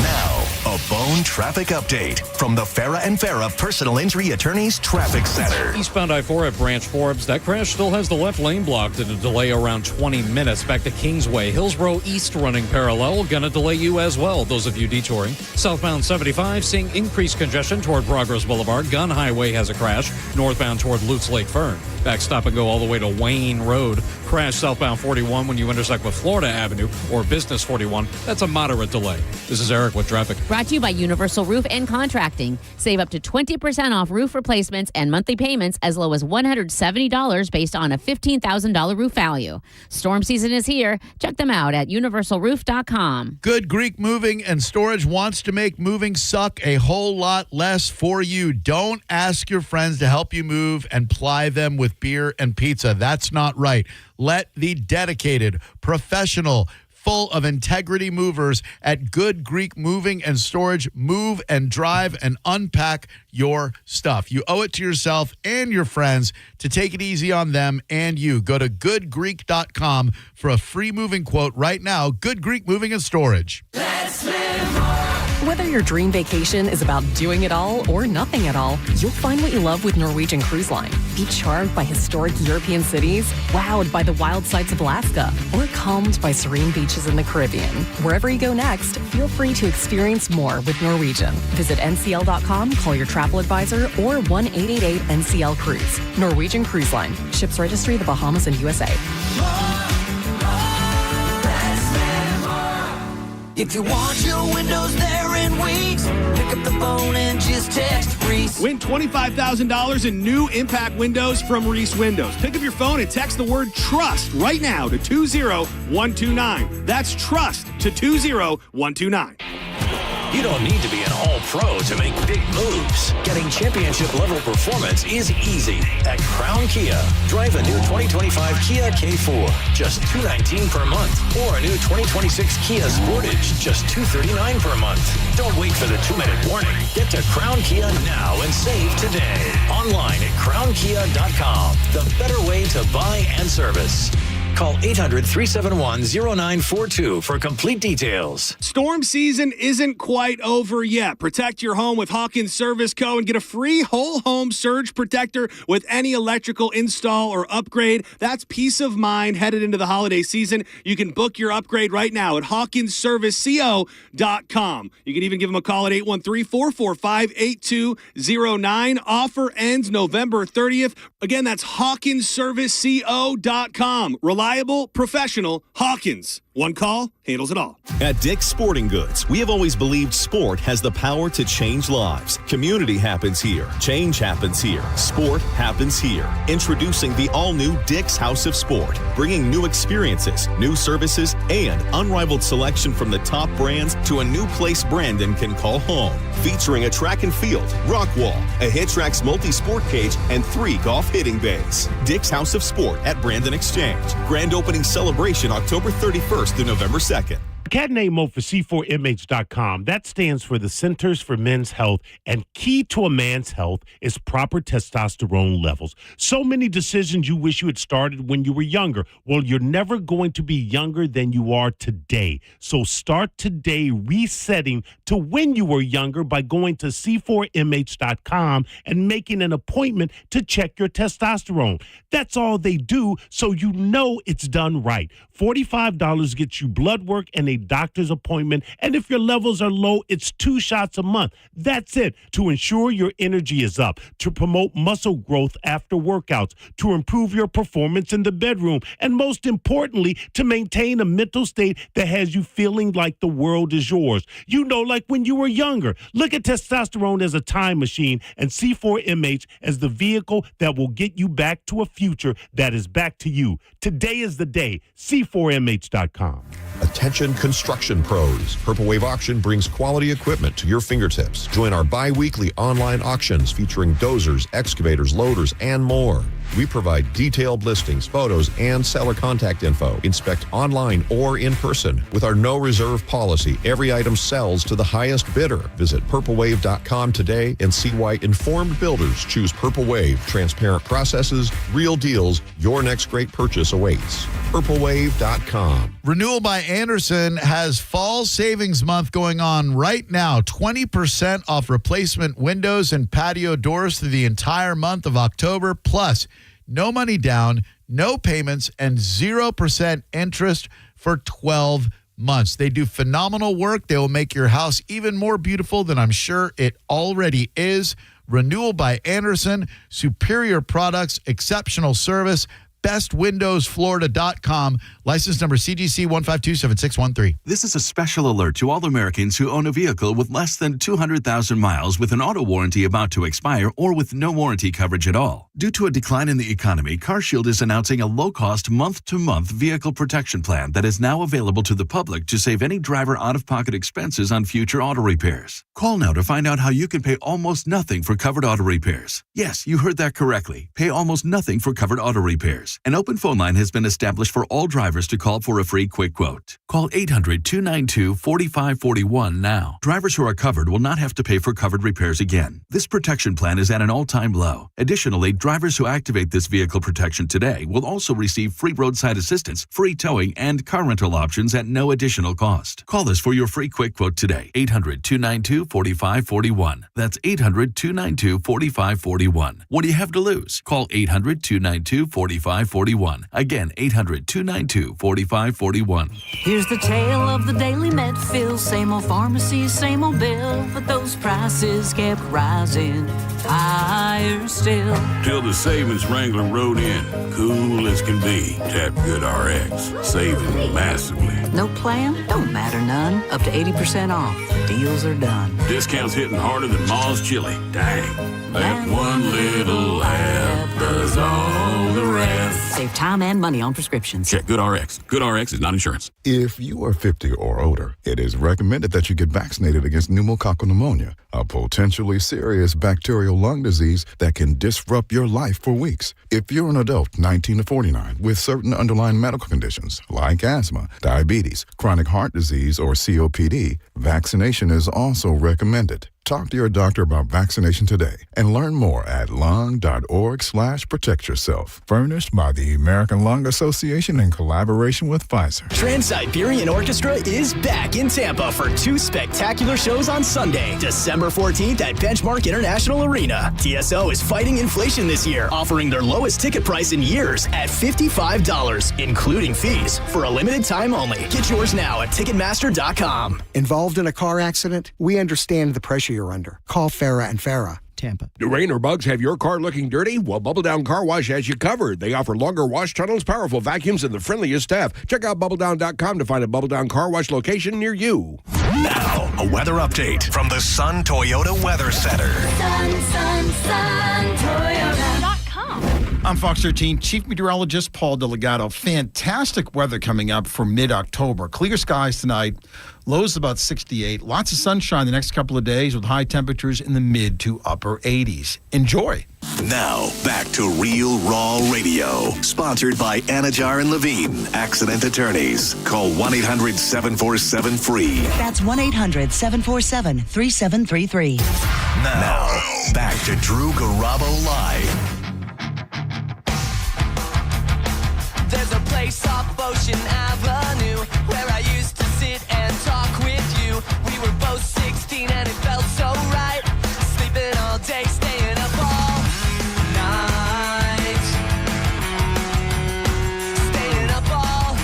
Speaker 19: Now, a Bone traffic update from the Farah and Farah Personal Injury Attorneys Traffic Center.
Speaker 14: Eastbound I-4 at Branch Forbes. That crash still has the left lane blocked at a delay around 20 minutes. Back to Kingsway. Hillsborough East running parallel. Gonna delay you as well, those of you detouring. Southbound 75 seeing increased congestion toward Progress Boulevard. Gun Highway has a crash. Northbound toward Lutz Lake Fern. Back stop and go all the way to Wayne Road. Crash southbound 41 when you intersect with Florida Avenue or Business 41. That's a moderate delay. This is Eric with traffic.
Speaker 15: Brought to you by Universal Roof and Contracting. Save up to 20% off roof replacements and monthly payments as low as $170 based on a $15,000 roof value. Storm season is here. Check them out at universalroof.com.
Speaker 1: Good Greek Moving and Storage wants to make moving suck a whole lot less for you. Don't ask your friends to help you move and ply them with beer and pizza. That's not right. Let the dedicated, professional, full of integrity movers at Good Greek Moving and Storage move and drive and unpack your stuff. You owe it to yourself and your friends to take it easy on them and you. Go to goodgreek.com for a free moving quote right now. Good Greek Moving and Storage.
Speaker 16: Let's live more. Whether your dream vacation is about doing it all or nothing at all, you'll find what you love with Norwegian Cruise Line. Be charmed by historic European cities, wowed by the wild sights of Alaska, or calmed by serene beaches in the Caribbean. Wherever you go next, feel free to experience more with Norwegian. Visit ncl.com, call your travel advisor, or 1-888-NCL-CRUISE. Norwegian Cruise Line. Ships registry, the Bahamas and USA.
Speaker 17: If you want your windows there in weeks, pick up the phone and just text Reese.
Speaker 18: Win $25,000 in new impact windows from Reese Windows. Pick up your phone and text the word TRUST right now to 20129. That's TRUST to 20129.
Speaker 19: You don't need to be an all-pro to make big moves. Getting championship-level performance is easy at Crown Kia. Drive a new 2025 Kia K4, just $219 per month. Or a new 2026 Kia Sportage, just $239 per month. Don't wait for the 2-minute warning. Get to Crown Kia now and save today. Online at crownkia.com. The better way to buy and service. Call 800-371-0942 for complete details.
Speaker 18: Storm season isn't quite over yet. Protect your home with Hawkins Service Co. and get a free whole home surge protector with any electrical install or upgrade. That's peace of mind headed into the holiday season. You can book your upgrade right now at hawkinsserviceco.com. You can even give them a call at 813-445-8209. Offer ends November 30th. Again, that's hawkinsserviceco.com. Reliable, professional, Hawkins. One call handles it all.
Speaker 20: At Dick's Sporting Goods, we have always believed sport has the power to change lives. Community happens here. Change happens here. Sport happens here. Introducing the all-new Dick's House of Sport, bringing new experiences, new services, and unrivaled selection from the top brands to a new place Brandon can call home. Featuring a track and field, rock wall, a Hitrax multi-sport cage, and 3 golf hitting bays. Dick's House of Sport at Brandon Exchange. Grand opening celebration October 31st through November 2nd.
Speaker 21: Cat name mode for C4MH.com. That stands for the Centers for Men's Health, and key to a man's health is proper testosterone levels. So many decisions you wish you had started when you were younger. Well, you're never going to be younger than you are today. So start today resetting to when you were younger by going to C4MH.com and making an appointment to check your testosterone. That's all they do, so you know it's done right. $45 gets you blood work and a doctor's appointment, and if your levels are low, it's 2 shots a month. That's it. To ensure your energy is up, to promote muscle growth after workouts, to improve your performance in the bedroom, and most importantly, to maintain a mental state that has you feeling like the world is yours. You know, like when you were younger. Look at testosterone as a time machine and C4MH as the vehicle that will get you back to a future that is back to you. Today is the day. C4MH.com.
Speaker 22: Attention construction pros. Purple Wave Auction brings quality equipment to your fingertips. Join our bi-weekly online auctions featuring dozers, excavators, loaders, and more. We provide detailed listings, photos, and seller contact info. Inspect online or in person. With our no reserve policy, every item sells to the highest bidder. Visit purplewave.com today and see why informed builders choose Purple Wave. Transparent processes, real deals. Your next great purchase awaits. purplewave.com.
Speaker 1: Renewal by Andersen has Fall Savings Month going on right now. 20% off replacement windows and patio doors through the entire month of October. Plus, no money down, no payments, and 0% interest for 12 months. They do phenomenal work. They will make your house even more beautiful than I'm sure it already is. Renewal by Andersen, superior products, exceptional service, bestwindowsflorida.com. License number CGC 1527613.
Speaker 2: This is a special alert to all Americans who own a vehicle with less than 200,000 miles with an auto warranty about to expire or with no warranty coverage at all. Due to a decline in the economy, CarShield is announcing a low-cost month-to-month vehicle protection plan that is now available to the public to save any driver out-of-pocket expenses on future auto repairs. Call now to find out how you can pay almost nothing for covered auto repairs. Yes, you heard that correctly. Pay almost nothing for covered auto repairs. An open phone line has been established for all drivers to call for a free quick quote. Call 800-292-4541 now. Drivers who are covered will not have to pay for covered repairs again. This protection plan is at an all-time low. Additionally, drivers who activate this vehicle protection today will also receive free roadside assistance, free towing, and car rental options at no additional cost. Call us for your free quick quote today. 800-292-4541. That's 800-292-4541. What do you have to lose? Call 800-292-4541. Again, 800-292-4541.
Speaker 17: Here's the tale of the Daily Medfill. Same old pharmacy, same old bill, but those prices kept rising higher still.
Speaker 3: Till the savings wrangler rode in, cool as can be. Tap Good RX, saving massively.
Speaker 17: No plan? Don't matter none. Up to 80% off. Deals are done.
Speaker 3: Discounts hitting harder than Ma's chili. Dang. That one little app does all the rest.
Speaker 17: Save time and money on prescriptions.
Speaker 3: Check Good RX. Good RX is not insurance.
Speaker 23: If you are 50 or older, it is recommended that you get vaccinated against pneumococcal pneumonia, a potentially serious bacterial lung disease that can disrupt your life for weeks. If you're an adult 19 to 49 with certain underlying medical conditions like asthma, diabetes, chronic heart disease, or COPD, vaccination is also recommended. Talk to your doctor about vaccination today and learn more at lung.org/protectyourself. Furnished by the American Lung Association in collaboration with Pfizer.
Speaker 24: Trans-Siberian Orchestra is back in Tampa for 2 spectacular shows on Sunday, December 14th at Benchmark International Arena. TSO is fighting inflation this year, offering their lowest ticket price in years at $55, including fees, for a limited time only. Get yours now at Ticketmaster.com.
Speaker 25: Involved in a car accident? We understand the pressure you're under. Call Farah and Farah. Tampa.
Speaker 26: Do rain or bugs have your car looking dirty? Well, Bubble Down Car Wash has you covered. They offer longer wash tunnels, powerful vacuums, and the friendliest staff. Check out BubbleDown.com to find a Bubble Down Car Wash location near you.
Speaker 19: Now, a weather update from the Sun Toyota Weather Center.
Speaker 17: Sun, Toyota.com.
Speaker 27: I'm Fox 13 Chief Meteorologist Paul Delegato. Fantastic weather coming up for mid-October. Clear skies tonight. Lows about 68. Lots of sunshine the next couple of days with high temperatures in the mid to upper 80s. Enjoy.
Speaker 19: Now, back to Real Raw Radio. Sponsored by Anajar and Levine, accident attorneys. Call 1-800-747-FREE.
Speaker 28: That's 1-800-747-3733.
Speaker 19: Now, back to Drew Garabo Live.
Speaker 17: There's a place off Ocean Avenue where I used to sit and talk with you. We were both 16 and it felt so right. Sleeping all day, staying up all night. Staying up all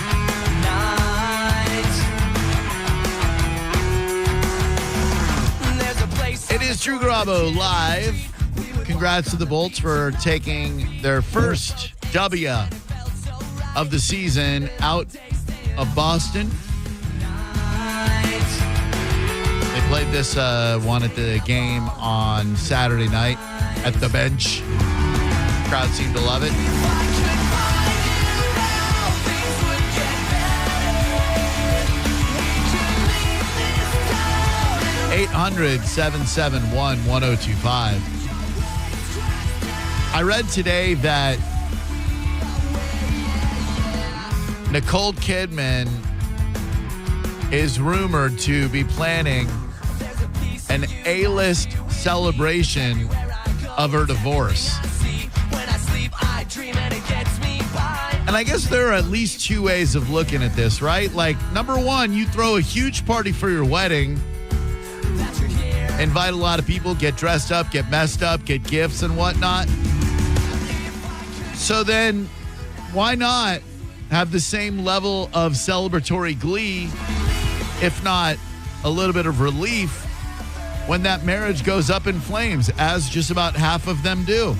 Speaker 17: night. There's a place.
Speaker 1: It is Drew Garabo live. Congrats to the Bolts for taking their first W of the season out of Boston. They played this one at the game on Saturday night at the bench. Crowd seemed to love it. (800-771-1025). I read today that Nicole Kidman is rumored to be planning an A-list celebration of her divorce. And I guess there are at least two ways of looking at this, right? Like, number one, you throw a huge party for your wedding, invite a lot of people, get dressed up, get messed up, get gifts and whatnot. So then, why not have the same level of celebratory glee, if not a little bit of relief, when that marriage goes up in flames, as just about half of them do?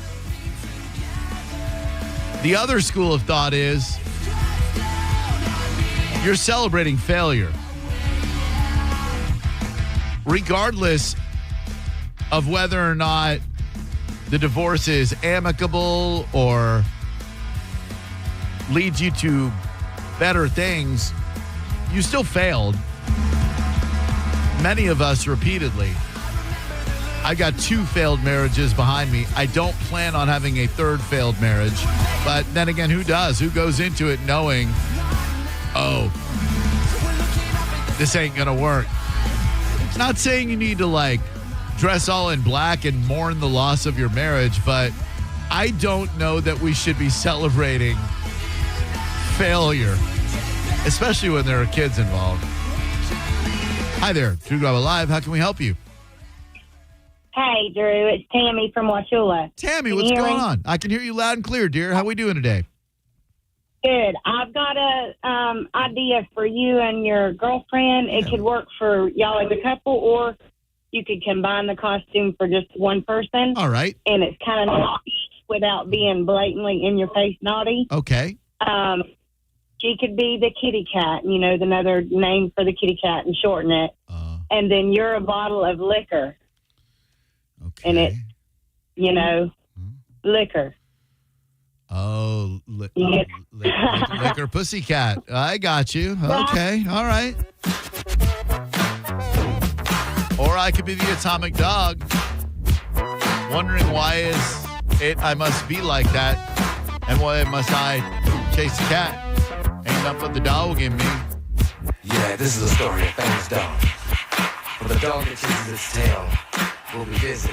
Speaker 1: The other school of thought is, You're celebrating failure. Regardless of whether or not the divorce is amicable or leads you to better things, you still failed. Many of us repeatedly. I got 2 failed marriages behind me. I don't plan on having a 3rd failed marriage. But then again, who does? Who goes into it knowing, oh, this ain't going to work? Not saying you need to, dress all in black and mourn the loss of your marriage, but I don't know that we should be celebrating failure, especially when there are kids involved. Hi there, Drew Garabo Live. How can we help you?
Speaker 4: Hey, Drew. It's Tammy from Wauchula.
Speaker 1: Tammy, what's going on? I can hear you loud and clear, dear. How we doing today?
Speaker 4: Good. I've got a idea for you and your girlfriend. It could work for y'all as a couple, or you could combine the costume for just one person.
Speaker 1: All right.
Speaker 4: And it's kind of naughty without being blatantly in your face naughty.
Speaker 1: Okay.
Speaker 4: She could be the kitty cat, another name for the kitty cat, and shorten it. And then you're a bottle of liquor.
Speaker 1: Okay.
Speaker 4: And it's, liquor.
Speaker 1: Oh, liquor pussycat. I got you. Okay. All right. Or I could be the atomic dog. Wondering why is it I must be like that, and why must I chase the cat? Ain't nothing but the dog in me.
Speaker 5: Yeah, this is a story of famous dog. But the dog that chases its tail will be busy.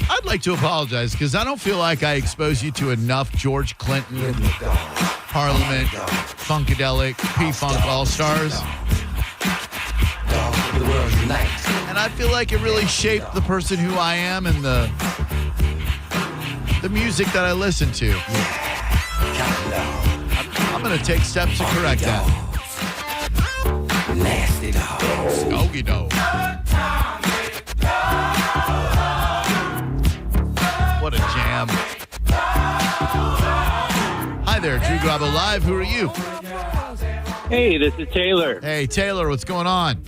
Speaker 1: I'd like to apologize because I don't feel like I exposed you to enough George Clinton, Parliament, Funkadelic, P-Funk All-Stars. And I feel like it really shaped the person who I am and the music that I listen to. I'm going to take steps to correct that.
Speaker 5: Nasty dogs.
Speaker 1: Okie doke. What a jam. Hi there, Drew Garabo Live. Who are you?
Speaker 6: Hey, this is Taylor.
Speaker 1: Hey, Taylor, what's going on?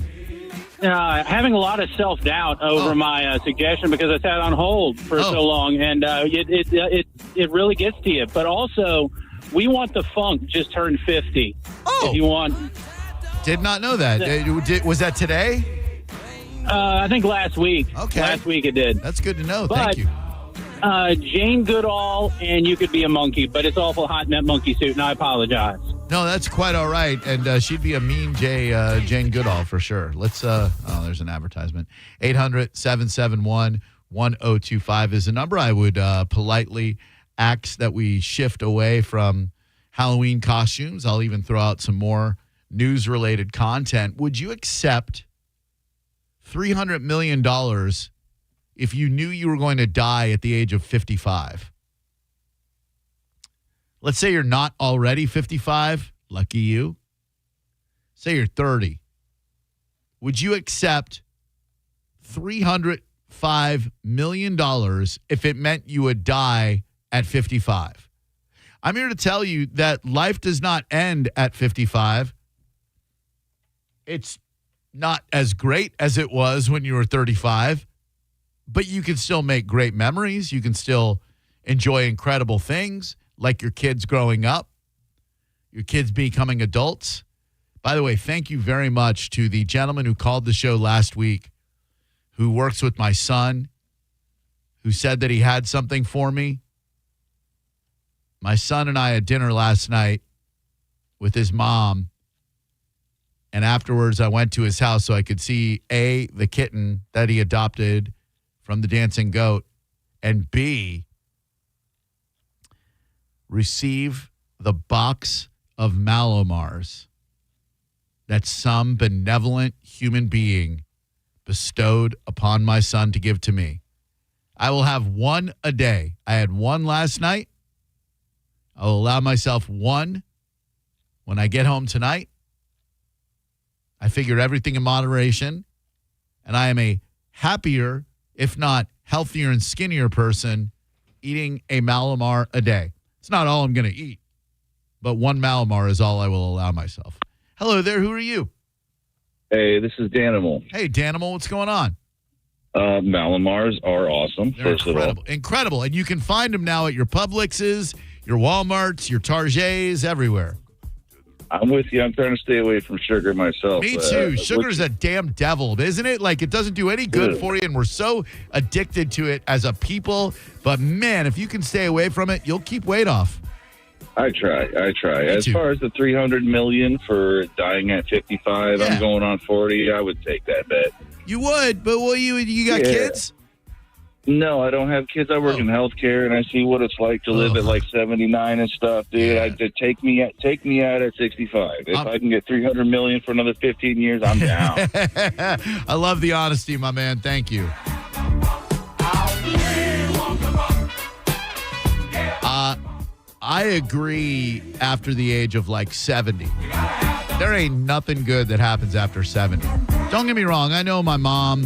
Speaker 6: Having a lot of self-doubt over my suggestion because I sat on hold for so long, and it really gets to you. But also, We Want the Funk just turned 50.
Speaker 1: Oh.
Speaker 6: If you want.
Speaker 1: Did not know that. Was that today?
Speaker 6: I think last week.
Speaker 1: Okay.
Speaker 6: Last week it did.
Speaker 1: That's good to know.
Speaker 6: But,
Speaker 1: Thank you.
Speaker 6: Jane Goodall and You Could Be a Monkey, but it's awful hot in that monkey suit, and I apologize.
Speaker 1: No, that's quite all right. And she'd be a mean Jane Goodall for sure. Let's, there's an advertisement. 800-771-1025 is the number. I would politely ask that we shift away from Halloween costumes. I'll even throw out some more news-related content. Would you accept $300 million if you knew you were going to die at the age of 55? Let's say you're not already 55. Lucky you. Say you're 30. Would you accept $305 million if it meant you would die at 55? I'm here to tell you that life does not end at 55. It's not as great as it was when you were 35, but you can still make great memories. You can still enjoy incredible things like your kids growing up, your kids becoming adults. By the way, thank you very much to the gentleman who called the show last week, who works with my son, who said that he had something for me. My son and I had dinner last night with his mom, and afterwards I went to his house so I could see, A, the kitten that he adopted from the dancing goat, and B, receive the box of Malomars that some benevolent human being bestowed upon my son to give to me. I will have one a day. I had one last night. I will allow myself one when I get home tonight. I figure everything in moderation, and I am a happier, if not healthier and skinnier person eating a Malomar a day. It's not all I'm going to eat, but one Malomar is all I will allow myself. Hello there. Who are you?
Speaker 7: Hey, this is Danimal.
Speaker 1: Hey, Danimal. What's going on?
Speaker 7: Malamars are awesome,
Speaker 1: They're
Speaker 7: first of all.
Speaker 1: Incredible. And you can find them now at your Publixes, your Walmarts, your Targets, everywhere.
Speaker 7: I'm with you. I'm trying to stay away from sugar myself.
Speaker 1: Me too. Sugar's a damn devil, isn't it? Like, it doesn't do any good for you, and we're so addicted to it as a people. But, man, if you can stay away from it, you'll keep weight off.
Speaker 7: I try. As far as the $300 million for dying at 55, I'm going on 40. I would take that bet.
Speaker 1: You would, but you got kids?
Speaker 7: No, I don't have kids. I work in healthcare, and I see what it's like to live at like 79 and stuff, dude. Take me out at 65. If I can get $300 million for another 15 years, I'm down.
Speaker 1: I love the honesty, my man. Thank you. I agree after the age of like 70. There ain't nothing good that happens after 70. Don't get me wrong. I know my mom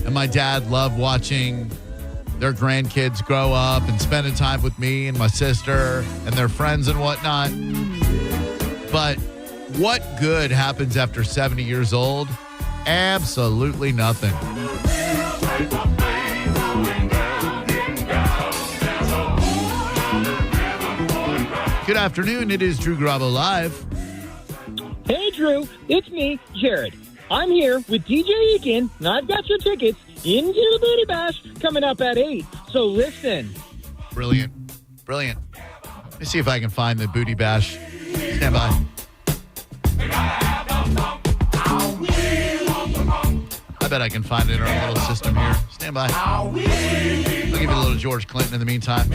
Speaker 1: and my dad love watching their grandkids grow up and spending time with me and my sister and their friends and whatnot. But what good happens after 70 years old? Absolutely nothing. Good afternoon. It is Drew Garabo Live.
Speaker 8: Hey, Drew. It's me, Jared. I'm here with DJ Eakin, and I've got your tickets into the Booty Bash coming up at 8. So listen.
Speaker 1: Brilliant. Let me see if I can find the Booty Bash. Stand by. I bet I can find it in our little system here. Stand by. I'll give you a little George Clinton in the meantime.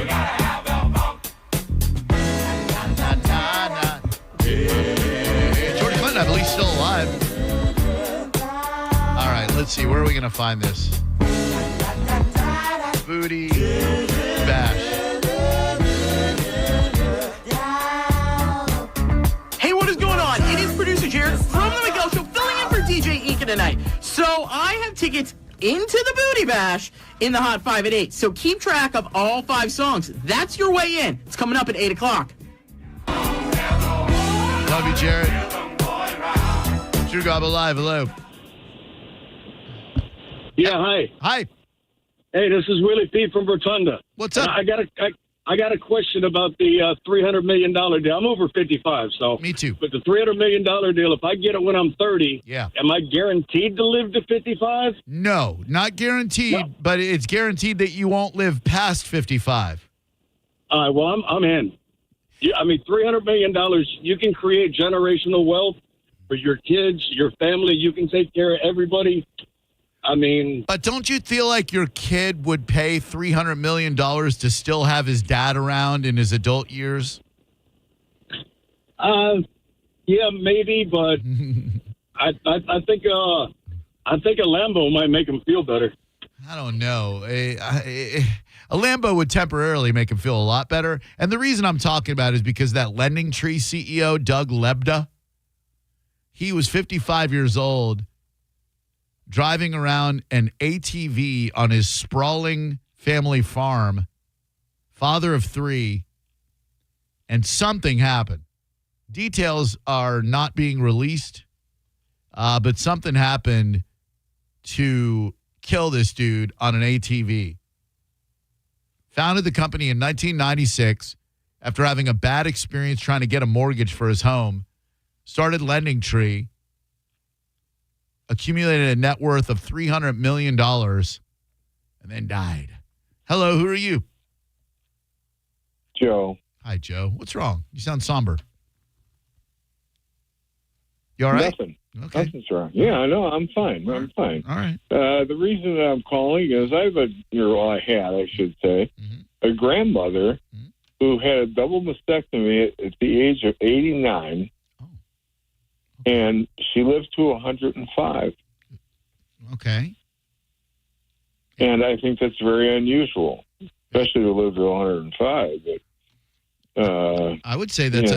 Speaker 1: George Clinton, I believe, still alive. All right, let's see. Where are we going to find this? Booty Bash.
Speaker 9: Hey, what is going on? It is producer Jared from The Miguel Show, filling in for DJ Eakin tonight. So I have tickets into the Booty Bash in the Hot 5 at 8. So keep track of all 5 songs. That's your way in. It's coming up at 8 o'clock.
Speaker 1: Love you, Jared. Drew Garabo Live. Hello.
Speaker 10: Yeah, hi.
Speaker 1: Hi.
Speaker 10: Hey, this is Willie P. from Rotunda.
Speaker 1: What's up?
Speaker 10: I got a question about the $300 million deal. I'm over 55, so.
Speaker 1: Me too.
Speaker 10: But the $300 million deal, if I get it when I'm 30, am I guaranteed to live to 55?
Speaker 1: No, not guaranteed, but it's guaranteed that you won't live past 55.
Speaker 10: All right, well, I'm in. I mean, $300 million, you can create generational wealth for your kids, your family. You can take care of everybody. I mean...
Speaker 1: But don't you feel like your kid would pay $300 million to still have his dad around in his adult years?
Speaker 10: Yeah, maybe, but I think a Lambo might make him feel better.
Speaker 1: I don't know. A Lambo would temporarily make him feel a lot better. And the reason I'm talking about it is because that Lending Tree CEO, Doug Lebda, he was 55 years old, driving around an ATV on his sprawling family farm, father of 3, and something happened. Details are not being released, but something happened to kill this dude on an ATV. Founded the company in 1996 after having a bad experience trying to get a mortgage for his home. Started Lending Tree. Accumulated a net worth of $300 million and then died. Hello, who are you?
Speaker 11: Joe.
Speaker 1: Hi, Joe. What's wrong? You sound somber. You all right?
Speaker 11: Nothing.
Speaker 1: Okay.
Speaker 11: Nothing's wrong. Yeah, I know. I'm fine. I'm fine.
Speaker 1: All right.
Speaker 11: The reason that I'm calling is I had, I should say, a grandmother who had a double mastectomy at the age of 89. And she lived to 105.
Speaker 1: Okay.
Speaker 11: And I think that's very unusual, especially to live to 105. But
Speaker 1: I would say that's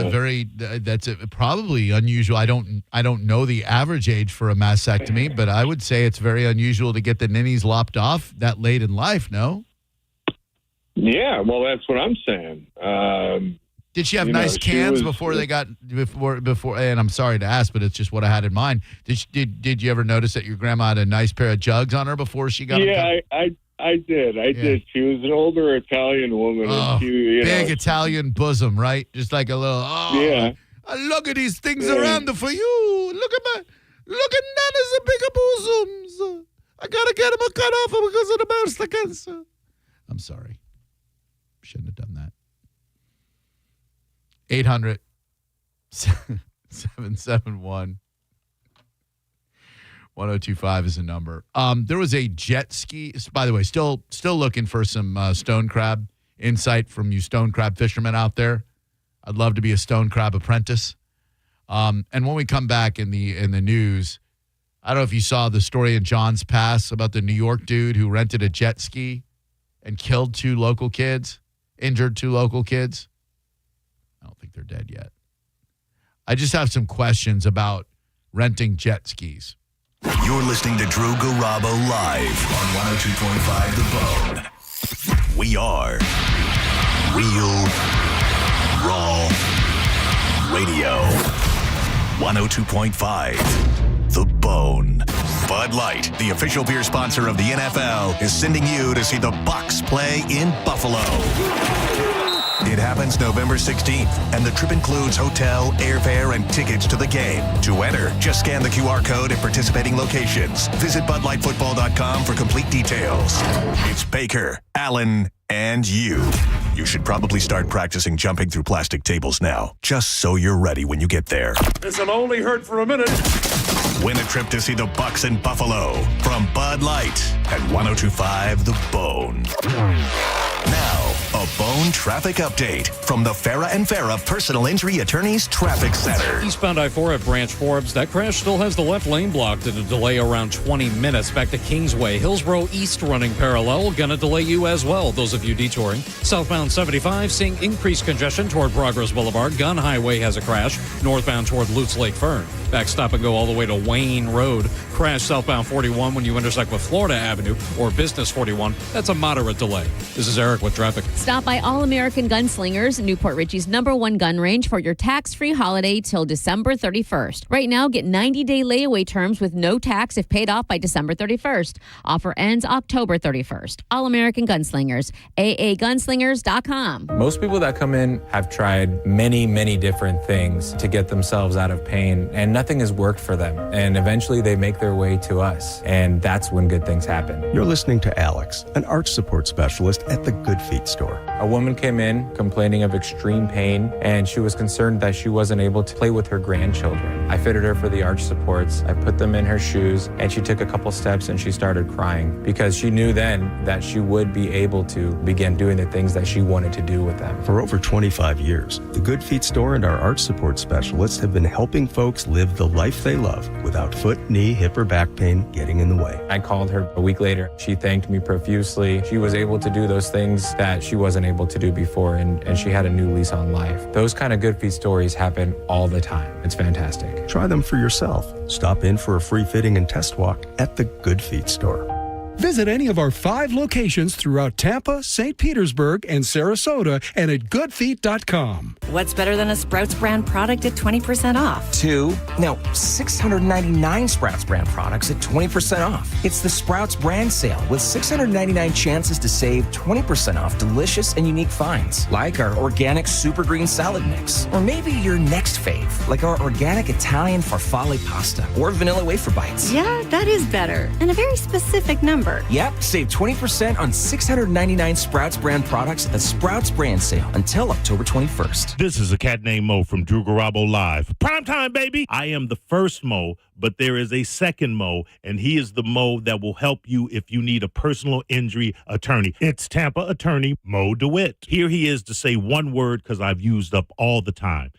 Speaker 1: probably unusual. I don't know the average age for a mastectomy, but I would say it's very unusual to get the ninnies lopped off that late in life. No.
Speaker 11: Yeah, well, that's what I'm saying.
Speaker 1: Did she have nice cans before they got before? And I'm sorry to ask, but it's just what I had in mind. Did you ever notice that your grandma had a nice pair of jugs on her before she got?
Speaker 11: Yeah, I did. I did. She was an older Italian woman.
Speaker 1: Oh,
Speaker 11: and she,
Speaker 1: big Italian bosom, right? Just like a little. Oh,
Speaker 11: yeah.
Speaker 1: Look at these things around for you. Look at Nana's bigger bosoms. I gotta get them cut off because of the breast cancer. I'm sorry. Shouldn't have done that. 800-771-1025 is a number. There was a jet ski. By the way, still looking for some stone crab insight from you stone crab fishermen out there. I'd love to be a stone crab apprentice. And when we come back in the news, I don't know if you saw the story in John's Pass about the New York dude who rented a jet ski and killed injured 2 local kids. I don't think they're dead yet. I just have some questions about renting jet skis.
Speaker 19: You're listening to Drew Garabo live on 102.5 The Bone. We are Real Raw Radio. 102.5 The Bone. Bud Light, the official beer sponsor of the NFL, is sending you to see the Bucs play in Buffalo. It happens November 16th, and the trip includes hotel, airfare, and tickets to the game. To enter, just scan the QR code at participating locations. Visit BudLightFootball.com for complete details. It's Baker, Allen, and you. You should probably start practicing jumping through plastic tables now, just so you're ready when you get there.
Speaker 3: This'll only hurt for a minute.
Speaker 19: Win a trip to see the Bucs in Buffalo from Bud Light at 102.5 The Bone. Now, a Bone traffic update from the Farah and Farah Personal Injury Attorneys Traffic Center.
Speaker 12: Eastbound I-4 at Branch Forbes. That crash still has the left lane blocked at a delay around 20 minutes. Back to Kingsway. Hillsborough East running parallel. Gonna delay you as well, those of you detouring. Southbound 75 seeing increased congestion toward Progress Boulevard. Gun Highway has a crash. Northbound toward Lutz Lake Fern. Back stop and go all the way to Wayne Road. Crash southbound 41 when you intersect with Florida Avenue or Business 41. That's a moderate delay. This is Eric with traffic.
Speaker 13: Stop by All American Gunslingers, Newport Richie's #1 gun range for your tax-free holiday till December 31st. Right now, get 90-day layaway terms with no tax if paid off by December 31st. Offer ends October 31st. All American Gunslingers, aagunslingers.com.
Speaker 14: Most people that come in have tried many different things to get themselves out of pain, and nothing has worked for them. And eventually they make their way to us, and that's when good things happen.
Speaker 15: You're listening to Alex, an arch support specialist at the Good Feet store.
Speaker 14: A woman came in complaining of extreme pain, and she was concerned that she wasn't able to play with her grandchildren. I fitted her for the arch supports. I put them in her shoes, and she took a couple steps and she started crying because she knew then that she would be able to begin doing the things that she wanted to do with them.
Speaker 15: For over 25 years, the Good Feet store and our arch support specialists have been helping folks live the life they love without foot, knee, hip, or back pain getting in the way.
Speaker 14: I called her a week later. She thanked me profusely. She was able to do those things that she wasn't able to do before, and she had a new lease on life. Those kind of Good Feet stories happen all the time. It's fantastic.
Speaker 15: Try them for yourself. Stop in for a free fitting and test walk at the Good Feet store.
Speaker 16: Visit any of our 5 locations throughout Tampa, St. Petersburg, and Sarasota, and at goodfeet.com.
Speaker 18: What's better than a Sprouts brand product at 20% off?
Speaker 20: 2. Now, 699 Sprouts brand products at 20% off. It's the Sprouts brand sale with 699 chances to save 20% off delicious and unique finds, like our organic super green salad mix. Or maybe your next fave, like our organic Italian farfalle pasta or vanilla wafer bites.
Speaker 18: Yeah, that is better. And a very specific number.
Speaker 20: Yep, save 20% on 699 Sprouts brand products at Sprouts brand sale until October 21st.
Speaker 21: This is a cat named Mo from Drew Garabo Live. Prime time, baby! I am the first Mo, but there is a second Mo, and he is the Mo that will help you if you need a personal injury attorney. It's Tampa attorney Mo DeWitt. Here he is to say one word because I've used up all the time.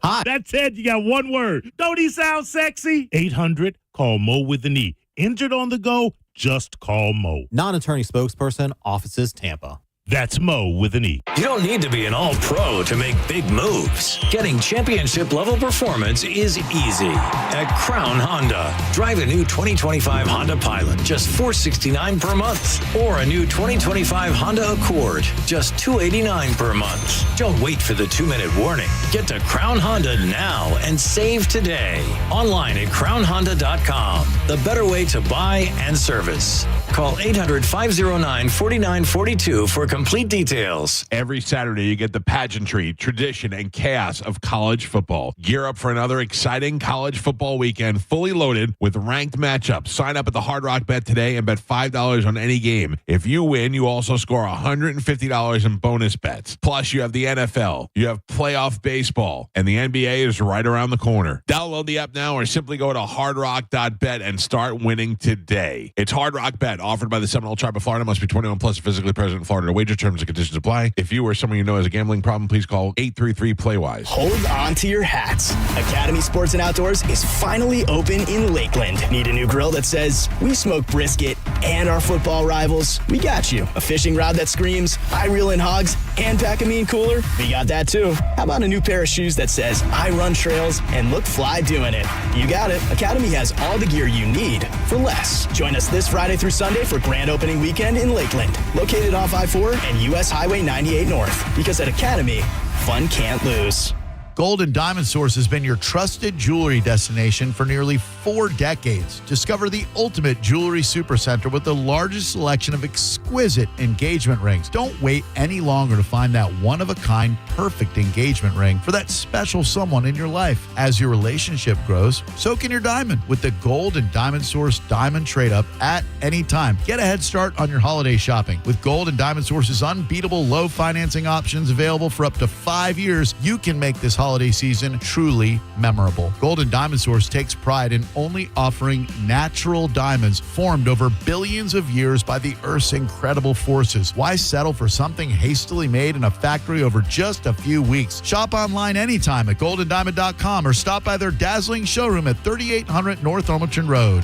Speaker 21: Hi. That's it. You got one word. Don't he sound sexy? 800, call Mo with an E. Injured on the go? Just call Mo.
Speaker 28: Non-attorney spokesperson, Offices Tampa.
Speaker 21: That's Mo with an E.
Speaker 2: You don't need to be an all-pro to make big moves. Getting championship-level performance is easy at Crown Honda. Drive a new 2025 Honda Pilot, just $469 per month. Or a new 2025 Honda Accord, just $289 per month. Don't wait for the 2-minute warning. Get to Crown Honda now and save today. Online at crownhonda.com. The better way to buy and service. Call 800-509-4942 for complete details.
Speaker 22: Every Saturday, you get the pageantry, tradition, and chaos of college football. Gear up for another exciting college football weekend, fully loaded with ranked matchups. Sign up at the Hard Rock Bet today and bet $5 on any game. If you win, you also score $150 in bonus bets. Plus, you have the NFL, you have playoff baseball, and the NBA is right around the corner. Download the app now or simply go to hardrock.bet and start winning today. It's Hard Rock Bet, offered by the Seminole Tribe of Florida. Must be 21 plus, physically present in Florida to wager. Terms and conditions apply. If you or someone you know has a gambling problem, please call 833-PLAY-WISE.
Speaker 23: Hold on to your hats. Academy Sports and Outdoors is finally open in Lakeland. Need a new grill that says, we smoke brisket and our football rivals? We got you. A fishing rod that screams, I reel in hogs and pack a mean cooler? We got that too. How about a new pair of shoes that says, I run trails and look fly doing it? You got it. Academy has all the gear you need for less. Join us this Friday through Sunday for grand opening weekend in Lakeland, located off I-4 and U.S. Highway 98 North. Because at Academy, fun can't lose.
Speaker 1: Gold and Diamond Source has been your trusted jewelry destination for nearly 4 decades. Discover the ultimate jewelry supercenter with the largest selection of exquisite engagement rings. Don't wait any longer to find that one-of-a-kind perfect engagement ring for that special someone in your life. As your relationship grows, so can your diamond with the Gold and Diamond Source Diamond Trade-Up at any time. Get a head start on your holiday shopping. With Gold and Diamond Source's unbeatable low financing options available for up to 5 years, you can make this holiday season truly memorable. Gold and Diamond Source takes pride in only offering natural diamonds formed over billions of years by the Earth's incredible forces. Why settle for something hastily made in a factory over just a few weeks? Shop online anytime at goldendiamond.com or stop by their dazzling showroom at 3800 North Ormondson Road.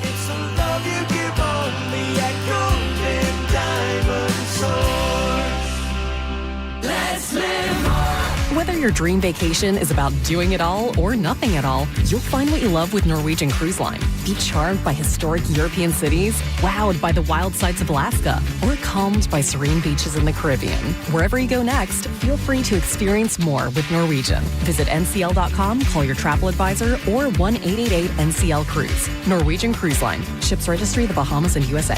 Speaker 17: It's a love you give only at Golden Diamond Source. Let's live more.
Speaker 24: Whether your dream vacation is about doing it all or nothing at all, you'll find what you love with Norwegian Cruise Line. Be charmed by historic European cities, wowed by the wild sights of Alaska, or calmed by serene beaches in the Caribbean. Wherever you go next, feel free to experience more with Norwegian. Visit ncl.com, call your travel advisor, or 1-888-NCL-CRUISE. Norwegian Cruise Line. Ships registry the Bahamas and USA.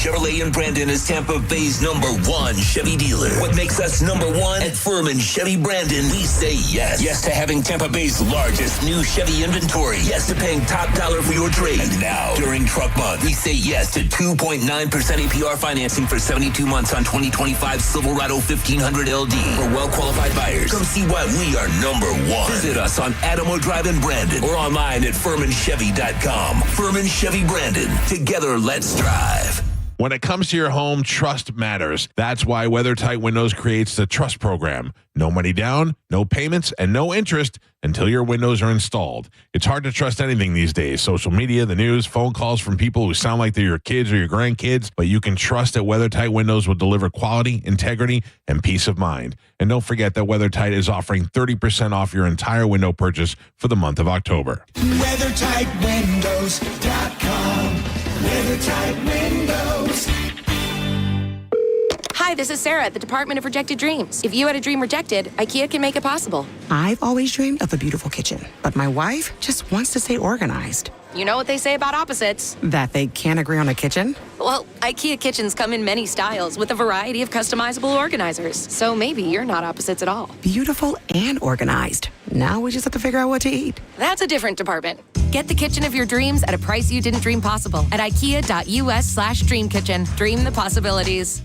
Speaker 25: Chevrolet in Brandon is Tampa Bay's #1 Chevy dealer. What makes us #1? At Furman Chevy Brandon, we say yes. Yes to having Tampa Bay's largest new Chevy inventory. Yes to paying top dollar for your trade. And now, during Truck Month, we say yes to 2.9% APR financing for 72 months on 2025 Silverado 1500 LD. For well-qualified buyers, come see why we are #1. Visit us on Adamo Drive in Brandon or online at FurmanChevy.com. Furman Chevy Brandon. Together, let's drive.
Speaker 22: When it comes to your home, trust matters. That's why WeatherTight Windows creates the Trust Program. No money down, no payments, and no interest until your windows are installed. It's hard to trust anything these days. Social media, the news, phone calls from people who sound like they're your kids or your grandkids, but you can trust that WeatherTight Windows will deliver quality, integrity, and peace of mind. And don't forget that WeatherTight is offering 30% off your entire window purchase for the month of October.
Speaker 17: WeatherTightWindows.com. WeatherTight Windows.
Speaker 26: Hi, this is Sarah at the Department of Rejected Dreams. If you had a dream rejected, IKEA can make it possible.
Speaker 27: I've always dreamed of a beautiful kitchen, but my wife just wants to stay organized.
Speaker 26: You know what they say about opposites?
Speaker 27: That they can't agree on a kitchen?
Speaker 26: Well, IKEA kitchens come in many styles with a variety of customizable organizers. So maybe you're not opposites at all.
Speaker 27: Beautiful and organized. Now we just have to figure out what to eat.
Speaker 26: That's a different department. Get the kitchen of your dreams at a price you didn't dream possible at IKEA.US/dreamkitchen. Dream the possibilities.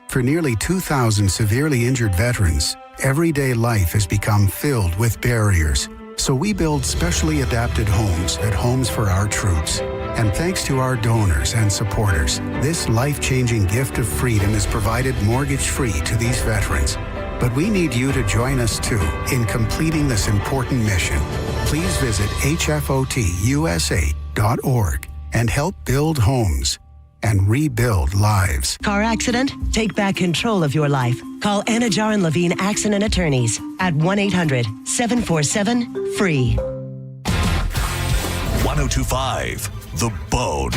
Speaker 28: For nearly 2,000 severely injured veterans, everyday life has become filled with barriers. So we build specially adapted homes at Homes for Our Troops. And thanks to our donors and supporters, this life-changing gift of freedom is provided mortgage-free to these veterans. But we need you to join us too in completing this important mission. Please visit hfotusa.org and help build homes and rebuild lives.
Speaker 4: Car accident? Take back control of your life. Call Anna Jar and Levine Accident Attorneys at 1-800-747-FREE.
Speaker 19: 1025 The Bone.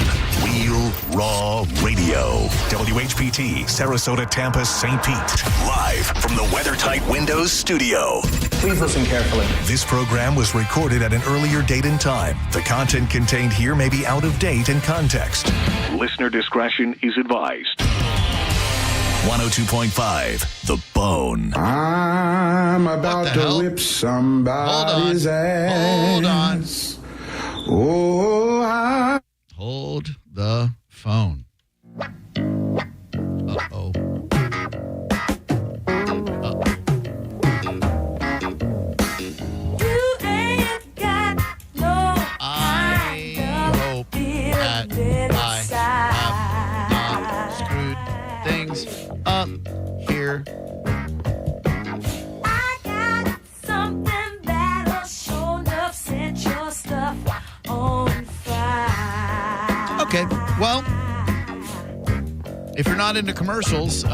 Speaker 19: Real Raw Radio. WHPT, Sarasota, Tampa, St. Pete. Live from the WeatherTight Windows studio.
Speaker 5: Please listen carefully.
Speaker 19: This program was recorded at an earlier date and time. The content contained here may be out of date and context. Listener discretion is advised. 102.5 The Bone.
Speaker 6: I'm about to whip somebody's ass.
Speaker 1: Hold on.
Speaker 6: Oh,
Speaker 1: Hold the phone. Uh-oh.
Speaker 17: You ain't got no
Speaker 1: I hope that I have not screwed things up here.
Speaker 17: I got something that'll show enough set your stuff on fire.
Speaker 1: Okay, well, if you're not into commercials,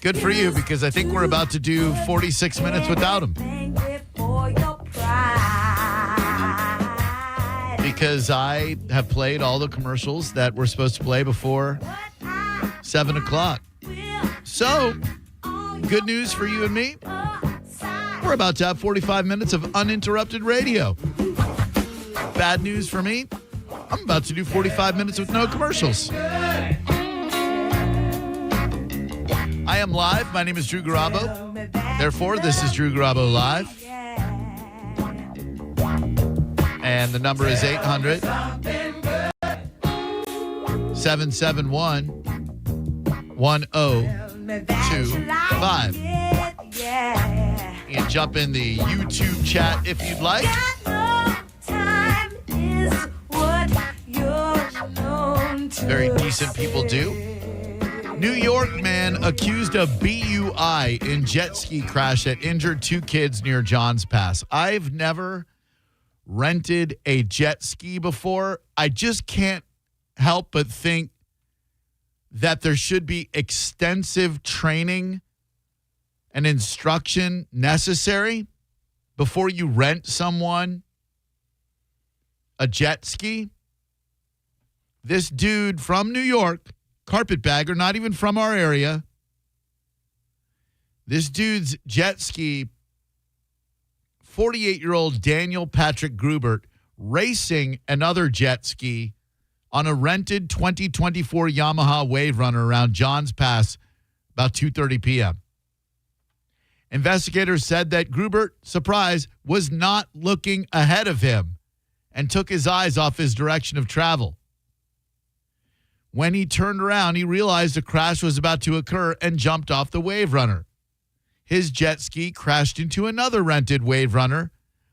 Speaker 1: good for you, because I think we're about to do 46 minutes without them. Because I have played all the commercials that we're supposed to play before 7 o'clock. So, good news for you and me. We're about to have 45 minutes of uninterrupted radio. Bad news for me. I'm about to do 45 minutes with no commercials. I am live. My name is Drew Garabo. Therefore, this is Drew Garabo Live. And the number is 800-771-1025. You can jump in the YouTube chat if you'd like. Very decent people do. New York man accused of BUI in jet ski crash that injured 2 kids near Johns Pass. I've never rented a jet ski before. I just can't help but think that there should be extensive training and instruction necessary before you rent someone a jet ski. This dude from New York, carpetbagger, not even from our area. This dude's jet ski, 48-year-old Daniel Patrick Grubert, racing another jet ski on a rented 2024 Yamaha Wave Runner around Johns Pass about 2:30 p.m. Investigators said that Grubert, surprise, was not looking ahead of him and took his eyes off his direction of travel. When he turned around, he realized a crash was about to occur and jumped off the Wave Runner. His jet ski crashed into another rented Wave Runner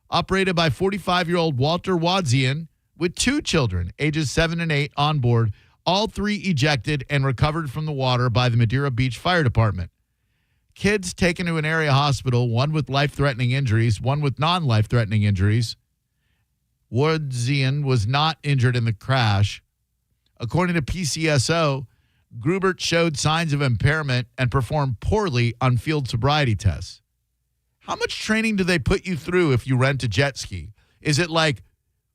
Speaker 1: operated by 45-year-old Walter Wadzian with 2 children, ages 7 and 8, on board, all 3 ejected and recovered from the water by the Madeira Beach Fire Department. Kids taken to an area hospital, one with life-threatening injuries, one with non-life-threatening injuries. Wadzian was not injured in the crash. According to PCSO, Grubert showed signs of impairment and performed poorly on field sobriety tests. How much training do they put you through if you rent a jet ski? Is it like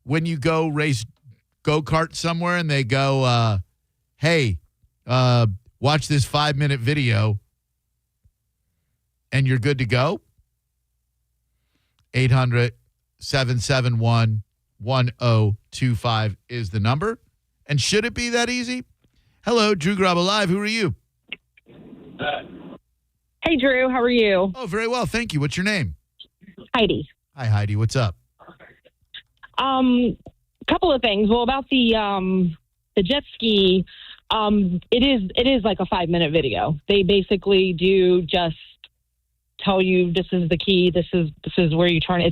Speaker 1: when you go race go-kart somewhere and they go, hey, watch this 5-minute video and you're good to go? 800-771-1025 is the number. And should it be that easy? Hello, Drew Garabo Live. Who are you?
Speaker 7: Hey, Drew. How are you?
Speaker 1: Oh, very well. Thank you. What's your name?
Speaker 7: Heidi.
Speaker 1: Hi, Heidi. What's up?
Speaker 7: Couple of things. Well, about the jet ski, it is like a 5-minute video. They basically do just tell you this is the key. This is where you turn.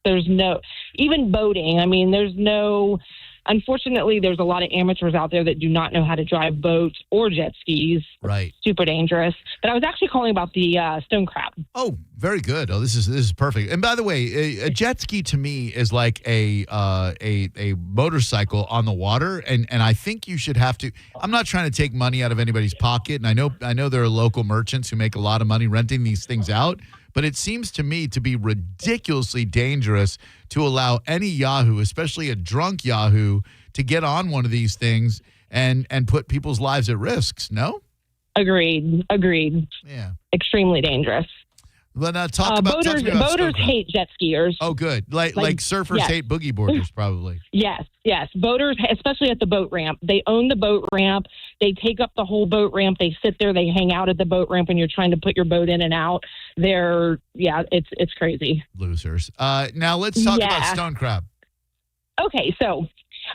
Speaker 7: There's no, even boating. I mean, there's no Unfortunately, there's a lot of amateurs out there that do not know how to drive boats or jet skis.
Speaker 1: Right.
Speaker 7: Super dangerous. But I was actually calling about the stone crab.
Speaker 1: Oh, very good. Oh, this is perfect. And by the way, a jet ski to me is like a motorcycle on the water, and I think you should have to. I'm not trying to take money out of anybody's pocket, and I know there are local merchants who make a lot of money renting these things out. But it seems to me to be ridiculously dangerous to allow any Yahoo, especially a drunk Yahoo, to get on one of these things and put people's lives at risks. No?
Speaker 7: Agreed.
Speaker 1: Yeah.
Speaker 7: Extremely dangerous.
Speaker 1: Well, now talk about
Speaker 7: boaters hate jet skiers.
Speaker 1: Oh, good. Like surfers
Speaker 7: yes.
Speaker 1: hate boogie boarders, probably.
Speaker 7: Yes. Boaters, especially at the boat ramp. They own the boat ramp. They take up the whole boat ramp. They sit there. They hang out at the boat ramp when you're trying to put your boat in and out. It's crazy.
Speaker 1: Losers. Now let's talk about stone crab.
Speaker 7: Okay, so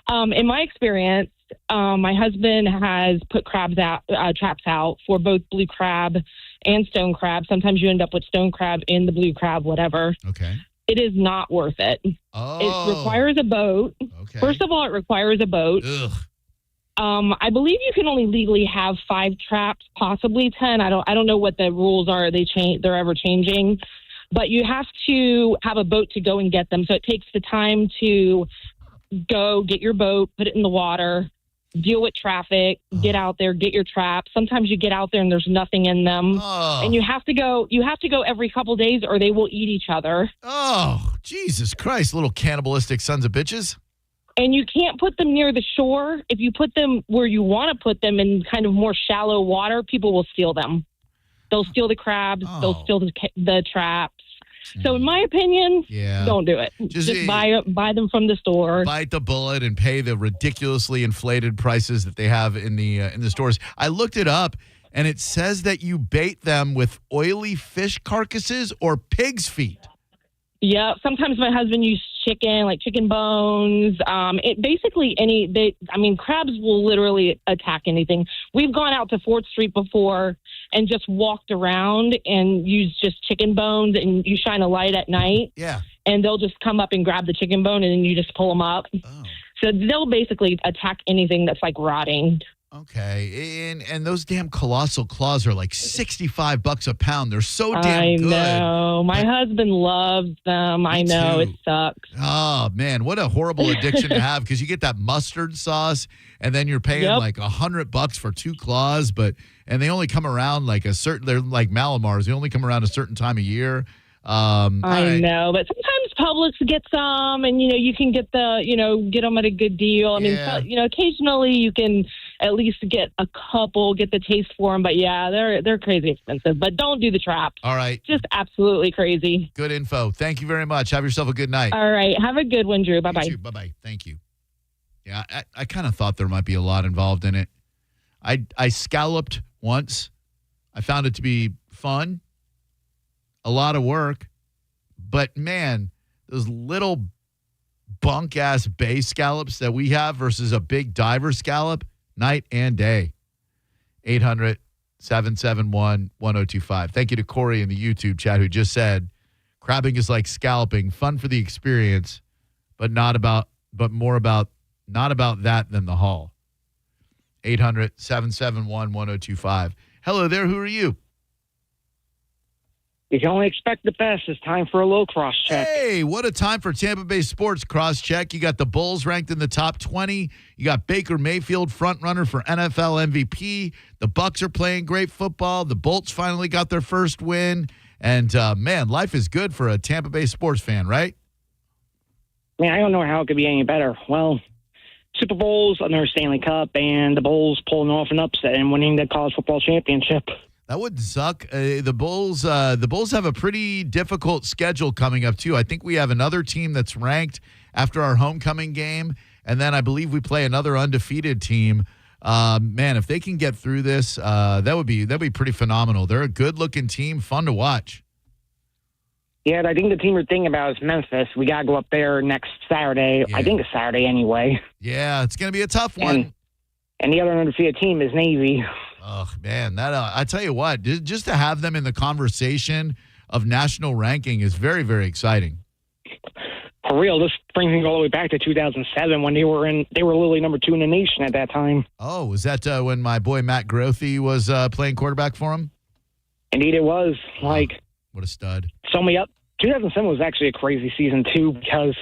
Speaker 7: in my experience, my husband has put traps out for both blue crab and stone crab. Sometimes you end up with stone crab in the blue crab, whatever.
Speaker 1: Okay.
Speaker 7: It is not worth it.
Speaker 1: Oh.
Speaker 7: It requires a boat.
Speaker 1: Okay.
Speaker 7: First of all, it requires a boat.
Speaker 1: Ugh.
Speaker 7: I believe you can only legally have 5 traps, possibly 10. I don't know what the rules are. They're ever changing. But you have to have a boat to go and get them. So it takes the time to go get your boat, put it in the water, deal with traffic, get out there, get your traps. Sometimes you get out there and there's nothing in them. And you have to go every couple days or they will eat each other.
Speaker 1: Oh, Jesus Christ, little cannibalistic sons of bitches.
Speaker 7: And you can't put them near the shore. If you put them where you want to put them in kind of more shallow water, people will steal them. They'll steal the crabs. They'll steal the traps. So in my opinion, don't do it. Just buy them from the store.
Speaker 1: Bite the bullet and pay the ridiculously inflated prices that they have in the stores. I looked it up, and it says that you bait them with oily fish carcasses or pig's feet.
Speaker 7: Yeah, sometimes my husband used chicken, like chicken bones. Crabs will literally attack anything. We've gone out to 4th Street before and just walked around and used just chicken bones, and you shine a light at night.
Speaker 1: Yeah.
Speaker 7: And they'll just come up and grab the chicken bone, and then you just pull them up. Oh. So they'll basically attack anything that's like rotting.
Speaker 1: Okay, and those damn colossal claws are like $65 a pound. They're so damn good.
Speaker 7: I know. My husband loves them. I know. It sucks.
Speaker 1: Oh, man, what a horrible addiction to have, because you get that mustard sauce, and then you're paying like $100 for 2 claws, and they only come around they're like Malamars. They only come around a certain time of year.
Speaker 7: I know, but sometimes Publix gets some, and you can get them at a good deal. I mean, occasionally you can at least get a couple, get the taste for them. But they're crazy expensive. But don't do the traps.
Speaker 1: All right,
Speaker 7: just absolutely crazy.
Speaker 1: Good info. Thank you very much. Have yourself a good night.
Speaker 7: All right, have a good one, Drew. Bye bye.
Speaker 1: Bye bye. Thank you. Yeah, I kind of thought there might be a lot involved in it. I scalloped once. I found it to be fun. A lot of work, but man, those little bunk ass bay scallops that we have versus a big diver scallop, night and day. 800-771-1025. Thank you to Corey in the YouTube chat who just said crabbing is like scalloping, fun for the experience, but not about that than the haul. 800-771-1025. Hello there, who are you?
Speaker 3: You can only expect the best. It's time for a low cross check.
Speaker 1: Hey, what a time for Tampa Bay sports cross check. You got the Bulls ranked in the top 20. You got Baker Mayfield, front runner for NFL MVP. The Bucks are playing great football. The Bolts finally got their first win. And, man, life is good for a Tampa Bay sports fan, right?
Speaker 3: I mean, I don't know how it could be any better. Well, Super Bowls, another Stanley Cup, and the Bulls pulling off an upset and winning the college football championship.
Speaker 1: That wouldn't suck. The Bulls have a pretty difficult schedule coming up, too. I think we have another team that's ranked after our homecoming game, and then I believe we play another undefeated team. Man, if they can get through this, that'd be pretty phenomenal. They're a good-looking team, fun to watch.
Speaker 3: Yeah, I think the team we're thinking about is Memphis. We got to go up there next Saturday. Yeah. I think it's Saturday anyway.
Speaker 1: Yeah, it's going to be a tough one.
Speaker 3: And the other undefeated team is Navy.
Speaker 1: Oh, man, that I tell you what, just to have them in the conversation of national ranking is very, very exciting.
Speaker 3: For real, this brings me all the way back to 2007 when they were literally number 2 in the nation at that time.
Speaker 1: Oh, was that when my boy Matt Grothe was playing quarterback for him?
Speaker 3: Indeed, it was. Like,
Speaker 1: what a stud!
Speaker 3: Sum me up. 2007 was actually a crazy season too because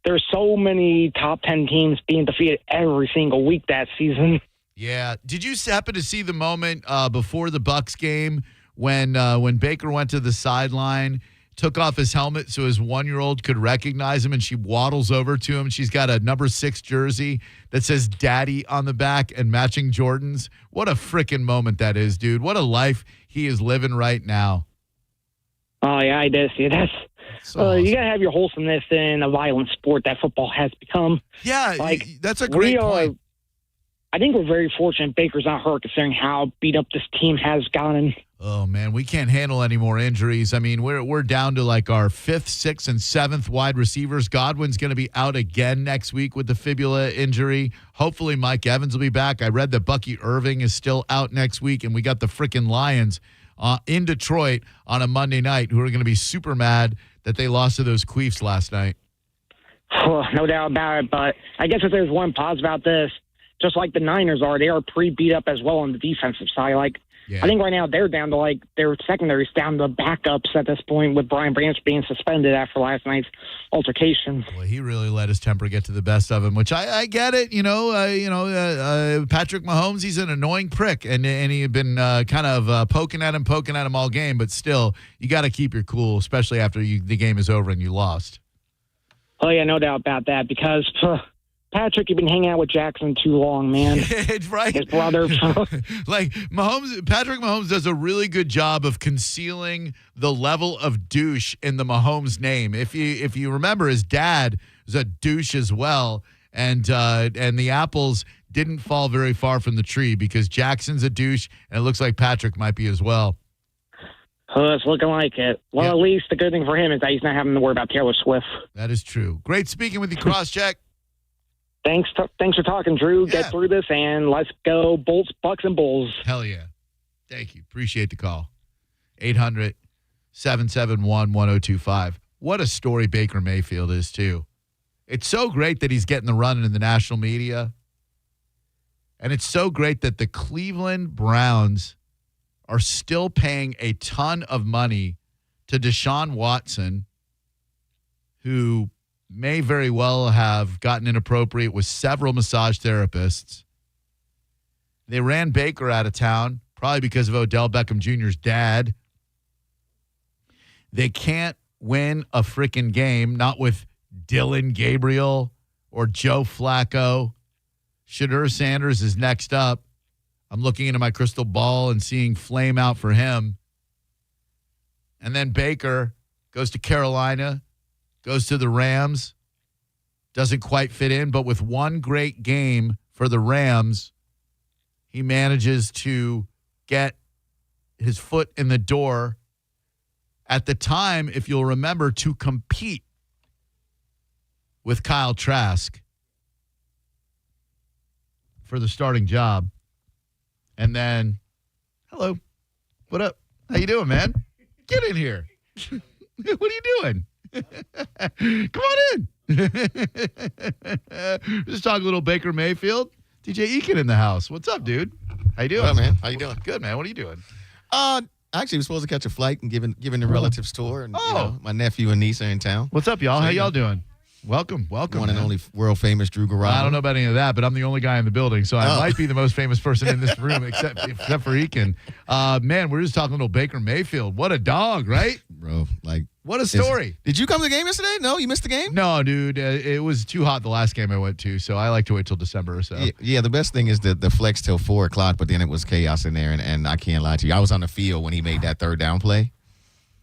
Speaker 3: there's so many top 10 teams being defeated every single week that season.
Speaker 1: Yeah. Did you happen to see the moment before the Bucks game when Baker went to the sideline, took off his helmet so his 1-year-old could recognize him, and she waddles over to him? She's got a number 6 jersey that says Daddy on the back and matching Jordans. What a freaking moment that is, dude. What a life he is living right now.
Speaker 3: Oh, yeah, I did see that.
Speaker 1: So awesome.
Speaker 3: You got to have your wholesomeness in a violent sport that football has become.
Speaker 1: Yeah,
Speaker 3: like,
Speaker 1: that's a great point.
Speaker 3: I think we're very fortunate Baker's not hurt considering how beat up this team has gotten.
Speaker 1: Oh, man, we can't handle any more injuries. I mean, we're down to like our 5th, 6th, and 7th wide receivers. Godwin's going to be out again next week with the fibula injury. Hopefully Mike Evans will be back. I read that Bucky Irving is still out next week, and we got the freaking Lions in Detroit on a Monday night who are going to be super mad that they lost to those Queefs last night.
Speaker 3: No doubt about it, but I guess if there's one positive about this, just like the Niners are, they are pretty beat up as well on the defensive side. Like, yeah. I think right now they're down to, like, their secondary's down to backups at this point with Brian Branch being suspended after last night's altercation.
Speaker 1: Well, he really let his temper get to the best of him, which I get it. Patrick Mahomes, he's an annoying prick, and he had been kind of poking at him all game, but still, you got to keep your cool, especially after the game is over and you lost.
Speaker 3: Oh, yeah, no doubt about that, because Patrick, you've been hanging out with Jackson too long, man.
Speaker 1: Right.
Speaker 3: His brother.
Speaker 1: Like, Patrick Mahomes does a really good job of concealing the level of douche in the Mahomes name. If you remember, his dad was a douche as well, and the apples didn't fall very far from the tree because Jackson's a douche, and it looks like Patrick might be as well.
Speaker 3: Oh, it's looking like it. Well, yeah. At least the good thing for him is that he's not having to worry about Taylor Swift.
Speaker 1: That is true. Great speaking with you, Crosscheck.
Speaker 3: Thanks for talking, Drew.
Speaker 1: Yeah.
Speaker 3: Get through this, and let's go Bolts, Bucks, and Bulls.
Speaker 1: Hell yeah. Thank you. Appreciate the call. 800-771-1025. What a story Baker Mayfield is, too. It's so great that he's getting the run in the national media. And it's so great that the Cleveland Browns are still paying a ton of money to Deshaun Watson, who may very well have gotten inappropriate with several massage therapists. They ran Baker out of town, probably because of Odell Beckham Jr.'s dad. They can't win a freaking game, not with Dylan Gabriel or Joe Flacco. Shadur Sanders is next up. I'm looking into my crystal ball and seeing flame out for him. And then Baker goes to Carolina, goes to the Rams, doesn't quite fit in, but with one great game for the Rams, he manages to get his foot in the door at the time, if you'll remember, to compete with Kyle Trask for the starting job. And then, hello, what up? How you doing, man? Get in here. What are you doing? Come on in. Just talking a little Baker Mayfield. DJ Eakin in the house. What's up, dude? How you doing?
Speaker 5: What up, man? How you doing?
Speaker 1: Good, man. What are you doing?
Speaker 5: Actually, I was supposed to catch a flight and giving the relatives tour. And, my nephew and niece are in town.
Speaker 1: What's up, y'all? How y'all doing? Welcome.
Speaker 5: One
Speaker 1: man.
Speaker 5: and only world famous Drew Garabo.
Speaker 1: I don't know about any of that, but I'm the only guy in the building, so I might be the most famous person in this room, except for Eakin. Man, we're just talking little Baker Mayfield. What a dog, right?
Speaker 5: Bro,
Speaker 1: what a story.
Speaker 5: Did you come to the game yesterday? No, you missed the game?
Speaker 1: No, dude. It was too hot the last game I went to, so I like to wait till December or so.
Speaker 5: Yeah, the best thing is the flex till 4 o'clock, but then it was chaos in there, and I can't lie to you. I was on the field when he made that third down play.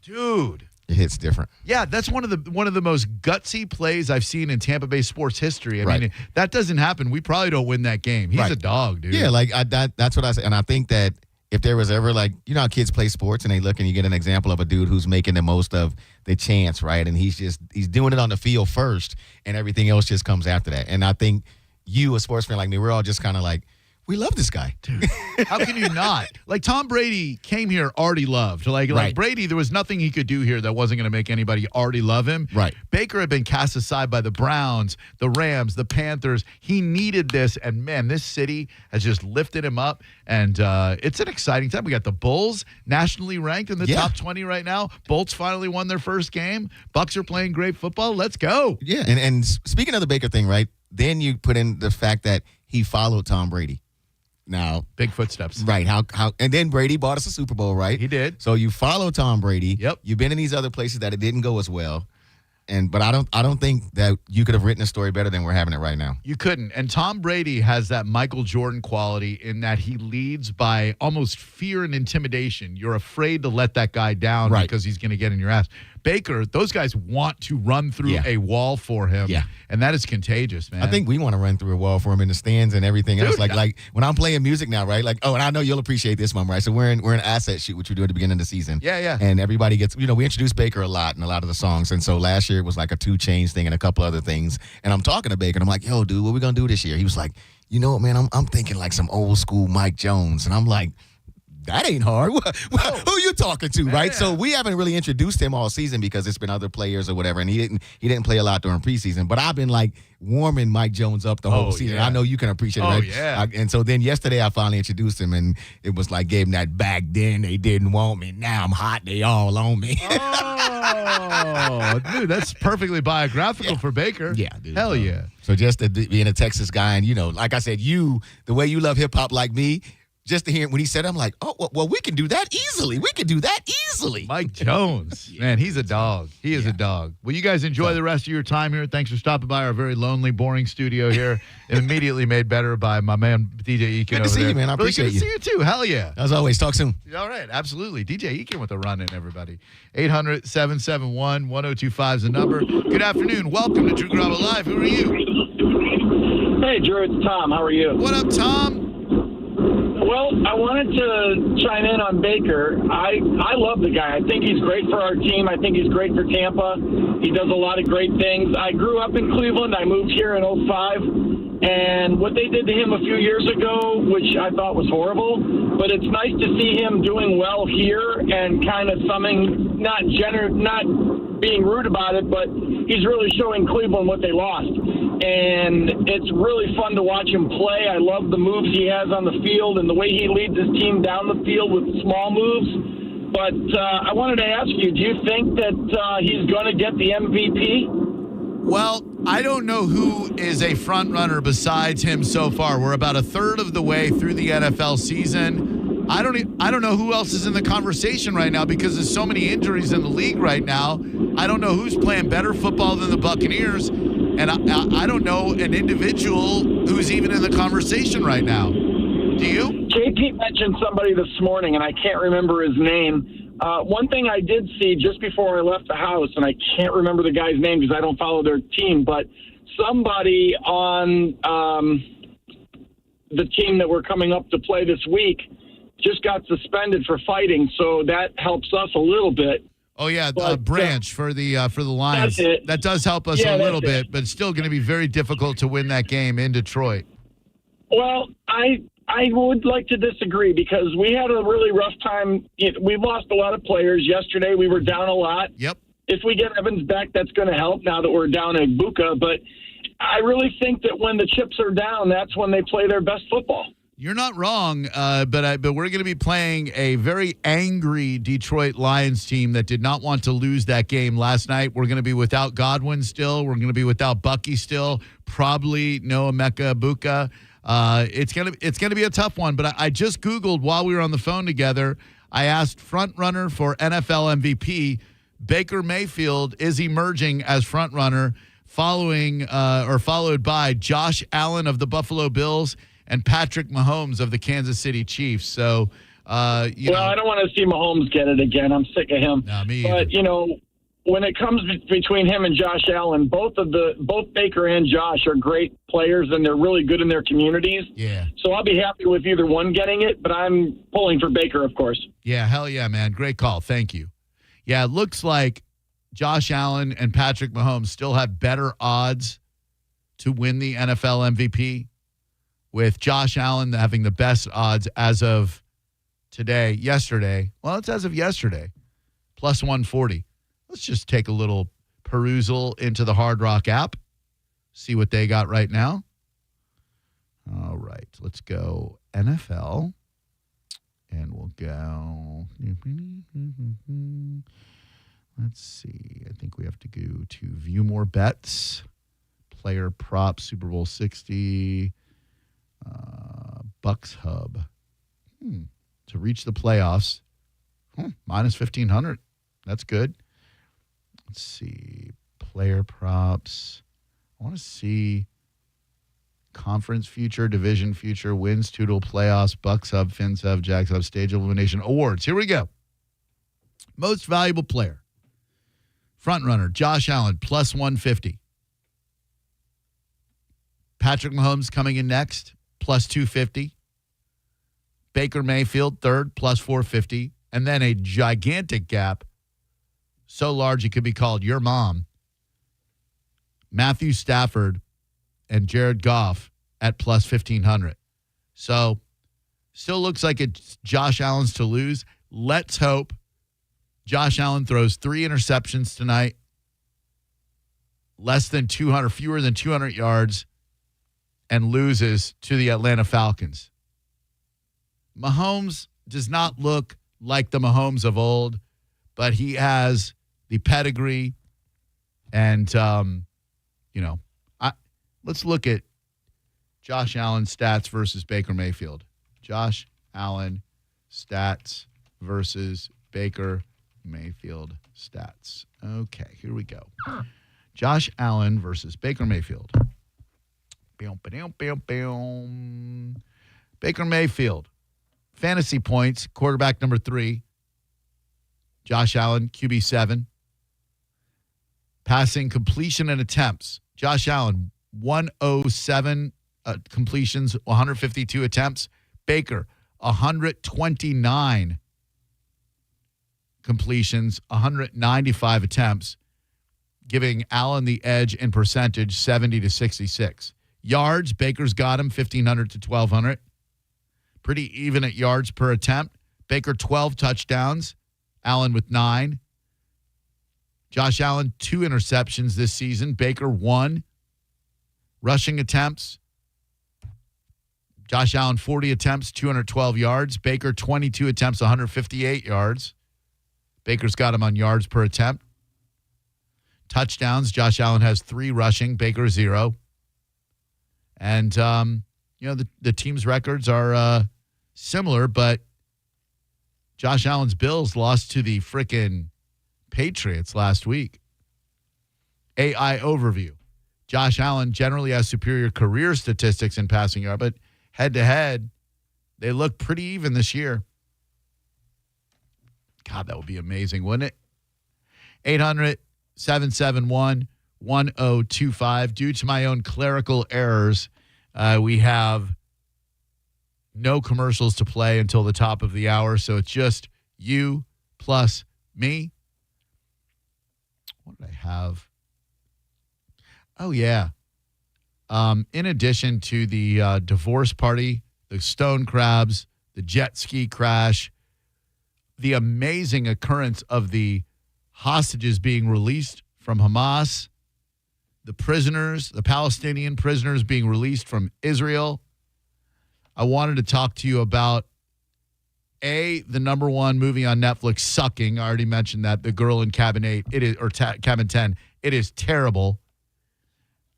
Speaker 1: Dude.
Speaker 5: It hits different.
Speaker 1: Yeah, that's one of the most gutsy plays I've seen in Tampa Bay sports history. I mean, that doesn't happen. We probably don't win that game. He's a dog, dude.
Speaker 5: Yeah, that's what I say. And I think that if there was ever how kids play sports and they look and you get an example of a dude who's making the most of the chance, right? And he's doing it on the field first and everything else just comes after that. And I think you, a sports fan like me, we're all just kind of we love this guy.
Speaker 1: Dude, how can you not? Like, Tom Brady came here already loved. Like Brady, there was nothing he could do here that wasn't going to make anybody already love him.
Speaker 5: Right.
Speaker 1: Baker had been cast aside by the Browns, the Rams, the Panthers. He needed this, and man, this city has just lifted him up, and it's an exciting time. We got the Bulls nationally ranked in the top 20 right now. Bolts finally won their first game. Bucks are playing great football. Let's go.
Speaker 5: Yeah, and speaking of the Baker thing, right, then you put in the fact that he followed Tom Brady. Now,
Speaker 1: big footsteps.
Speaker 5: Right. How and then Brady bought us a Super Bowl, right?
Speaker 1: He did.
Speaker 5: So you follow Tom Brady.
Speaker 1: Yep.
Speaker 5: You've been in these other places that it didn't go as well. But I don't think that you could have written a story better than we're having it right now.
Speaker 1: You couldn't. And Tom Brady has that Michael Jordan quality in that he leads by almost fear and intimidation. You're afraid to let that guy down because he's going to get in your ass. Baker, those guys want to run through a wall for him. Yeah. And that is contagious, man.
Speaker 5: I think we want to run through a wall for him in the stands and everything else. Like when I'm playing music now, right? Like, and I know you'll appreciate this, Mom, right? So we're in asset shoot, which we do at the beginning of the season.
Speaker 1: Yeah.
Speaker 5: And everybody gets, we introduce Baker a lot in a lot of the songs. And so last year it was like a 2 Chainz thing and a couple other things. And I'm talking to Baker and I'm like, yo, dude, what we going to do this year? He was like, you know what, man, I'm thinking like some old school Mike Jones. And I'm like, that ain't hard. Who you talking to, right? So we haven't really introduced him all season because it's been other players or whatever, and he didn't play a lot during preseason. But I've been like warming Mike Jones up the whole season. I know you can appreciate it, right?
Speaker 1: Yeah.
Speaker 5: And so then yesterday I finally introduced him, and it was like gave him that back then they didn't want me, now I'm hot, they all on me.
Speaker 1: Oh, dude, that's perfectly biographical for Baker.
Speaker 5: Yeah, dude.
Speaker 1: Hell yeah.
Speaker 5: So just being a Texas guy, and like I said, the way you love hip hop like me. Just to hear when he said, I'm like, oh, well, we can do that easily. We can do that easily.
Speaker 1: Mike Jones, man, he's a dog. He is a dog. Well, you guys enjoy the rest of your time here. Thanks for stopping by our very lonely, boring studio here. Immediately made better by my man, DJ Eakin.
Speaker 5: Good to see you, man. I appreciate
Speaker 1: you. Good to see you, too. Hell yeah.
Speaker 5: As always, talk soon.
Speaker 1: All right, absolutely. DJ Eakin with a run-in, everybody. 800-771-1025 is the number. Good afternoon. Welcome to Drew Garabo Live. Who are you?
Speaker 8: Hey, Drew, it's Tom. How are you?
Speaker 1: What up, Tom?
Speaker 8: Well, I wanted to chime in on Baker. I love the guy. I think he's great for our team. I think he's great for Tampa. He does a lot of great things. I grew up in Cleveland. I moved here in 2005. And what they did to him a few years ago, which I thought was horrible, but it's nice to see him doing well here and kind of not being rude about it, but he's really showing Cleveland what they lost. And it's really fun to watch him play. I love the moves he has on the field and the way he leads his team down the field with small moves. But I wanted to ask you, do you think that he's going to get the MVP?
Speaker 1: Well, I don't know who is a front runner besides him so far. We're about a third of the way through the NFL season. I don't know who else is in the conversation right now because there's so many injuries in the league right now. I don't know who's playing better football than the Buccaneers, and I don't know an individual who's even in the conversation right now. Do you?
Speaker 8: JP mentioned somebody this morning, and I can't remember his name. One thing I did see just before I left the house, and I can't remember the guy's name because I don't follow their team, but somebody on the team that we're coming up to play this week just got suspended for fighting, so that helps us a little bit.
Speaker 1: Oh yeah, Branch for the Lions.
Speaker 8: That's it.
Speaker 1: That does help us a little bit, but it's still going to be very difficult to win that game in Detroit.
Speaker 8: Well, I would like to disagree because we had a really rough time. We lost a lot of players yesterday. We were down a lot.
Speaker 1: Yep.
Speaker 8: If we get Evans back, that's going to help now that we're down at Buka. But I really think that when the chips are down, that's when they play their best football.
Speaker 1: You're not wrong, but we're going to be playing a very angry Detroit Lions team that did not want to lose that game last night. We're going to be without Godwin still. We're going to be without Bucky still. Probably no Emeka Buka. It's gonna be a tough one. But I just Googled while we were on the phone together. I asked front runner for NFL MVP. Baker Mayfield is emerging as front runner, followed by Josh Allen of the Buffalo Bills and Patrick Mahomes of the Kansas City Chiefs. So, I
Speaker 8: don't want to see Mahomes get it again. I'm sick of him.
Speaker 1: No, me either.
Speaker 8: But when it comes between him and Josh Allen, both Baker and Josh are great players, and they're really good in their communities.
Speaker 1: Yeah.
Speaker 8: So I'll be happy with either one getting it, but I'm pulling for Baker, of course.
Speaker 1: Yeah, hell yeah, man. Great call. Thank you. Yeah, it looks like Josh Allen and Patrick Mahomes still have better odds to win the NFL MVP. with Josh Allen having the best odds as of yesterday. Well, it's as of yesterday, plus 140. Let's just take a little perusal into the Hard Rock app, see what they got right now. All right, let's go NFL, and we'll go. Let's see. I think we have to go to view more bets, player prop, Super Bowl 60, Bucks Hub. To reach the playoffs, minus 1,500. That's good. Let's see. Player props. I want to see conference future, division future, wins, total, playoffs, Bucks Hub, Fins Hub, Jags Hub, stage elimination, awards. Here we go. Most valuable player. Front runner, Josh Allen, plus 150. Patrick Mahomes coming in next, plus 250. Baker Mayfield, third, plus 450. And then a gigantic gap, so large it could be called your mom. Matthew Stafford and Jared Goff at plus 1,500. So still looks like it's Josh Allen's to lose. Let's hope Josh Allen throws 3 interceptions tonight, fewer than 200 yards, and loses to the Atlanta Falcons. Mahomes does not look like the Mahomes of old, but he has the pedigree. And, let's look at Josh Allen stats versus Baker Mayfield. Josh Allen stats versus Baker Mayfield stats. Okay, here we go. Josh Allen versus Baker Mayfield. Baker Mayfield. Fantasy points, quarterback number 3. Josh Allen, QB 7. Passing completion and attempts. Josh Allen, 107 completions, 152 attempts. Baker, 129 completions, 195 attempts, giving Allen the edge in percentage, 70-66. Yards, Baker's got him, 1,500 to 1,200. Pretty even at yards per attempt. Baker, 12 touchdowns. Allen with 9. Josh Allen, 2 interceptions this season. Baker, 1. Rushing attempts. Josh Allen, 40 attempts, 212 yards. Baker, 22 attempts, 158 yards. Baker's got him on yards per attempt. Touchdowns, Josh Allen has 3 rushing. Baker, 0. And, the team's records are similar, but Josh Allen's Bills lost to the frickin' Patriots last week. AI overview. Josh Allen generally has superior career statistics in passing yard, but head-to-head, they look pretty even this year. God, that would be amazing, wouldn't it? 800-771-1025. Due to my own clerical errors, we have no commercials to play until the top of the hour, so it's just you plus me. What did I have? Oh, yeah. In addition to the divorce party, the stone crabs, the jet ski crash, the amazing occurrence of the hostages being released from Hamas, the prisoners, the Palestinian prisoners being released from Israel, I wanted to talk to you about, the number 1 movie on Netflix, Sucking. I already mentioned that, The Girl in Cabin 8, Cabin 10. It is terrible.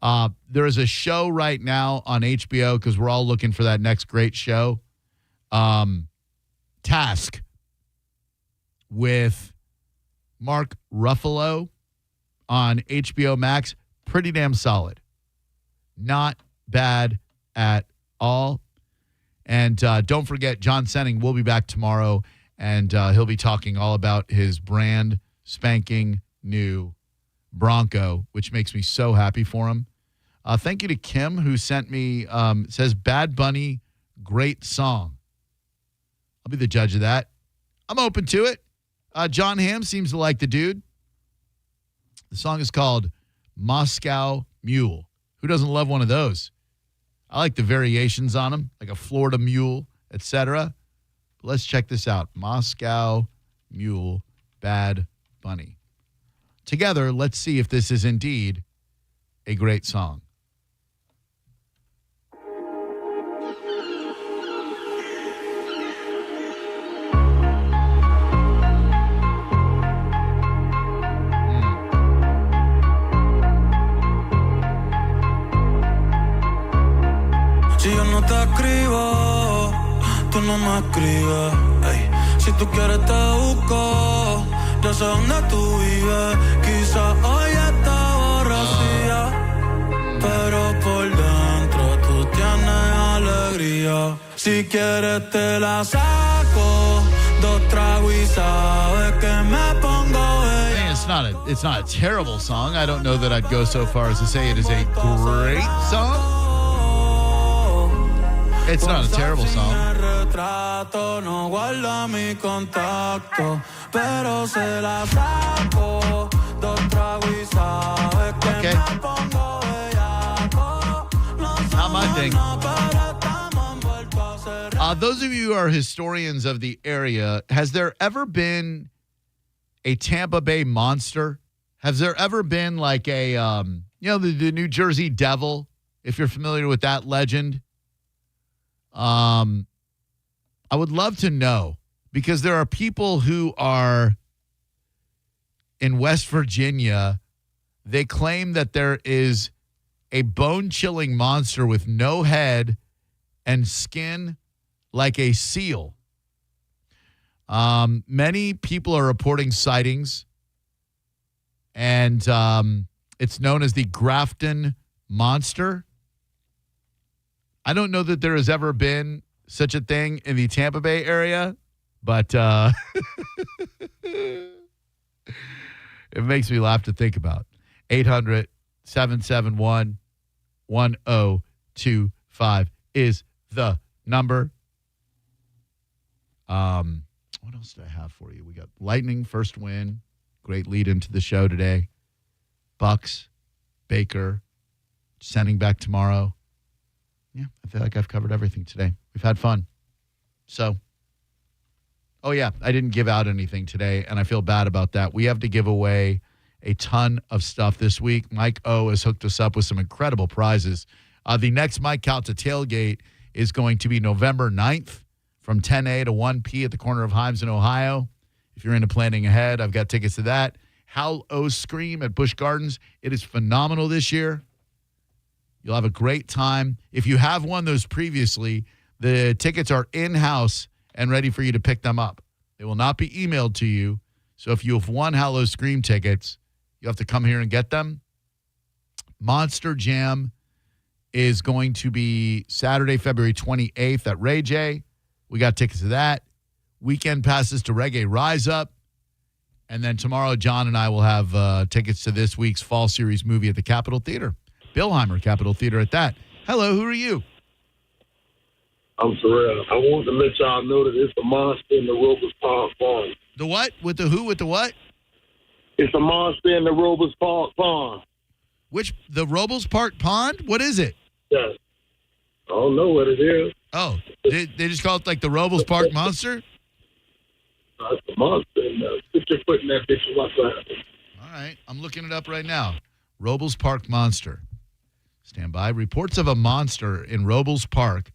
Speaker 1: There is a show right now on HBO, because we're all looking for that next great show, Task, with Mark Ruffalo on HBO Max. Pretty damn solid. Not bad at all. And don't forget, John Senning will be back tomorrow, and he'll be talking all about his brand spanking new Bronco, which makes me so happy for him. Thank you to Kim, who sent me, says, Bad Bunny, great song. I'll be the judge of that. I'm open to it. John Hamm seems to like the dude. The song is called Moscow Mule. Who doesn't love one of those? I like the variations on them, like a Florida Mule, etc. Let's check this out. Moscow Mule, Bad Bunny. Together, let's see if this is indeed a great song.
Speaker 9: Si yo no te escribo, tú no me escribes. Ey. Si tú quieres te busco, yo sé dónde tú vives. Quizás hoy está borracía, pero por dentro tú tienes alegría. Si quieres te la saco, 2 tragos y sabes que me pongo bella.
Speaker 1: It's not a terrible song. I don't know that I'd go so far as to say it is a great song. It's not a terrible song. Okay. Not my thing. Those of you who are historians of the area, has there ever been a Tampa Bay Monster? Has there ever been like a, the New Jersey Devil, if you're familiar with that legend? I would love to know, because there are people who are in West Virginia. They claim that there is a bone-chilling monster with no head and skin like a seal. Many people are reporting sightings, and it's known as the Grafton Monster. I don't know that there has ever been such a thing in the Tampa Bay area, but it makes me laugh to think about. 800-771-1025 is the number. What else do I have for you? We got Lightning first win. Great lead into the show today. Bucks, Baker, sending back tomorrow. Yeah, I feel like I've covered everything today. We've had fun. So, oh yeah, I didn't give out anything today, and I feel bad about that. We have to give away a ton of stuff this week. Mike O has hooked us up with some incredible prizes. The next Mike Calta tailgate is going to be November 9th from 10 a to 1 p at the corner of Himes in Ohio. If you're into planning ahead, I've got tickets to that. Howl O Scream at Busch Gardens. It is phenomenal this year. You'll have a great time. If you have won those previously, the tickets are in-house and ready for you to pick them up. They will not be emailed to you. So if you have won Howl O Scream tickets, you have to come here and get them. Monster Jam is going to be Saturday, February 28th at Ray J. We got tickets to that. Weekend passes to Reggae Rise Up. And then tomorrow, John and I will have tickets to this week's Fall Series movie at the Capitol Theater. Billheimer Capitol Theater at that. Hello, who are you?
Speaker 10: I'm Terrell. I want to let y'all know that it's a monster in the Robles Park Pond.
Speaker 1: The what? With the who? With the what?
Speaker 10: It's a monster in the Robles Park Pond.
Speaker 1: The Robles Park Pond? What is it?
Speaker 10: Yes. I don't know what it is.
Speaker 1: Oh, they just call it like the Robles Park Monster?
Speaker 10: It's a monster. Put your foot in that bitch and watch what happens.
Speaker 1: All right. I'm looking it up right now. Robles Park Monster. Stand by. Reports of a monster in Robles Park,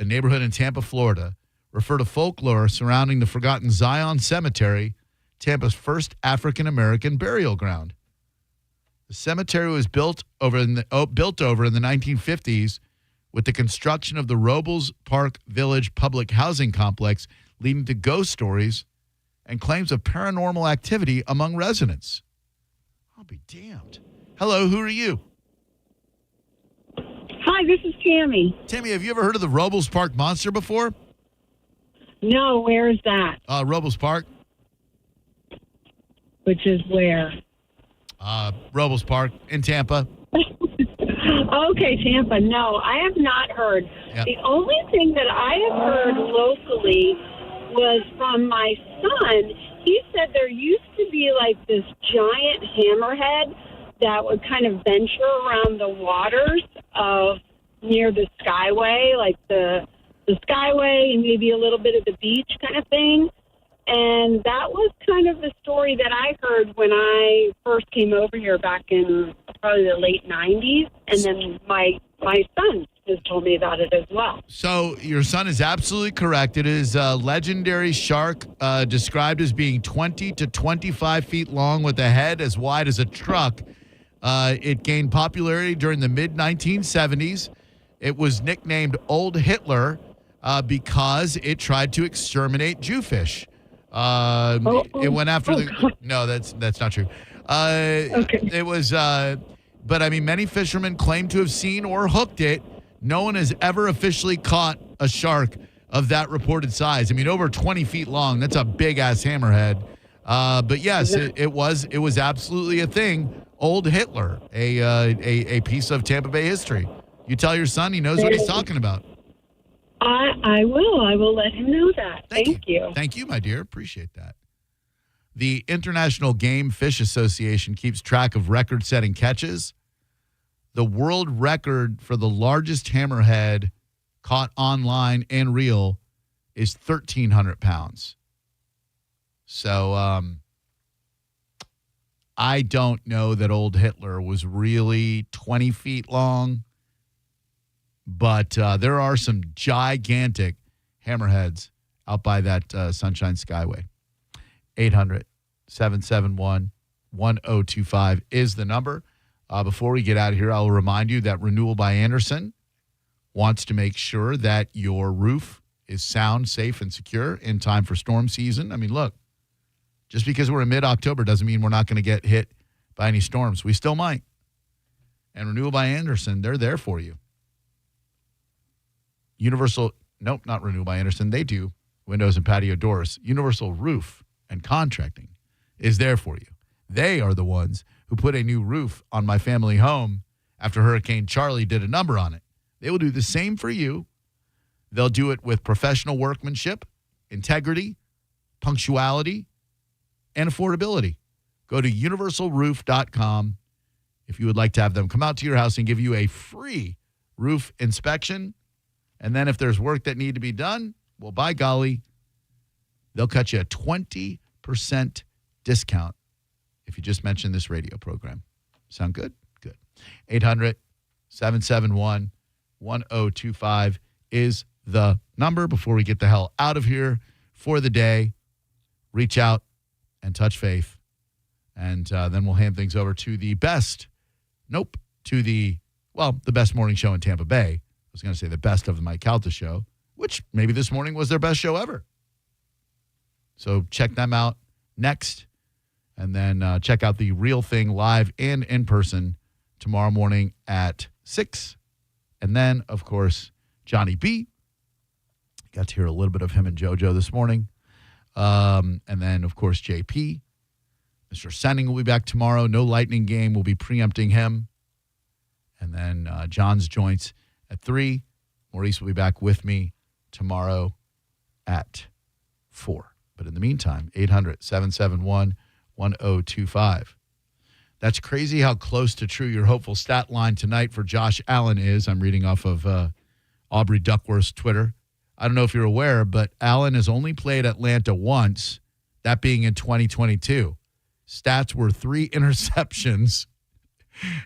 Speaker 1: a neighborhood in Tampa, Florida, refer to folklore surrounding the forgotten Zion Cemetery, Tampa's first African-American burial ground. The cemetery was built over in the 1950s with the construction of the Robles Park Village public housing complex, leading to ghost stories and claims of paranormal activity among residents. I'll be damned. Hello, who are you?
Speaker 11: Hi, this is Tammy.
Speaker 1: Tammy, have you ever heard of the Robles Park Monster before?
Speaker 11: No, where is that?
Speaker 1: Robles Park.
Speaker 11: Which is where?
Speaker 1: Robles Park in Tampa.
Speaker 11: Okay, Tampa. No, I have not heard.
Speaker 1: Yep.
Speaker 11: The only thing that I have heard locally was from my son. He said there used to be like this giant hammerhead that would kind of venture around the waters of near the Skyway, like the Skyway and maybe a little bit of the beach kind of thing. And that was kind of the story that I heard when I first came over here back in probably the late 90s. And then my son has told me about it as well.
Speaker 1: So your son is absolutely correct. It is a legendary shark described as being 20 to 25 feet long with a head as wide as a truck. It gained popularity during the mid-1970s. It was nicknamed Old Hitler because it tried to exterminate Jewfish. It went after the. No, that's not true. Okay. It was, but I mean, many fishermen claim to have seen or hooked it. No one has ever officially caught a shark of that reported size. I mean, over 20 feet long. That's a big ass hammerhead. But yes, it was absolutely a thing. Old Hitler, a piece of Tampa Bay history. You tell your son, he knows what he's talking about.
Speaker 11: I will. I will let him know that. Thank you.
Speaker 1: Thank you, my dear. Appreciate that. The International Game Fish Association keeps track of record-setting catches. The world record for the largest hammerhead caught online and reel is 1,300 pounds. So I don't know that Old Hitler was really 20 feet long. But there are some gigantic hammerheads out by that Sunshine Skyway. 800-771-1025 is the number. Before we get out of here, I'll remind you that Renewal by Andersen wants to make sure that your roof is sound, safe, and secure in time for storm season. I mean, look, just because we're in mid-October doesn't mean we're not going to get hit by any storms. We still might. And Renewal by Andersen, they're there for you. Not Renewal by Andersen. They do windows and patio doors. Universal Roof and Contracting is there for you. They are the ones who put a new roof on my family home after Hurricane Charlie did a number on it. They will do the same for you. They'll do it with professional workmanship, integrity, punctuality, and affordability. Go to universalroof.com if you would like to have them come out to your house and give you a free roof inspection. And then if there's work that need to be done, well, by golly, they'll cut you a 20% discount if you just mention this radio program. Sound good? Good. 800-771-1025 is the number. Before we get the hell out of here for the day, reach out and touch faith. And then we'll hand things over to the best morning show in Tampa Bay. I was going to say the best of the Mike Calta show, which maybe this morning was their best show ever. So check them out next. And then check out The Real Thing live and in person tomorrow morning at 6. And then, of course, Johnny B. Got to hear a little bit of him and JoJo this morning. And then, of course, JP. Mr. Senning will be back tomorrow. No Lightning game. We'll be preempting him. And then John's Joints at 3. Maurice will be back with me tomorrow at 4. But in the meantime, 800-771-1025. That's crazy how close to true your hopeful stat line tonight for Josh Allen is. I'm reading off of Aubrey Duckworth's Twitter. I don't know if you're aware, but Allen has only played Atlanta once, that being in 2022. Stats were 3 interceptions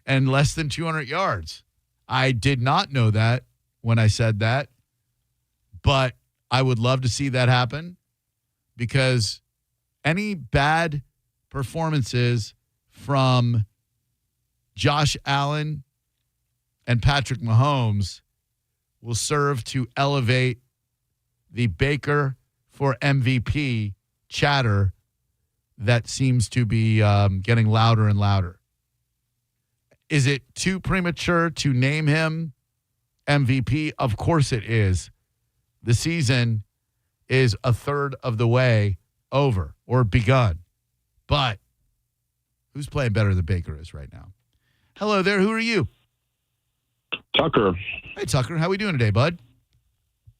Speaker 1: and less than 200 yards. I did not know that when I said that, but I would love to see that happen because any bad performances from Josh Allen and Patrick Mahomes will serve to elevate the Baker for MVP chatter that seems to be getting louder and louder. Is it too premature to name him MVP? Of course it is. The season is a third of the way over or begun. But who's playing better than Baker is right now? Hello there. Who are you?
Speaker 12: Tucker.
Speaker 1: Hey, Tucker. How we doing today, bud?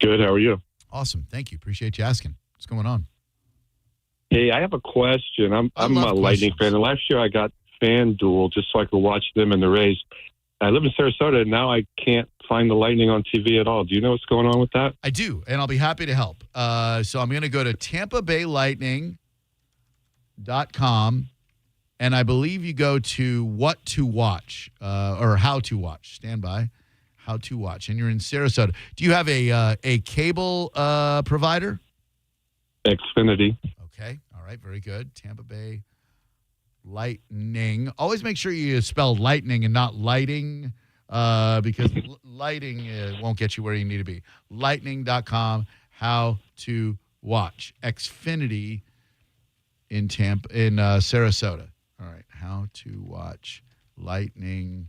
Speaker 12: Good. How are you?
Speaker 1: Awesome. Thank you. Appreciate you asking. What's going on?
Speaker 12: Hey, I have a question. I'm a Lightning fan, and last year I got FanDuel just so I could watch them in the race. I live in Sarasota, and now I can't find the Lightning on TV at all. Do you know what's going on with that?
Speaker 1: I do, and I'll be happy to help. So I'm going to go to TampaBayLightning.com, and I believe you go to what to watch or how to watch. Stand by. How to watch. And you're in Sarasota. Do you have a cable provider?
Speaker 12: Xfinity.
Speaker 1: Okay. All right. Very good. Tampa Bay Lightning. Always make sure you spell lightning and not lighting because lighting won't get you where you need to be. Lightning.com. How to watch. Xfinity in Sarasota. All right. How to watch Lightning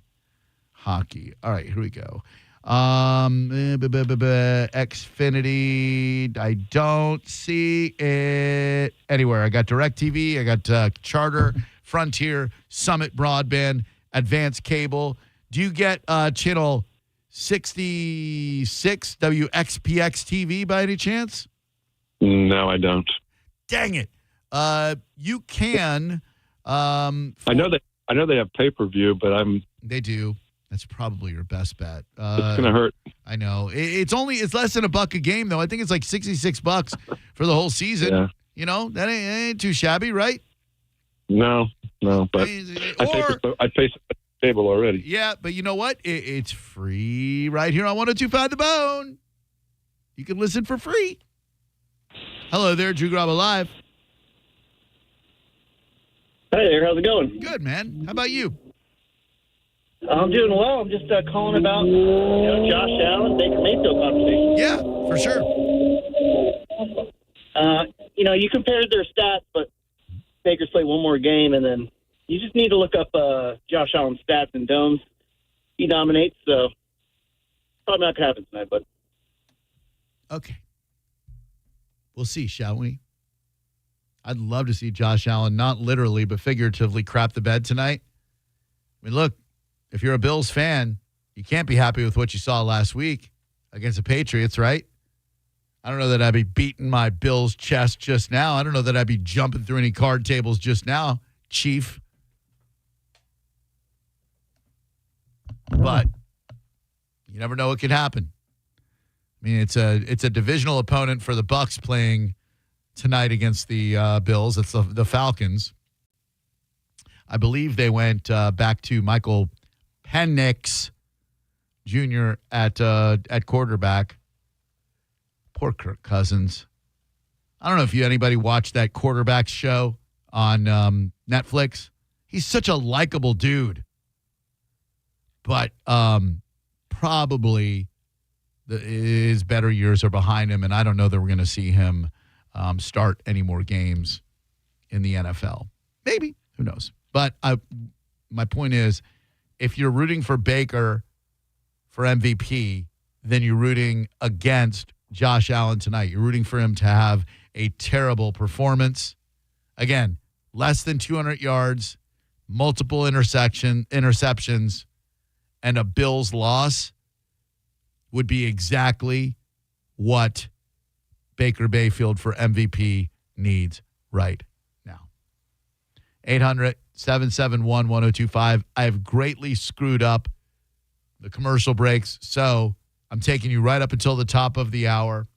Speaker 1: hockey. All right, here we go. Xfinity. I don't see it anywhere. I got DirecTV. I got Charter, Frontier, Summit Broadband, Advanced Cable. Do you get channel 66 WXPX TV by any chance?
Speaker 12: No, I don't.
Speaker 1: Dang it. You can.
Speaker 12: I know they have pay-per-view, but
Speaker 1: They do. That's probably your best bet.
Speaker 12: It's gonna hurt.
Speaker 1: I know. It's less than $1 a game though. I think it's like $66 for the whole season.
Speaker 12: Yeah.
Speaker 1: You know, that ain't too shabby, right?
Speaker 12: No, but I pay cable already.
Speaker 1: Yeah, but you know what? It's free right here on 102.5 The Bone. You can listen for free. Hello there, Drew Garabo Live.
Speaker 2: Hey there, how's it going?
Speaker 1: Good, man. How about you?
Speaker 2: I'm doing well. I'm just calling about Josh Allen, Baker Mayfield conversation.
Speaker 1: Yeah, for sure.
Speaker 2: You compared their stats, but Baker's played one more game, and then you just need to look up Josh Allen's stats and domes. He dominates, so probably not going to happen tonight, but.
Speaker 1: Okay. We'll see, shall we? I'd love to see Josh Allen, not literally, but figuratively, crap the bed tonight. I mean, look, if you're a Bills fan, you can't be happy with what you saw last week against the Patriots, right? I don't know that I'd be beating my Bills' chest just now. I don't know that I'd be jumping through any card tables just now, Chief. But you never know what could happen. I mean, it's a divisional opponent for the Bucs playing tonight against the Bills. It's the Falcons. I believe they went back to Michael Penix Jr. at quarterback. Poor Kirk Cousins. I don't know if anybody watched that quarterback show on Netflix. He's such a likable dude. But probably his better years are behind him, and I don't know that we're going to see him start any more games in the NFL. Maybe. Who knows? But my point is, if you're rooting for Baker for MVP, then you're rooting against Josh Allen tonight. You're rooting for him to have a terrible performance. Again, less than 200 yards, multiple interceptions, and a Bills loss would be exactly what Baker Mayfield for MVP needs right now. 800-771-1025. I have greatly screwed up the commercial breaks, so I'm taking you right up until the top of the hour,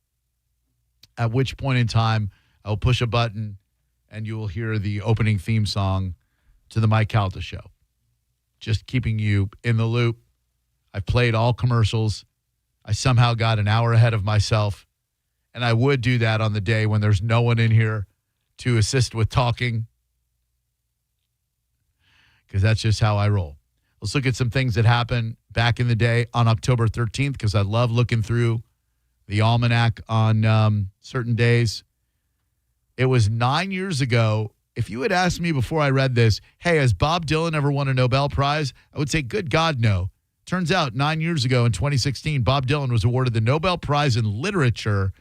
Speaker 1: at which point in time I'll push a button and you will hear the opening theme song to the Mike Calta Show. Just keeping you in the loop. I've played all commercials. I somehow got an hour ahead of myself, and I would do that on the day when there's no one in here to assist with talking, because that's just how I roll. Let's look at some things that happened back in the day on October 13th, because I love looking through the almanac on certain days. It was 9 years ago. If you had asked me before I read this, hey, has Bob Dylan ever won a Nobel Prize? I would say, good God, no. Turns out 9 years ago in 2016, Bob Dylan was awarded the Nobel Prize in Literature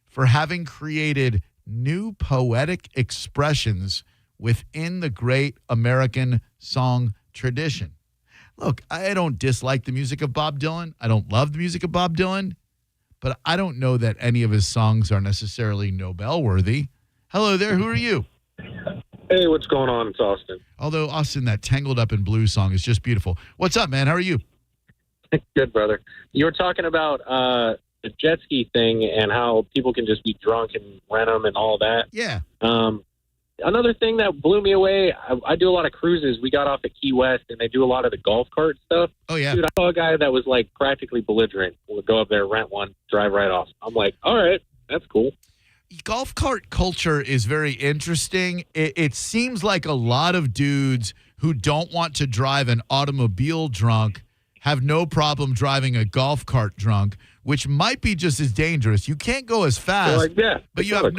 Speaker 1: for having created new poetic expressions within the great American song tradition. Look, I don't dislike the music of Bob Dylan. I don't love the music of Bob Dylan, but I don't know that any of his songs are necessarily Nobel worthy. Hello there. Who are you?
Speaker 12: Hey, what's going on? It's Austin.
Speaker 1: Although, Austin, that Tangled Up in Blue song is just beautiful. What's up, man? How are you?
Speaker 12: Good, brother. You were talking about the jet ski thing and how people can just be drunk and rent them and all that.
Speaker 1: Yeah.
Speaker 12: Another thing that blew me away, I do a lot of cruises. We got off at Key West, and they do a lot of the golf cart stuff.
Speaker 1: Oh, yeah.
Speaker 12: Dude, I saw a guy that was, like, practically belligerent. Would go up there, rent one, drive right off. I'm like, all right, that's cool.
Speaker 1: Golf cart culture is very interesting. It seems like a lot of dudes who don't want to drive an automobile drunk have no problem driving a golf cart drunk, which might be just as dangerous. You can't go as fast,
Speaker 12: Like, yeah,
Speaker 1: but you have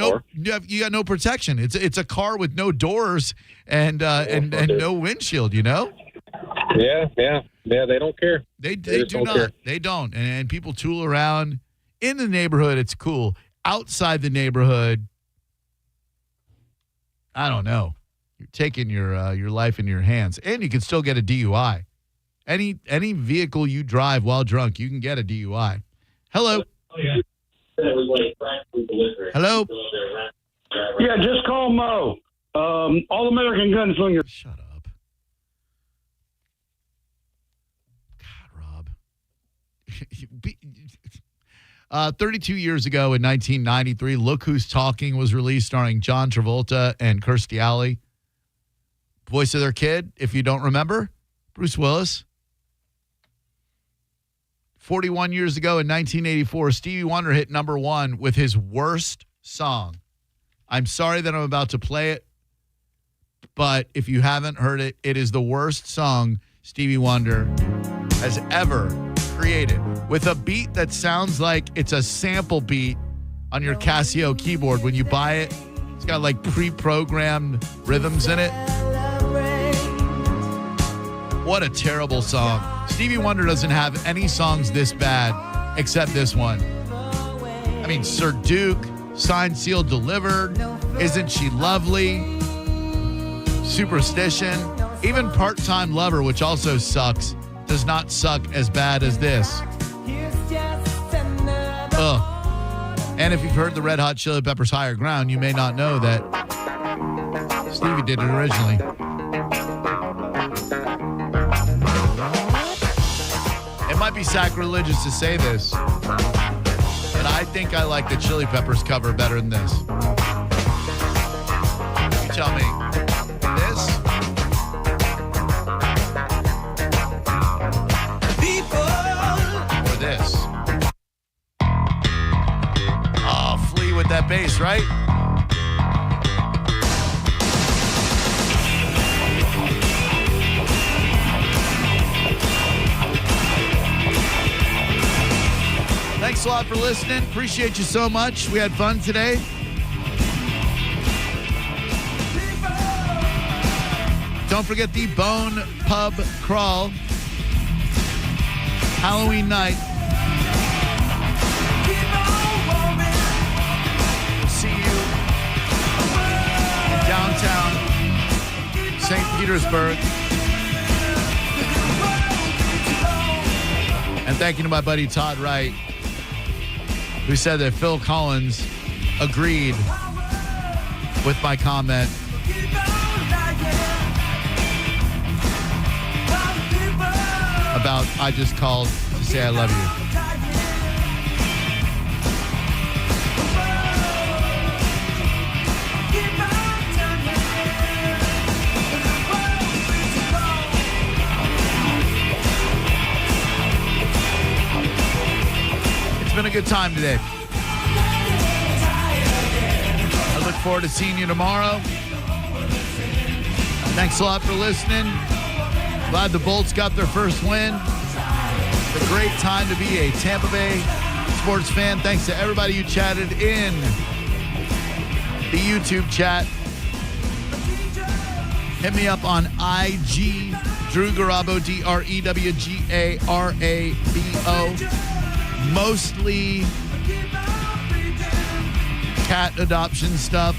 Speaker 1: you got no protection. It's a car with no doors and no windshield. You know.
Speaker 12: Yeah. They don't care.
Speaker 1: They do not. Care. They don't. And people tool around in the neighborhood. It's cool. Outside the neighborhood, I don't know. You're taking your life in your hands, and you can still get a DUI. Any vehicle you drive while drunk, you can get a DUI. Hello. Hello.
Speaker 13: Yeah, just call Mo. All American Gunslinger.
Speaker 1: Shut up. God, Rob. 32 years ago in 1993, Look Who's Talking was released, starring John Travolta and Kirstie Alley. Voice of their kid, if you don't remember, Bruce Willis. 41 years ago in 1984, Stevie Wonder hit number one with his worst song. I'm sorry that I'm about to play it, but if you haven't heard it, it is the worst song Stevie Wonder has ever created, with a beat that sounds like it's a sample beat on your Casio keyboard. When you buy it, it's got like pre-programmed rhythms in it. What a terrible song. Stevie Wonder doesn't have any songs this bad except this one. I mean, Sir Duke, Signed, Sealed, Delivered, Isn't She Lovely, Superstition, even Part-Time Lover, which also sucks, does not suck as bad as this. Ugh. And if you've heard the Red Hot Chili Peppers' Higher Ground, you may not know that Stevie did it originally. It might be sacrilegious to say this, but I think I like the Chili Peppers cover better than this. You tell me. This? Or this? Oh, Flea with that bass, right? Thanks a lot for listening. Appreciate you so much. We had fun today. Don't forget the Bone Pub Crawl. Halloween night. We'll see you in downtown St. Petersburg. And thank you to my buddy Todd Wright, who said that Phil Collins agreed with my comment about I just called to say I love you. It's been a good time today. I look forward to seeing you tomorrow. Thanks a lot for listening. Glad the Bolts got their first win. It's a great time to be a Tampa Bay sports fan. Thanks to everybody who chatted in the YouTube chat. Hit me up on IG, Drew Garabo, DREWGARABO. Mostly cat adoption stuff.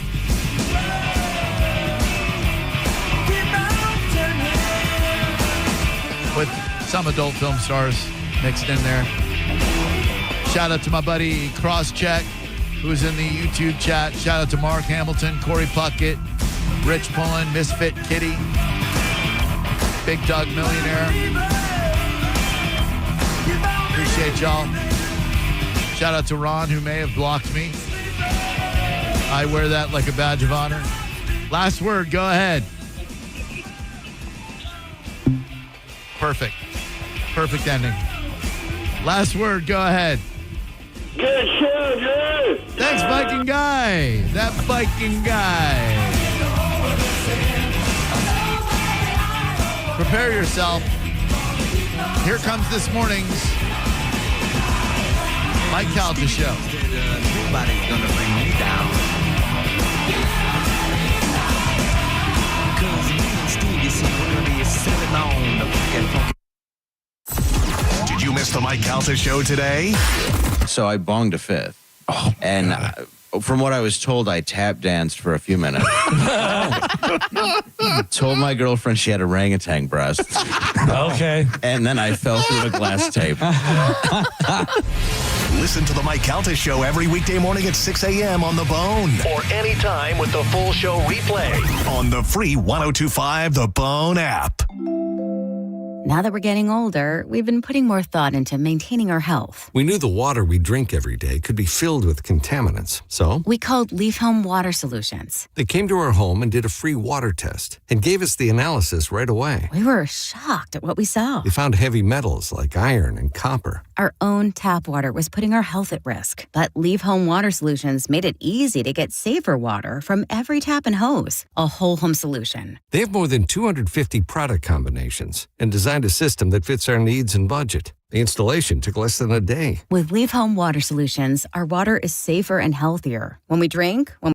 Speaker 1: With some adult film stars mixed in there. Shout out to my buddy Crosscheck, who's in the YouTube chat. Shout out to Mark Hamilton, Corey Puckett, Rich Pullen, Misfit Kitty, Big Doug Millionaire. Appreciate y'all. Shout out to Ron, who may have blocked me. I wear that like a badge of honor. Last word, go ahead. Perfect. Perfect ending. Last word, go ahead.
Speaker 10: Good show, Drew.
Speaker 1: Thanks, Viking Guy. That Viking Guy. Prepare yourself. Here comes this morning's Mike Calta Show.
Speaker 14: Nobody's gonna bring me down. Cause me and Stevie see we're gonna be sitting on the fucking.
Speaker 19: Did you miss the Mike Calta Show today?
Speaker 15: So I bonged a fifth. And from what I was told, I tap danced for a few minutes. Told my girlfriend she had orangutan breasts.
Speaker 16: Okay.
Speaker 15: And then I fell through a glass tape.
Speaker 19: Listen to the Mike Calta Show every weekday morning at 6 a.m. on The Bone. Or anytime with the full show replay on the free 102.5 The Bone app.
Speaker 18: Now that we're getting older, we've been putting more thought into maintaining our health.
Speaker 20: We knew the water we drink every day could be filled with contaminants, so
Speaker 18: we called Leaf Home Water Solutions.
Speaker 20: They came to our home and did a free water test and gave us the analysis right away.
Speaker 18: We were shocked at what we saw.
Speaker 20: They found heavy metals like iron and copper.
Speaker 18: Our own tap water was putting our health at risk, but Leaf Home Water Solutions made it easy to get safer water from every tap and hose. A whole home solution.
Speaker 20: They have more than 250 product combinations and designed a system that fits our needs and budget. The installation took less than a day.
Speaker 18: With Leaf Home Water Solutions, our water is safer and healthier. When we drink, when